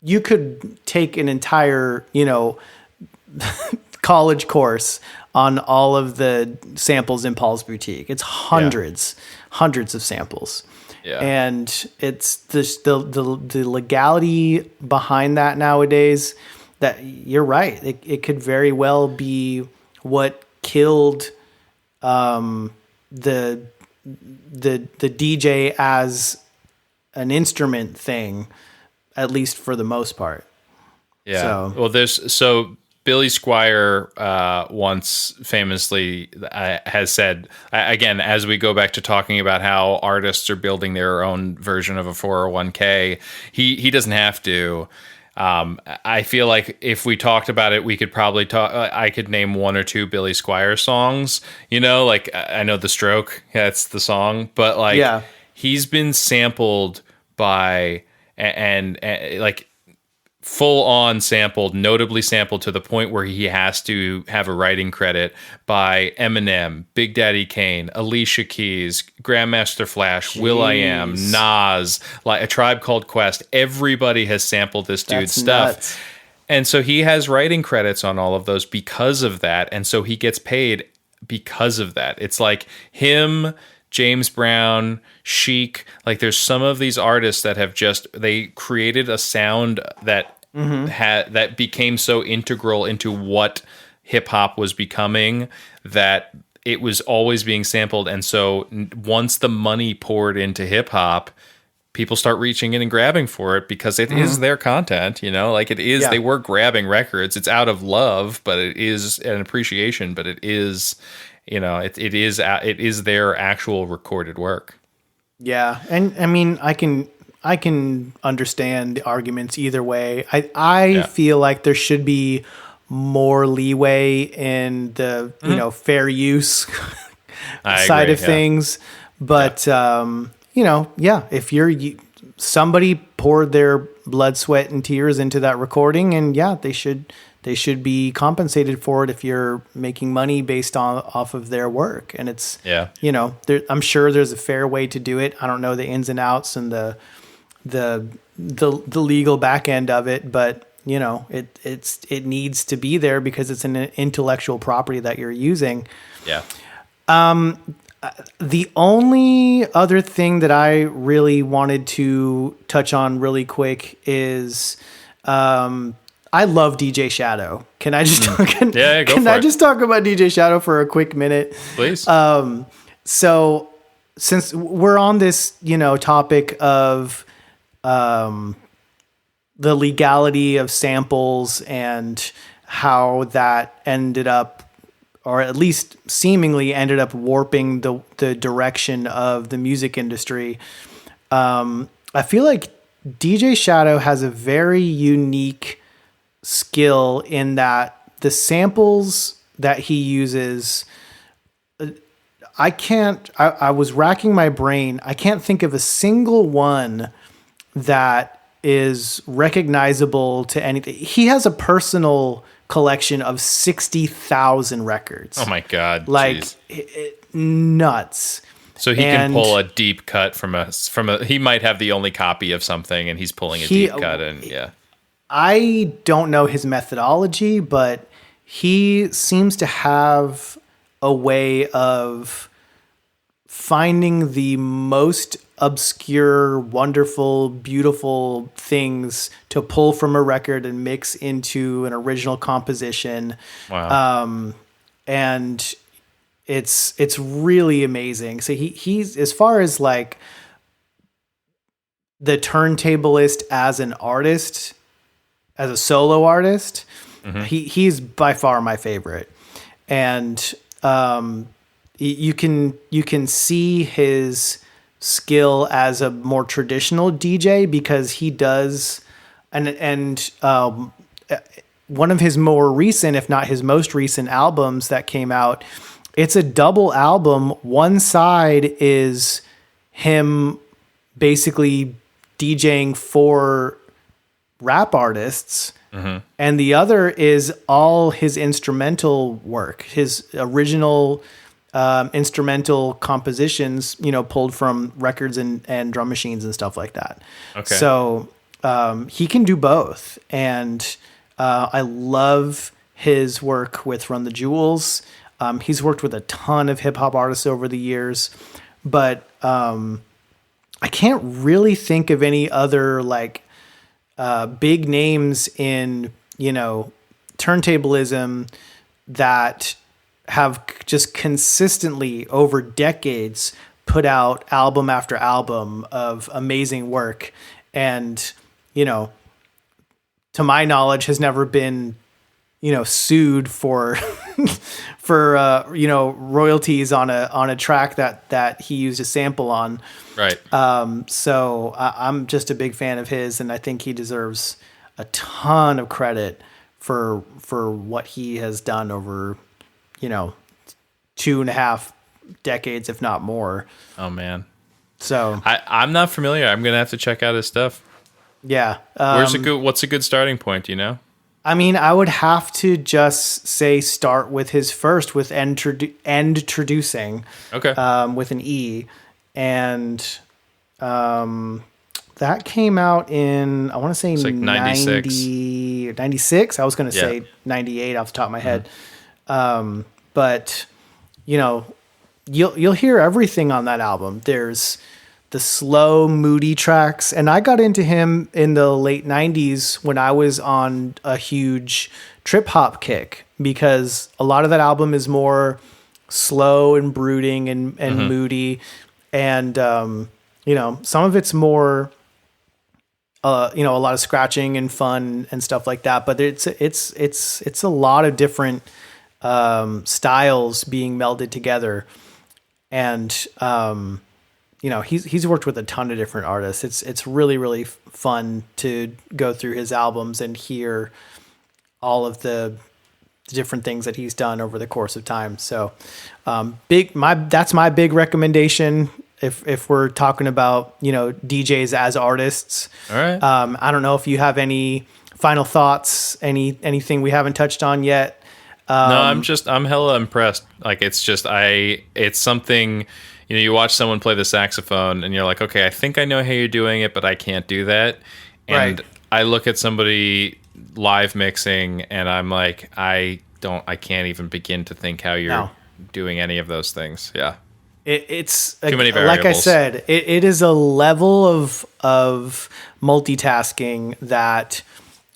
You could take an entire, college course on all of the samples in Paul's Boutique. It's hundreds of samples. Yeah. And it's the legality behind that nowadays, that you're right. It could very well be what killed the DJ as an instrument thing, at least for the most part. Yeah. Well, Billy Squier once famously has said, again, as we go back to talking about how artists are building their own version of a 401k, he doesn't have to. I feel like if we talked about it, we could probably talk. I could name one or two Billy Squier songs. Like I know The Stroke, that's the song, but he's been sampled by and like full on sampled, notably sampled to the point where he has to have a writing credit by Eminem, Big Daddy Kane, Alicia Keys, Grandmaster Flash, will.i.am, Nas, like A Tribe Called Quest. Everybody has sampled this dude's stuff. Nuts. And so he has writing credits on all of those because of that. And so he gets paid because of that. It's like him, James Brown, Chic, like there's some of these artists that have they created a sound that that became so integral into what hip hop was becoming that it was always being sampled. And so once the money poured into hip hop, people start reaching in and grabbing for it because it is their content, like it is, they were grabbing records. It's out of love, but it is an appreciation, but it is, it is their actual recorded work. Yeah. And I mean, I can understand the arguments either way. I feel like there should be more leeway in the, fair use side of things. But, if somebody poured their blood, sweat, and tears into that recording, and they should be compensated for it if you're making money based off of their work. And it's, I'm sure there's a fair way to do it. I don't know the ins and outs and the legal back end of it, but it needs to be there because it's an intellectual property that you're using. Yeah. The only other thing that I really wanted to touch on really quick is, I love DJ Shadow. Can I just talk? I just talk about DJ Shadow for a quick minute, please? So since we're on this, topic of the legality of samples and how that ended up, or at least seemingly ended up warping the direction of the music industry. I feel like DJ Shadow has a very unique skill in that the samples that he uses, I was racking my brain. I can't think of a single one that is recognizable to anything. He has a personal collection of 60,000 records. Oh my God. Like nuts. So he can pull a deep cut from a, he might have the only copy of something and he's pulling a deep cut and I don't know his methodology, but he seems to have a way of finding the most obscure, wonderful, beautiful things to pull from a record and mix into an original composition. Wow. And it's really amazing. So he's, as far as like the turntablist as an artist, as a solo artist, he's by far my favorite. And you can see his skill as a more traditional DJ because he does, and one of his more recent, if not his most recent albums that came out, it's a double album. One side is him basically DJing for rap artists, and the other is all his instrumental work, his original instrumental compositions, pulled from records and drum machines and stuff like that. Okay. So he can do both, and I love his work with Run the Jewels. He's worked with a ton of hip hop artists over the years, but I can't really think of any other like big names in, turntablism that have just consistently over decades put out album after album of amazing work. And, to my knowledge, has never been, sued for, royalties on a track that he used a sample on. Right. So I'm just a big fan of his, and I think he deserves a ton of credit for what he has done over, 2.5 decades, if not more. Oh man. So I'm not familiar. I'm going to have to check out his stuff. Yeah. What's a good starting point, you know? I mean, I would have to just say start with his first with introducing, Okay. with an E, and that came out in, I want to say It's like 96. 96. I was going to Yeah. say 98 off the top of my head. But you know, you'll hear everything on that album. There's the slow, moody tracks, and I got into him in the late 90s when I was on a huge trip hop kick, because a lot of that album is more slow and brooding and moody, and you know, some of it's more you know, a lot of scratching and fun and stuff like that, but it's a lot of different styles being melded together. And you know, he's worked with a ton of different artists. It's really, really fun to go through his albums and hear all of the different things that he's done over the course of time. So that's my big recommendation if we're talking about, you know, DJs as artists. All right. I don't know if you have any final thoughts, anything we haven't touched on yet. No, I'm hella impressed. Like, it's something, you know, you watch someone play the saxophone and you're like, okay, I think I know how you're doing it, but I can't do that. And Right. I look at somebody live mixing and I'm like, I can't even begin to think how you're doing any of those things. Yeah. It's Too many like I variables. said, it is a level of multitasking that,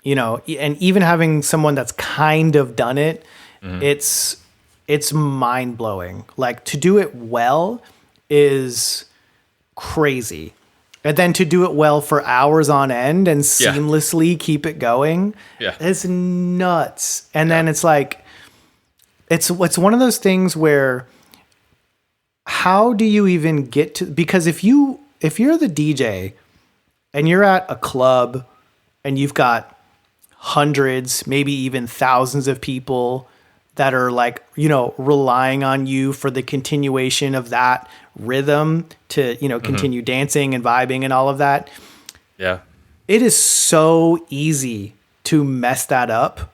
you know, and even having someone that's kind of done it, it's mind blowing. Like, to do it well is crazy. And then to do it well for hours on end and seamlessly keep it going, it's nuts. And then it's like, it's one of those things where, how do you even get to, because if you're the DJ and you're at a club and you've got hundreds, maybe even thousands of people that are, like, you know, relying on you for the continuation of that rhythm to, you know, continue dancing and vibing and all of that. Yeah. It is so easy to mess that up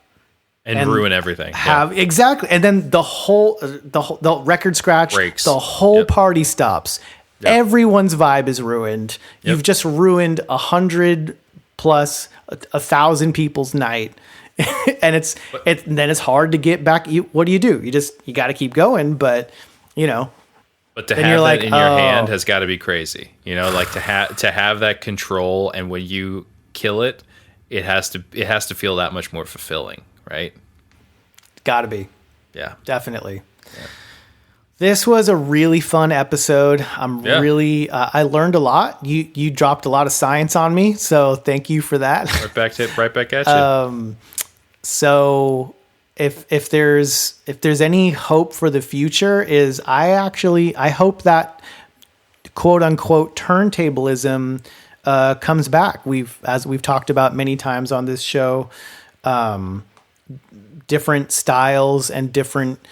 And ruin everything. Exactly. And then the record scratch breaks. The whole party stops. Yep. Everyone's vibe is ruined. Yep. You've just ruined 100 plus 1,000 people's night. And then it's hard to get back. What do? You got to keep going, but you know, But to then have you're that like, in your oh. hand has got to be crazy. You know, like to have that control, and when you kill it, it has to feel that much more fulfilling, right? Gotta be. Yeah. Definitely. Yeah. This was a really fun episode. Really, I learned a lot. You dropped a lot of science on me, so thank you for that. Right back at you. So if there's any hope for the future, is I hope that quote unquote turntablism comes back. As we've talked about many times on this show, different styles and different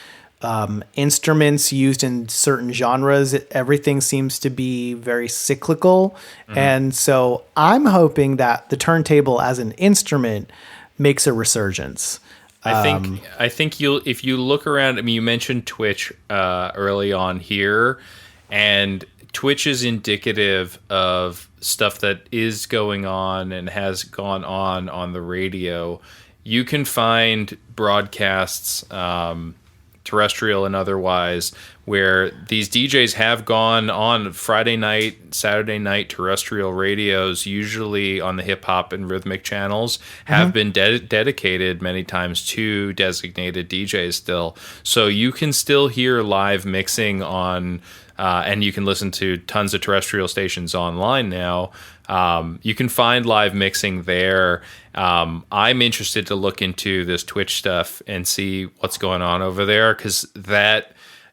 instruments used in certain genres. Everything seems to be very cyclical. And so I'm hoping that the turntable as an instrument makes a resurgence. I think if you look around, I mean, you mentioned Twitch early on here, and Twitch is indicative of stuff that is going on and has gone on the radio. You can find broadcasts, terrestrial and otherwise, where these DJs have gone on Friday night, Saturday night terrestrial radios, usually on the hip hop and rhythmic channels, have been dedicated many times to designated DJs still. So you can still hear live mixing on, and you can listen to tons of terrestrial stations online now. You can find live mixing there. I'm interested to look into this Twitch stuff and see what's going on over there, because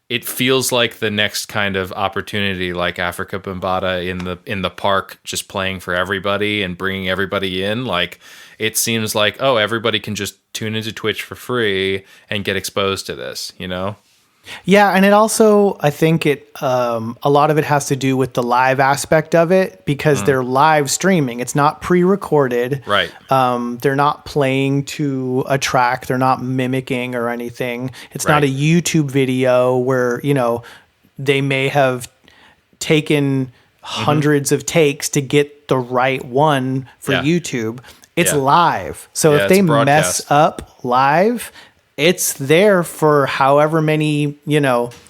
it feels like the next kind of opportunity, like Africa Bambaataa in the park, just playing for everybody and bringing everybody in. Like, it seems like, oh, everybody can just tune into Twitch for free and get exposed to this, you know? Yeah, and it also, I think a lot of it has to do with the live aspect of it because they're live streaming. It's not pre-recorded. Right. They're not playing to a track. They're not mimicking or anything. It's not a YouTube video where, they may have taken hundreds of takes to get the right one for YouTube. It's live. So if they mess up live, it's there for however many,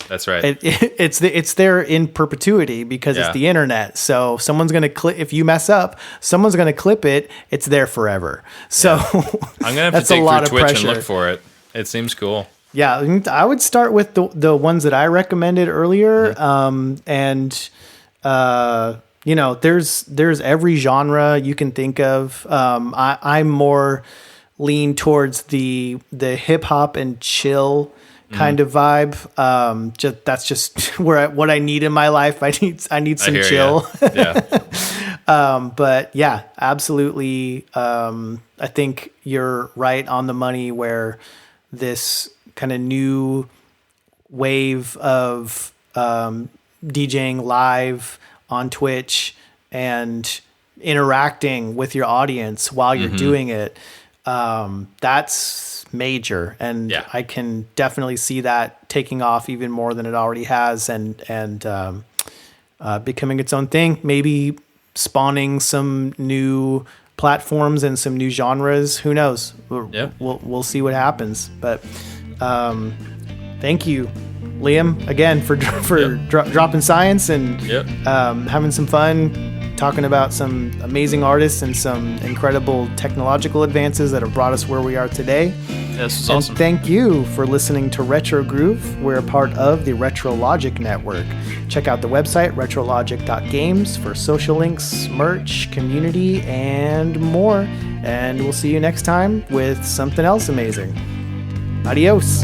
That's right. It's there in perpetuity because it's the internet. So someone's going to clip, if you mess up, someone's going to clip it. It's there forever. So I'm going to have to take through Twitch and look for it. It seems cool. Yeah. I would start with the ones that I recommended earlier. There's every genre you can think of. I'm more lean towards the hip hop and chill kind of vibe. That's just what I need in my life. I need some chill. Yeah. But yeah, absolutely. I think you're right on the money where this kind of new wave of DJing live on Twitch and interacting with your audience while you're doing it. That's major. And I can definitely see that taking off even more than it already has and becoming its own thing, maybe spawning some new platforms and some new genres. Who knows? We'll see what happens. But thank you, Liam, again for dropping science and having some fun talking about some amazing artists and some incredible technological advances that have brought us where we are today. This is awesome. And thank you for listening to Retro Groove. We're a part of the Retro Logic Network. Check out the website, retrologic.games, for social links, merch, community, and more. And we'll see you next time with something else amazing. Adios.